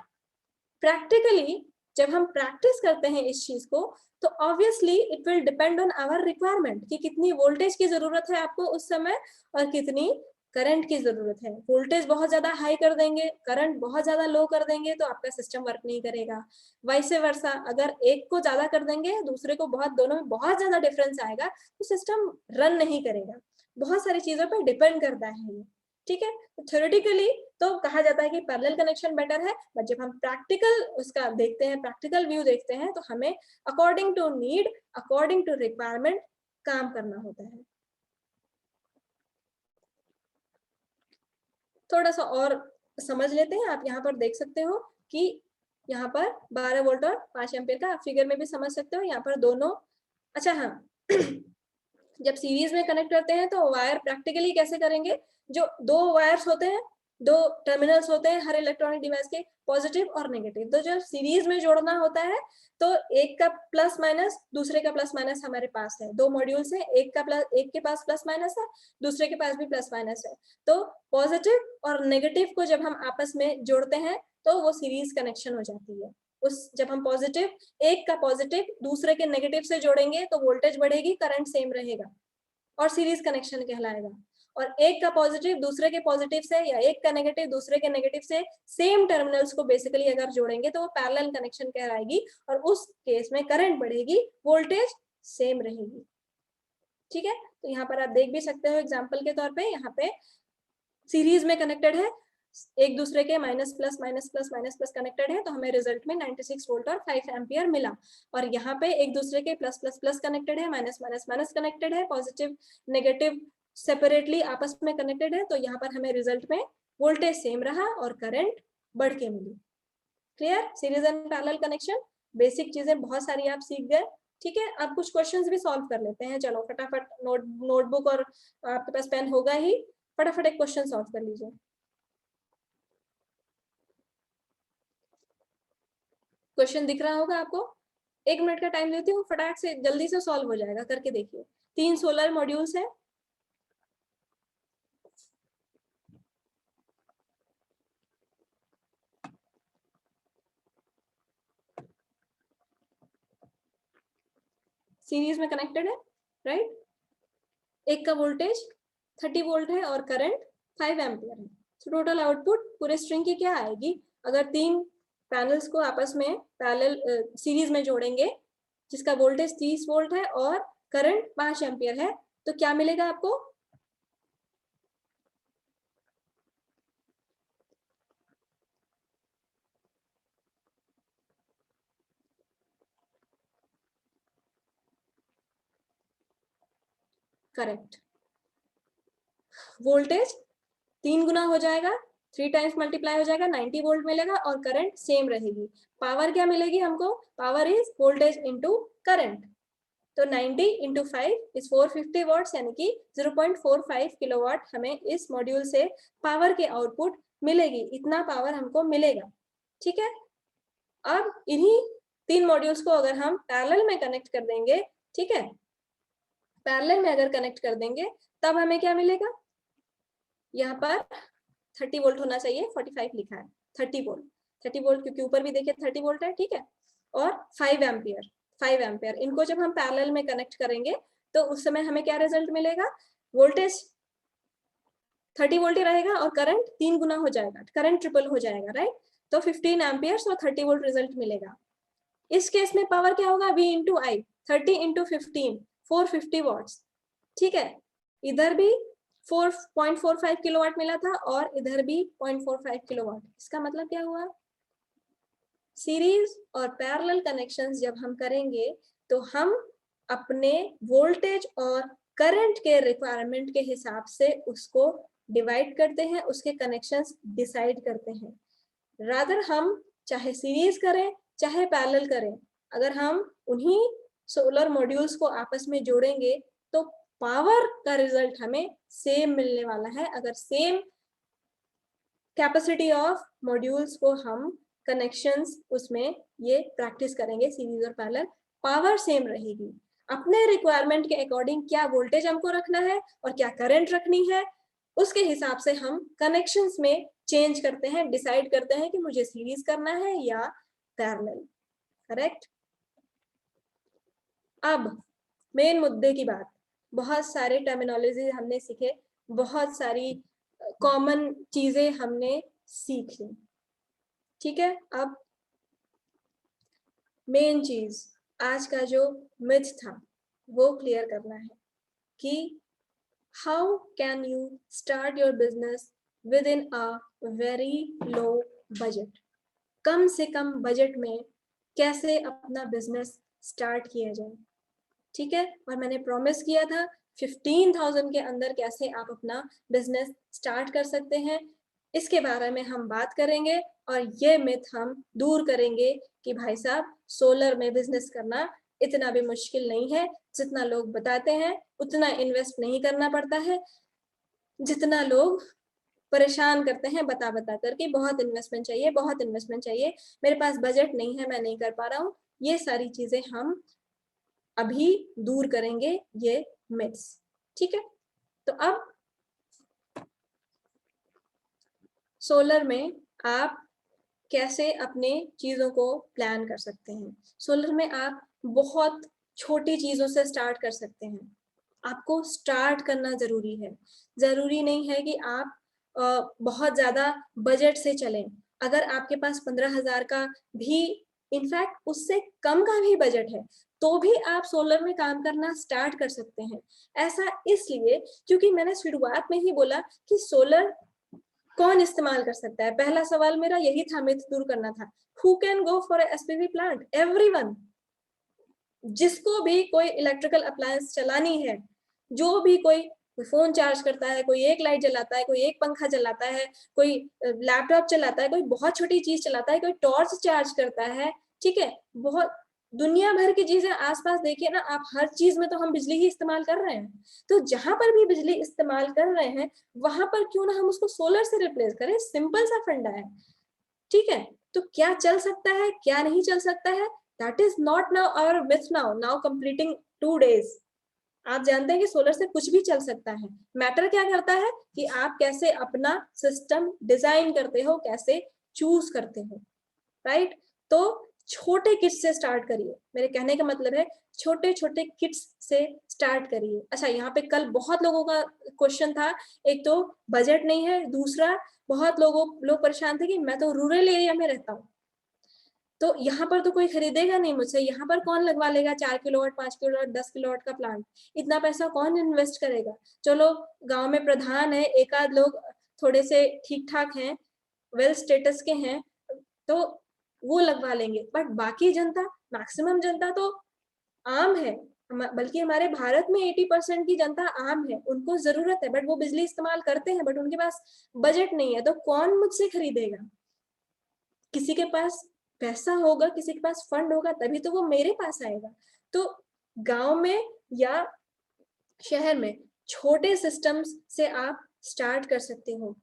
प्रैक्टिकली जब हम प्रैक्टिस करते हैं इस चीज को तो obviously it will depend on our requirement कि कितनी वोल्टेज की जरूरत है आपको उस समय और कितनी करंट की जरूरत है। वोल्टेज बहुत ज्यादा हाई कर देंगे, करंट बहुत ज्यादा लो कर देंगे तो आपका सिस्टम वर्क नहीं करेगा। वाइस वर्सा, अगर एक को ज्यादा कर देंगे दूसरे को बहुत, दोनों में बहुत ज्यादा डिफरेंस आएगा तो सिस्टम रन नहीं करेगा। बहुत सारी चीजों पर डिपेंड करता है ये। ठीक है, तो थ्योरेटिकली तो कहा जाता है कि पैरेलल कनेक्शन बेटर है, बट जब हम प्रैक्टिकल उसका देखते हैं, प्रैक्टिकल व्यू देखते हैं, तो हमें according to need, according to requirement काम करना होता है। थोड़ा सा और समझ लेते हैं। आप यहाँ पर देख सकते हो कि यहाँ पर 12 वोल्ट और 5 एम्पियर का, आप फिगर में भी समझ सकते हो। यहाँ पर दोनों, अच्छा हाँ जब सीरीज में कनेक्ट करते हैं तो वायर प्रैक्टिकली कैसे करेंगे? जो 2 वायर्स होते हैं, 2 टर्मिनल्स होते हैं हर इलेक्ट्रॉनिक डिवाइस के, पॉजिटिव और नेगेटिव। तो जब सीरीज में जोड़ना होता है तो एक का प्लस माइनस, दूसरे का प्लस माइनस हमारे पास है। 2 मॉड्यूल्स हैं, एक के पास प्लस माइनस है, दूसरे के पास भी प्लस माइनस है। तो पॉजिटिव और नेगेटिव को जब हम आपस में जोड़ते हैं तो वो सीरीज कनेक्शन हो जाती है। जब हम पॉजिटिव, एक का पॉजिटिव दूसरे के नेगेटिव से जोड़ेंगे तो वोल्टेज बढ़ेगी, करंट सेम रहेगा और सीरीज कनेक्शन कहलाएगा। और एक का पॉजिटिव दूसरे के पॉजिटिव से या एक का नेगेटिव दूसरे के नेगेटिव से सेम टर्मिनल्स को बेसिकली अगर जोड़ेंगे तो वो पैरेलल कनेक्शन कहलाएगी और उस केस में करंट बढ़ेगी, वोल्टेज सेम रहेगी। ठीक है, तो यहाँ पर आप देख भी सकते हो एग्जांपल के तौर पे, यहाँ पे सीरीज में कनेक्टेड है, एक दूसरे के minus plus minus plus minus plus connected है, तो हमें रिजल्ट में 96 वोल्ट और 5 एम्पियर मिला। और यहाँ पे एक दूसरे के प्लस प्लस प्लस कनेक्टेड है, माइनस माइनस माइनस कनेक्टेड है, पॉजिटिव नेगेटिव सेपरेटली आपस में कनेक्टेड है, तो यहाँ पर हमें रिजल्ट में वोल्टेज सेम रहा और करंट बढ़ के मिली। Clear? Series and parallel connection, basic चीजें बहुत सारी आप सीख गए। ठीक है, अब कुछ क्वेश्चंस भी सॉल्व कर लेते हैं। चलो फटाफट, नोटबुक और आपके पास पेन होगा ही, फटाफट एक क्वेश्चन सॉल्व कर लीजिए। क्वेश्चन दिख रहा होगा आपको? 1 मिनट का टाइम देती हूँ, फटाक से जल्दी से सॉल्व हो जाएगा, करके देखिए। 3 सोलर मॉड्यूल्स है, सीरीज में कनेक्टेड है, राइट। एक का वोल्टेज 30 वोल्ट है और करंट 5 एम्पियर है। तो टोटल आउटपुट पूरे स्ट्रिंग की क्या आएगी, अगर 3 पैनल्स को आपस में पैरेलल सीरीज में जोड़ेंगे जिसका वोल्टेज 30 वोल्ट है और करंट 5 एम्पियर है, तो क्या मिलेगा आपको? करेक्ट, वोल्टेज 3 गुना हो जाएगा, 3 टाइम्स मल्टीप्लाई हो जाएगा, 90 वोल्ट मिलेगा और करंट सेम रहेगी। पावर क्या मिलेगी हमको? Power is voltage into current. तो 90 इंटू 5 इज 450 वॉट्स, यानी कि 0.45 किलोवाट हमें इस मॉड्यूल से पावर के आउटपुट मिलेगी। इतना पावर हमको मिलेगा, ठीक है। अब इन्हीं 3 मॉड्यूल्स को अगर हम पैरेलल में कनेक्ट कर देंगे, ठीक है, पैरेलल में अगर कनेक्ट कर देंगे तब हमें क्या मिलेगा? यहाँ पर 30 वोल्ट होना चाहिए, 45 लिखा है, 30 वोल्ट, 30 वोल्ट क्योंकि ऊपर भी देखिए 30 वोल्ट है, ठीक है। और 5 एम्पियर, इनको जब हम पैरेलल में कनेक्ट करेंगे तो उस समय हमें क्या रिजल्ट मिलेगा? वोल्टेज 30 वोल्ट ही रहेगा और करंट 3 गुना हो जाएगा, करंट ट्रिपल हो जाएगा, राइट। तो 15 एम्पियर्स और 30 वोल्ट रिजल्ट मिलेगा। इस केस में पावर क्या होगा? V इंटू आई, 30 इंटू 15, 450 वॉट्स, ठीक है। इधर भी 4.45 किलोवाट मिला था और इधर भी 0.45 किलोवाट। इसका मतलब क्या हुआ? सीरीज और पैरेलल कनेक्शंस जब हम करेंगे तो हम अपने वोल्टेज और करंट के रिक्वायरमेंट के हिसाब से उसको डिवाइड करते हैं, उसके कनेक्शंस डिसाइड करते हैं। रादर हम चाहे सीरीज करें चाहे पैरेलल करें, अगर हम उन्हीं सोलर मॉड्यूल्स को आपस में जोड़ेंगे तो पावर का रिजल्ट हमें सेम मिलने वाला है। अगर सेम कैपेसिटी ऑफ मॉड्यूल्स को हम कनेक्शंस उसमें ये प्रैक्टिस करेंगे सीरीज और पैरेलल, पावर सेम रहेगी। अपने रिक्वायरमेंट के अकॉर्डिंग क्या वोल्टेज हमको रखना है और क्या करंट रखनी है, उसके हिसाब से हम कनेक्शंस में चेंज करते हैं, डिसाइड करते हैं कि मुझे सीरीज करना है या पैरेलल, करेक्ट। अब मेन मुद्दे की बात, बहुत सारे टर्मिनोलॉजी हमने सीखे, बहुत सारी कॉमन चीजें हमने सीख ली, ठीक है। अब मेन चीज, आज का जो मिथ था वो क्लियर करना है कि how can you start your business within a very low budget. कम से कम बजट में कैसे अपना बिजनेस स्टार्ट किया जाए, ठीक है। और मैंने प्रॉमिस किया था 15,000 के अंदर कैसे आप अपना बिजनेस स्टार्ट कर सकते हैं, इसके बारे में हम बात करेंगे और ये मिथ हम दूर करेंगे कि भाई साहब सोलर में बिजनेस करना इतना भी मुश्किल नहीं है, जितना लोग बताते हैं उतना इन्वेस्ट नहीं करना पड़ता है, जितना लोग परेशान करते हैं बता बता करके बहुत इन्वेस्टमेंट चाहिए, बहुत इन्वेस्टमेंट चाहिए, मेरे पास बजट नहीं है, मैं नहीं कर पा रहा हूँ। ये सारी चीजें हम अभी दूर करेंगे, ये मिथ्स, ठीक है। तो अब सोलर में आप कैसे अपने चीजों को प्लान कर सकते हैं। सोलर में आप बहुत छोटी चीजों से स्टार्ट कर सकते हैं। आपको स्टार्ट करना जरूरी है, जरूरी नहीं है कि आप बहुत ज्यादा बजट से चलें। अगर आपके पास 15,000 का भी, इनफैक्ट उससे कम का भी बजट है, तो भी आप सोलर में काम करना स्टार्ट कर सकते हैं। ऐसा इसलिए क्योंकि मैंने शुरुआत में ही बोला कि सोलर कौन इस्तेमाल कर सकता है। पहला सवाल मेरा यही था, मिथ दूर करना था। Who can go for SPV plant? Everyone. जिसको भी कोई इलेक्ट्रिकल अप्लायंस चलानी है, जो भी कोई फोन चार्ज करता है, कोई एक लाइट जलाता है, कोई एक पंखा चलाता है, कोई लैपटॉप चलाता है, कोई बहुत छोटी चीज चलाता है, कोई टॉर्च चार्ज करता है, ठीक है। बहुत दुनिया भर की चीजें आसपास देखिए ना आप, हर चीज में तो हम बिजली ही इस्तेमाल कर रहे हैं। तो जहां पर भी बिजली इस्तेमाल कर रहे हैं वहां पर क्यों ना हम उसको सोलर से रिप्लेस करें। सिंपल सा फंडा है, ठीक है। तो क्या चल सकता है क्या नहीं चल सकता है, that is not now our myth now completing 2 days। आप जानते हैं कि सोलर से कुछ भी चल सकता है। मैटर क्या करता है कि आप कैसे अपना सिस्टम डिजाइन करते हो, कैसे चूज करते हो, राइट। तो छोटे किट्स से स्टार्ट करिए। मेरे कहने का मतलब है छोटे छोटे किट्स से स्टार्ट करिए। अच्छा, यहाँ पे कल बहुत लोगों का क्वेश्चन था, एक तो बजट नहीं है, दूसरा बहुत लोग परेशान थे कि मैं तो रूरल एरिया में रहता हूँ, तो यहाँ पर तो कोई खरीदेगा नहीं मुझसे, यहाँ पर कौन लगवा लेगा 4 किलोवाट 5 किलोवाट 10 किलोवाट का प्लांट, इतना पैसा कौन इन्वेस्ट करेगा। चलो गांव में प्रधान है, एक आध लोग थोड़े से ठीक ठाक हैं, वेल स्टेटस के हैं, तो वो लगवा लेंगे, बट बाकी जनता, मैक्सिमम जनता तो आम है, बल्कि हमारे भारत में 80% की जनता आम है, उनको जरूरत है, बट वो बिजली इस्तेमाल करते हैं, बट उनके पास बजट नहीं है, तो कौन मुझसे खरीदेगा। किसी के पास पैसा होगा, किसी के पास फंड होगा, तभी तो वो मेरे पास आएगा। तो गांव में या शहर में छोटे सिस्टम्स से आप स्टार्ट कर सकते हो।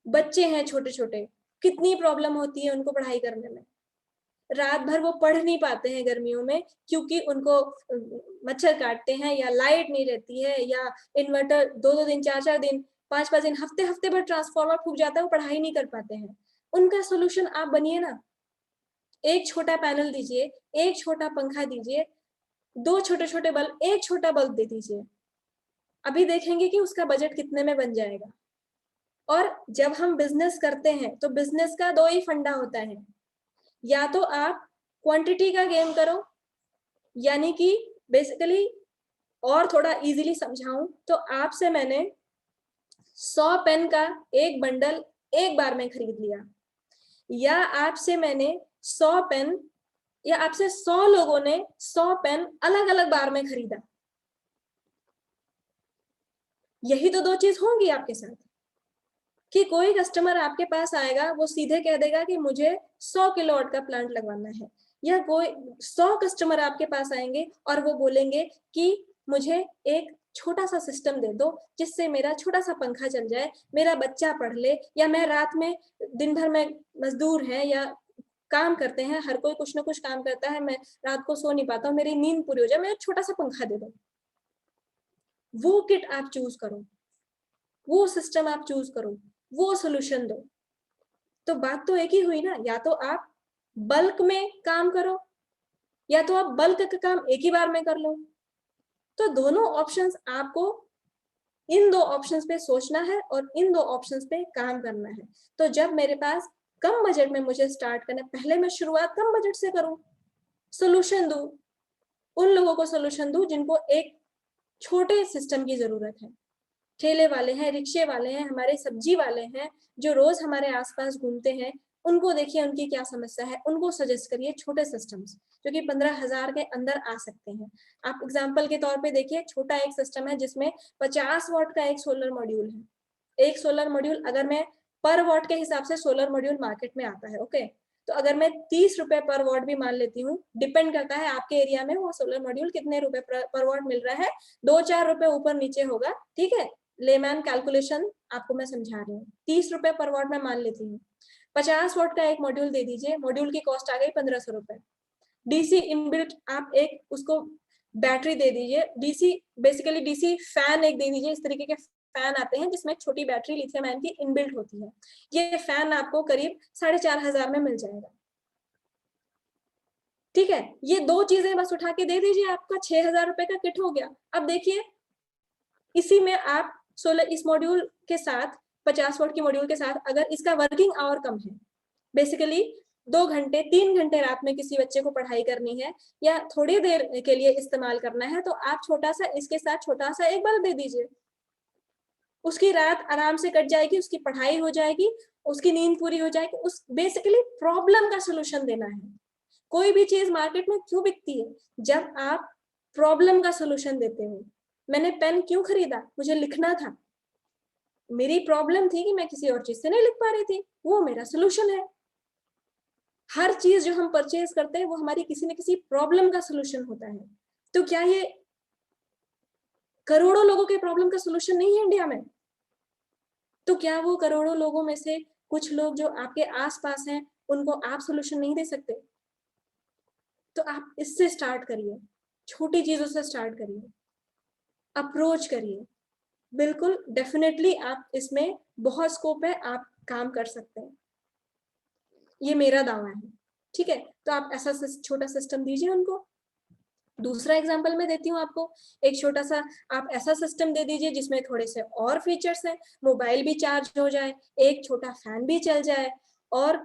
बच्चे हैं छोटे छोटे, कितनी प्रॉब्लम होती है उनको पढ़ाई करने में, रात भर वो पढ़ नहीं पाते हैं गर्मियों में, क्योंकि उनको मच्छर काटते हैं, या लाइट नहीं रहती है, या इन्वर्टर 2-2 दिन 4-4 दिन 5-5 दिन हफ्ते भर ट्रांसफार्मर फूक जाता है, वो पढ़ाई नहीं कर पाते हैं। उनका सोल्यूशन आप बनिए ना, एक छोटा पैनल दीजिए, एक छोटा पंखा दीजिए, 2 छोटे छोटे बल्ब, एक छोटा बल्ब दे दीजिए, अभी देखेंगे कि उसका बजट कितने में बन जाएगा। और जब हम बिजनेस करते हैं तो बिजनेस का 2 ही फंडा होता है, या तो आप क्वांटिटी का गेम करो, यानी कि बेसिकली और थोड़ा इजीली समझाऊं तो आपसे मैंने 100 पेन का एक बंडल एक बार में खरीद लिया, या आपसे मैंने 100 पेन, या आपसे 100 लोगों ने 100 पेन अलग अलग बार में खरीदा, यही तो 2 चीज होंगी आपके साथ। कि कोई कस्टमर आपके पास आएगा, वो सीधे कह देगा कि मुझे 100 किलोवाट का प्लांट लगवाना है, या कोई 100 कस्टमर आपके पास आएंगे और वो बोलेंगे कि मुझे एक छोटा सा सिस्टम दे दो जिससे मेरा छोटा सा पंखा चल जाए, मेरा बच्चा पढ़ ले, या मैं रात में, दिन भर में मजदूर हैं या काम करते हैं, हर कोई कुछ ना कुछ काम करता है, मैं रात को सो नहीं पाता हूँ, मेरी नींद पूरी हो जाए, मैं छोटा सा पंखा दे दो। वो किट आप चूज करो, वो सिस्टम आप चूज करो, वो सोल्यूशन दो। तो बात तो एक ही हुई ना, या तो आप बल्क में काम करो, या तो आप बल्क का काम एक ही बार में कर लो। तो दोनों ऑप्शंस, आपको इन 2 ऑप्शंस पे सोचना है और इन 2 ऑप्शंस पे काम करना है। तो जब मेरे पास कम बजट में मुझे स्टार्ट करना है, पहले मैं शुरुआत कम बजट से करूं, सोल्यूशन दूं, उन लोगों को सोल्यूशन दूं जिनको एक छोटे सिस्टम की जरूरत है। ठेले वाले हैं, रिक्शे वाले हैं, हमारे सब्जी वाले हैं, जो रोज हमारे आसपास घूमते हैं, उनको देखिए उनकी क्या समस्या है, उनको सजेस्ट करिए छोटे सिस्टम्स जो कि 15,000 के अंदर आ सकते हैं। आप एग्जांपल के तौर पे देखिए, छोटा एक सिस्टम है जिसमें 50 वाट का एक सोलर मॉड्यूल है। एक सोलर मॉड्यूल, अगर मैं पर वाट के हिसाब से सोलर मॉड्यूल मार्केट में आता है, ओके, तो अगर मैं 30 रुपए पर वाट भी मान लेती हूँ, डिपेंड करता है आपके एरिया में वो सोलर मॉड्यूल कितने रुपए पर वाट मिल रहा है, 2-4 रुपए ऊपर नीचे होगा, ठीक है, लेमैन कैलकुलेशन आपको मैं समझा रही हूँ। 30 रुपए पर वाट में मान लेती हूँ, 50 वाट का एक मॉड्यूल दे दीजिए, मॉड्यूल की कॉस्ट आ गई 1500 रुपए। डीसी इनबिल्ट आप एक उसको बैटरी दे दीजिए, डीसी बेसिकली डीसी फैन एक दे दीजिए, इस तरीके के फैन आते हैं जिसमें छोटी बैटरी लिथियम आयन की इनबिल्ट होती है, ये फैन आपको करीब 4,500 में मिल जाएगा। ठीक है, ये 2 चीजें बस उठा के दे दीजिए, आपका 6,000 रुपए का किट हो गया। अब देखिए, इसी में आप सोलर, इस मॉड्यूल के साथ 50 वाट की मॉड्यूल के साथ, अगर इसका वर्किंग आवर कम है, बेसिकली 2 घंटे 3 घंटे रात में किसी बच्चे को पढ़ाई करनी है या थोड़ी देर के लिए इस्तेमाल करना है, तो आप छोटा सा इसके साथ छोटा सा एक बल्ब दे दीजिए, उसकी रात आराम से कट जाएगी, उसकी पढ़ाई हो जाएगी, उसकी नींद पूरी हो जाएगी। उस बेसिकली प्रॉब्लम का सोल्यूशन देना है। कोई भी चीज मार्केट में क्यों बिकती है? जब आप प्रॉब्लम का सोल्यूशन देते हो। मैंने पेन क्यों खरीदा? मुझे लिखना था, मेरी प्रॉब्लम थी कि मैं किसी और चीज से नहीं लिख पा रही थी, वो मेरा सोल्यूशन है। हर चीज जो हम परचेज करते हैं वो हमारी किसी न किसी प्रॉब्लम का सोल्यूशन होता है। तो क्या ये करोड़ों लोगों के प्रॉब्लम का सोल्यूशन नहीं है इंडिया में? तो क्या वो करोड़ों लोगों में से कुछ लोग जो आपके आसपास हैं उनको आप सोल्यूशन नहीं दे सकते? तो आप इससे स्टार्ट करिए, छोटी चीजों से स्टार्ट करिए, अप्रोच करिए। बिल्कुल डेफिनेटली आप इसमें बहुत स्कोप है, आप काम कर सकते हैं, ये मेरा दावा है। ठीक है, तो आप ऐसा छोटा सिस्टम दीजिए उनको। दूसरा एग्जांपल मैं देती हूँ आपको, एक छोटा सा आप ऐसा सिस्टम दे दीजिए जिसमें थोड़े से और फीचर्स हैं, मोबाइल भी चार्ज हो जाए, एक छोटा फैन भी चल जाए, और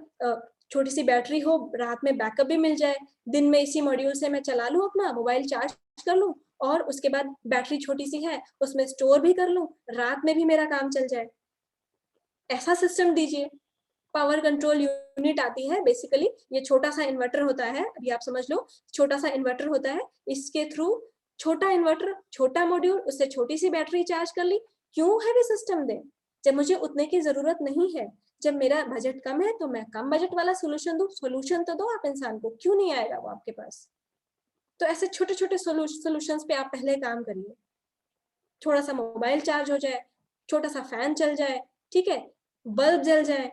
छोटी सी बैटरी हो, रात में बैकअप भी मिल जाए, दिन में इसी मॉड्यूल से मैं चला लूँ, अपना मोबाइल चार्ज कर लूँ, और उसके बाद बैटरी छोटी सी है उसमें स्टोर भी कर लूँ, रात में भी मेरा काम चल जाए। ऐसा सिस्टम दीजिए। पावर कंट्रोल यूनिट आती है, बेसिकली ये छोटा सा इन्वर्टर होता है, अभी आप समझ लो, छोटा सा इन्वर्टर होता है, इसके थ्रू छोटा इन्वर्टर, छोटा मॉड्यूल, उससे छोटी सी बैटरी चार्ज कर ली। क्यों हैवी सिस्टम दें जब मुझे उतने की जरूरत नहीं है? जब मेरा बजट कम है तो मैं कम बजट वाला सोल्यूशन दूं। सोल्यूशन तो दो आप इंसान को, क्यों नहीं आएगा वो आपके पास? तो ऐसे छोटे छोटे सोल्यूशंस पे आप पहले काम करिए। थोड़ा सा मोबाइल चार्ज हो जाए, छोटा सा फैन चल जाए, ठीक है, बल्ब जल जाए,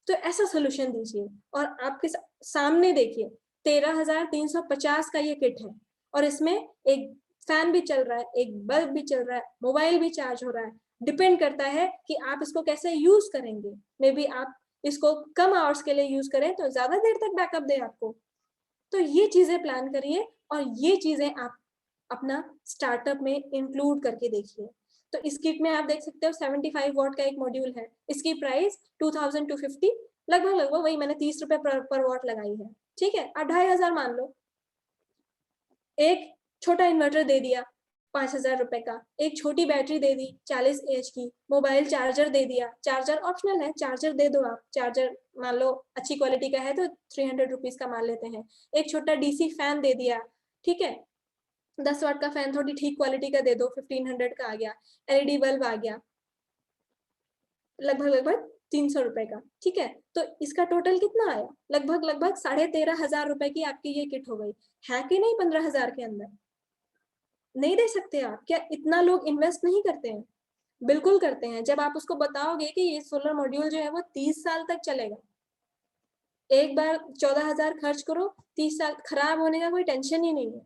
तो ऐसा सोल्यूशन दीजिए। और आपके सामने देखिए 13,350 का ये किट है, और इसमें एक फैन भी चल रहा है, एक बल्ब भी चल रहा है, मोबाइल भी चार्ज हो रहा है। डिपेंड करता है कि आप इसको कैसे यूज करेंगे। मे बी आप इसको कम आवर्स के लिए यूज करें तो ज्यादा देर तक बैकअप दे आपको। तो ये चीजें प्लान करिए, और ये चीजें आप अपना स्टार्टअप में इंक्लूड करके देखिए। तो इस किट में आप देख सकते हो 75 वॉट का एक मॉड्यूल है, इसकी प्राइस 2250, लगभग वही मैंने 30 रुपए पर वॉट लगाई है, ठीक है, आप 2500 मान लो। एक छोटा इन्वर्टर दे दिया 5000 रुपए का, एक छोटी बैटरी दे दी 40 एच की, मोबाइल चार्जर दे दिया, चार्जर ऑप्शनल है, चार्जर दे दो आप, चार्जर मान लो अच्छी क्वालिटी का है तो 300 रुपीज का मान लेते हैं। एक छोटा डीसी फैन दे दिया, ठीक है, 10 वाट का फैन थोड़ी ठीक क्वालिटी का दे दो, 1500 का आ गया। एलईडी बल्ब आ गया, लगभग 300 रुपए का, ठीक है। तो इसका टोटल कितना आया? लगभग 13,500 रुपए की आपकी ये किट हो गई है कि नहीं? 15,000 के अंदर नहीं दे सकते आप क्या? इतना लोग इन्वेस्ट नहीं करते हैं? बिल्कुल करते हैं। जब आप उसको बताओगे कि ये सोलर मॉड्यूल जो है वो 30 साल तक चलेगा, एक बार 14,000 खर्च करो, 30 साल खराब होने का कोई टेंशन ही नहीं है,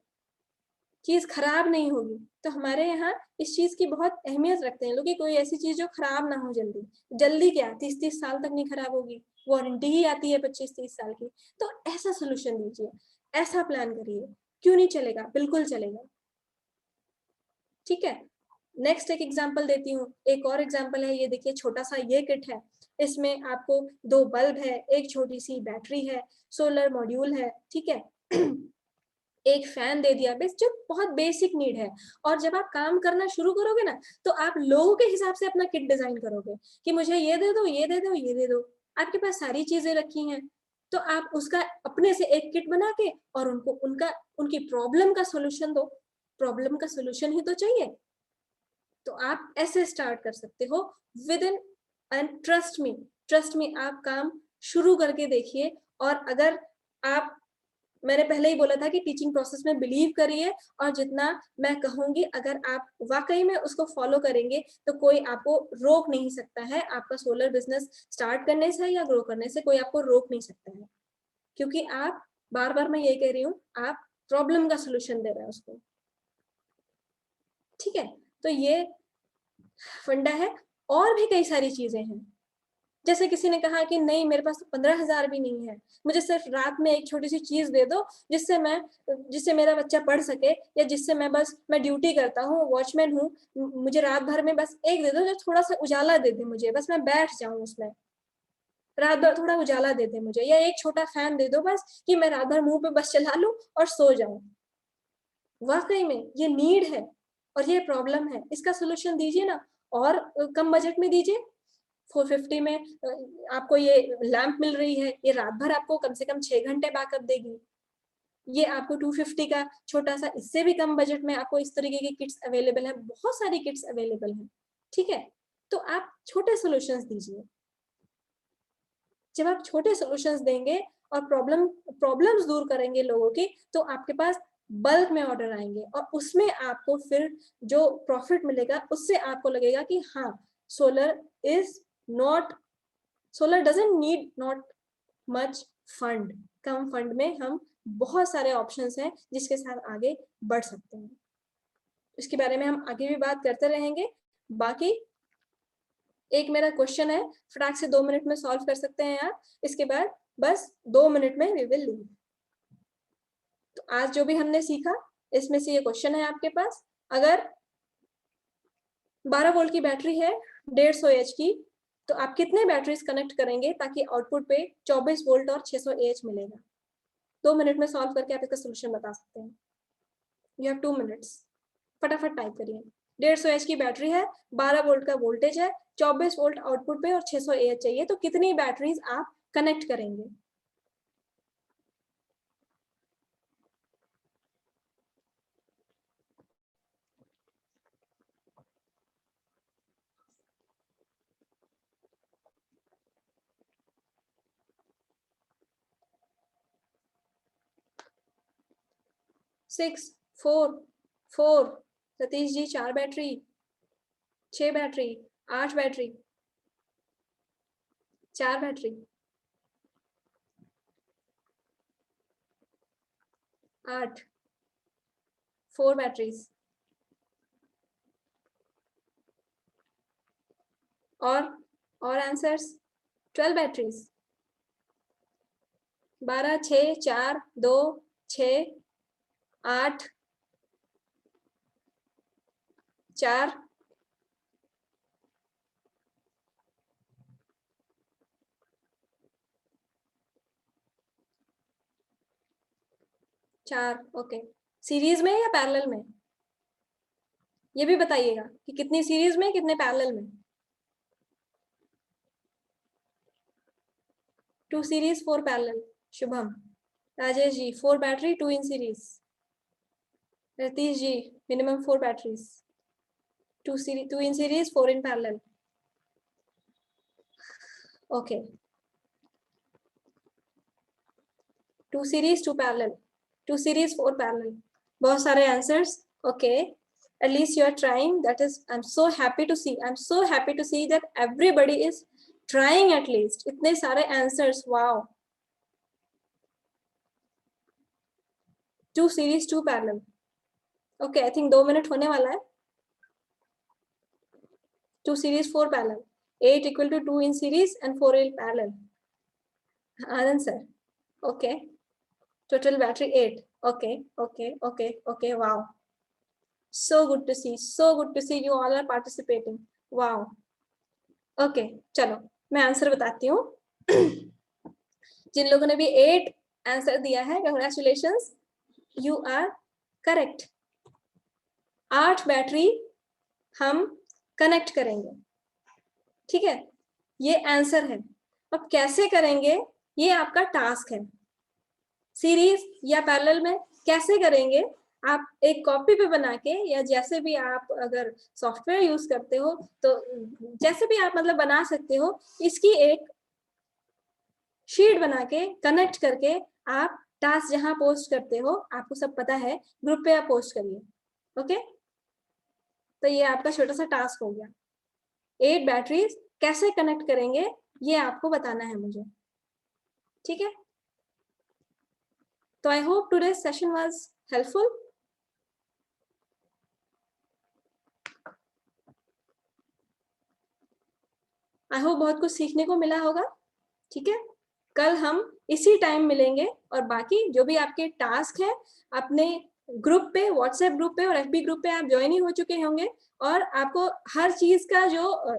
चीज खराब नहीं होगी। तो हमारे यहाँ इस चीज की बहुत अहमियत रखते हैं लोग कि कोई ऐसी चीज जो खराब ना हो जल्दी। जल्दी क्या, 30 साल तक नहीं खराब होगी, वारंटी ही आती है 25-30 साल की। तो ऐसा सोल्यूशन दीजिए, ऐसा प्लान करिए। क्यों नहीं चलेगा? बिल्कुल चलेगा, ठीक है। नेक्स्ट एक एग्जांपल देती हूँ, एक और एग्जांपल है, ये देखिए छोटा सा ये किट है, इसमें आपको 2 बल्ब है, एक छोटी सी बैटरी है, सोलर मॉड्यूल है, ठीक है, एक फैन दे दिया, बस जो बहुत बेसिक नीड है। और जब आप काम करना शुरू करोगे ना, तो आप लोगों के हिसाब से अपना किट डिजाइन करोगे कि मुझे ये दे दो, ये दे दो, ये दे दो। आपके पास सारी चीजें रखी हैं, तो आप उसका अपने से एक किट बना के और उनको उनकी प्रॉब्लम का सोल्यूशन दो। प्रॉब्लम का सोल्यूशन ही तो चाहिए। तो आप ऐसे स्टार्ट कर सकते हो with in, and trust me, आप काम शुरू करके देखिए। और अगर आप, मैंने पहले ही बोला था कि टीचिंग प्रोसेस में बिलीव करिए, और जितना मैं कहूंगी अगर आप वाकई में उसको फॉलो करेंगे तो कोई आपको रोक नहीं सकता है। आपका सोलर बिजनेस स्टार्ट करने से या ग्रो करने से कोई आपको रोक नहीं सकता है, क्योंकि आप, बार बार मैं ये कह रही हूँ, आप प्रॉब्लम का सोल्यूशन दे रहे हैं उसको, ठीक है। तो ये फंडा है। और भी कई सारी चीजें हैं, जैसे किसी ने कहा कि नहीं मेरे पास 15,000 भी नहीं है, मुझे सिर्फ रात में एक छोटी सी चीज दे दो जिससे मेरा बच्चा पढ़ सके, या जिससे मैं ड्यूटी करता हूँ, वॉचमैन हूँ, मुझे रात भर में बस एक दे दो जो थोड़ा सा उजाला दे दे मुझे, बस मैं बैठ जाऊं उसमें, रात भर थोड़ा उजाला दे दे मुझे, या एक छोटा फैन दे दो बस कि मैं रात भर मुंह पे बस चला लूं और सो जाऊं। वाकई में ये नीड है और ये प्रॉब्लम है, इसका सोल्यूशन दीजिए ना। और कम बजट में दीजिए, 450 में आपको ये लैंप मिल रही है, ये रात भर आपको कम से कम 6 घंटे बैकअप देगी। ये आपको 250 का छोटा सा, इससे भी कम बजट में आपको इस तरीके की किट्स अवेलेबल है, बहुत सारी किट्स अवेलेबल हैं, ठीक है। तो आप छोटे सॉल्यूशंस दीजिए। जब आप छोटे सॉल्यूशंस देंगे और प्रॉब्लम्स दूर करेंगे लोगों की, तो आपके पास बल्क में ऑर्डर आएंगे, और उसमें आपको फिर जो प्रॉफिट मिलेगा उससे आपको लगेगा कि हाँ, solar doesn't need not much fund. Come fund में हम बहुत सारे ऑप्शंस हैं जिसके साथ आगे बढ़ सकते हैं। इसके बारे में हम आगे भी बात करते रहेंगे। बाकी एक मेरा क्वेश्चन है, फटाक से 2 मिनट में सॉल्व कर सकते हैं आप, इसके बाद बस 2 मिनट में वी विल लीव। तो आज जो भी हमने सीखा इसमें से ये क्वेश्चन है आपके पास, अगर 12 वोल्ट की बैटरी है 150 एच की, तो आप कितने बैटरीज कनेक्ट करेंगे ताकि आउटपुट पे 24 वोल्ट और 600 एच मिलेगा? 2 मिनट में सॉल्व करके आप इसका सोल्यूशन बता सकते हैं। यू हैव 2 मिनट्स, फटाफट टाइप करिए। 150 एच की बैटरी है, 12 वोल्ट का वोल्टेज है, 24 वोल्ट आउटपुट पे और 600 एच चाहिए, तो कितनी बैटरीज आप कनेक्ट करेंगे? Six, 4, Satish ji 4 battery, 6 battery, 8 battery, 4 battery, 8, 4 batteries, और आंसर्स 12 बैटरीज, 12, 6, 4, 2, 6, 8, 4, 4। ओके, सीरीज में या पैरेलल में? ये भी बताइएगा कि कितनी सीरीज में, कितने पैरेलल में। 2 series 4 parallel. Shubham, Rajesh ji 4 battery 2 in series. Ratish ji minimum 4 batteries, 2 in series 4 in parallel. Okay, 2 series 2 parallel, 2 series 4 parallel. बहुत सारे answers. Okay, at least you are trying. That is, I'm so happy to see. I'm so happy to see that everybody is trying at least. इतने सारे answers. Wow. 2 series 2 parallel. Okay, I think 2 minute होने वाला है. 2 series 4 parallel. 8 equal to 2 in series and 4 in parallel. Anand sir. Okay. Total battery 8. Okay. Wow. So good to see. So good to see you all are participating. Wow. Okay. चलो मैं आंसर बताती हूँ. जिन लोगों ने भी 8 आंसर दिया है, congratulations. You are correct. 8 battery हम कनेक्ट करेंगे. ठीक है, ये आंसर है. अब कैसे करेंगे ये आपका टास्क है. सीरीज या पैरेलल में कैसे करेंगे आप एक कॉपी पे बना के, या जैसे भी आप अगर सॉफ्टवेयर यूज करते हो तो जैसे भी आप मतलब बना सकते हो, इसकी एक शीट बना के कनेक्ट करके आप टास्क जहां पोस्ट करते हो, आपको सब पता है, ग्रुप पे आप पोस्ट करिए. ओके, तो ये आपका छोटा सा टास्क हो गया. 8 बैटरीज कैसे कनेक्ट करेंगे ये आपको बताना है मुझे. ठीक है, तो I hope today's session was helpful. I hope बहुत कुछ सीखने को मिला होगा. ठीक है, कल हम इसी टाइम मिलेंगे और बाकी जो भी आपके टास्क है अपने ग्रुप पे, व्हाट्सएप ग्रुप पे और एफबी ग्रुप पे आप ज्वाइन ही हो चुके होंगे, और आपको हर चीज का जो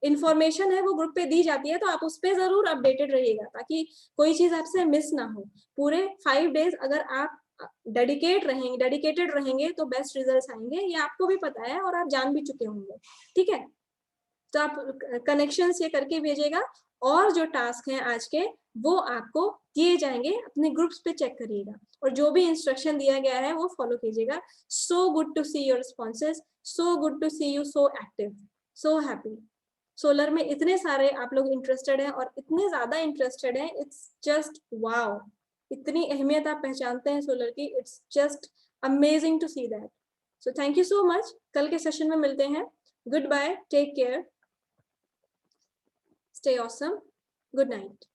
इंफॉर्मेशन है वो ग्रुप पे दी जाती है, तो आप उस पे जरूर अपडेटेड रहिएगा ताकि कोई चीज आपसे मिस ना हो. पूरे 5 डेज अगर आप डेडिकेटेड रहेंगे तो बेस्ट रिजल्ट्स आएंगे, ये आपको भी पता है और आप जान भी चुके होंगे. ठीक है, तो आप कनेक्शंस ये करके भेजिएगा, और जो टास्क हैं आज के वो आपको दिए जाएंगे, अपने ग्रुप्स पे चेक करिएगा और जो भी इंस्ट्रक्शन दिया गया है वो फॉलो कीजिएगा. So good to see your responses, so good to see you so active, so happy. Solar में इतने सारे आप लोग इंटरेस्टेड हैं और इतने ज्यादा इंटरेस्टेड हैं, इट्स जस्ट वाओ. इतनी अहमियत आप पहचानते हैं सोलर की, it's just amazing to see that. So thank you so much. कल के सेशन में मिलते हैं. Goodbye, take care, stay awesome, good night.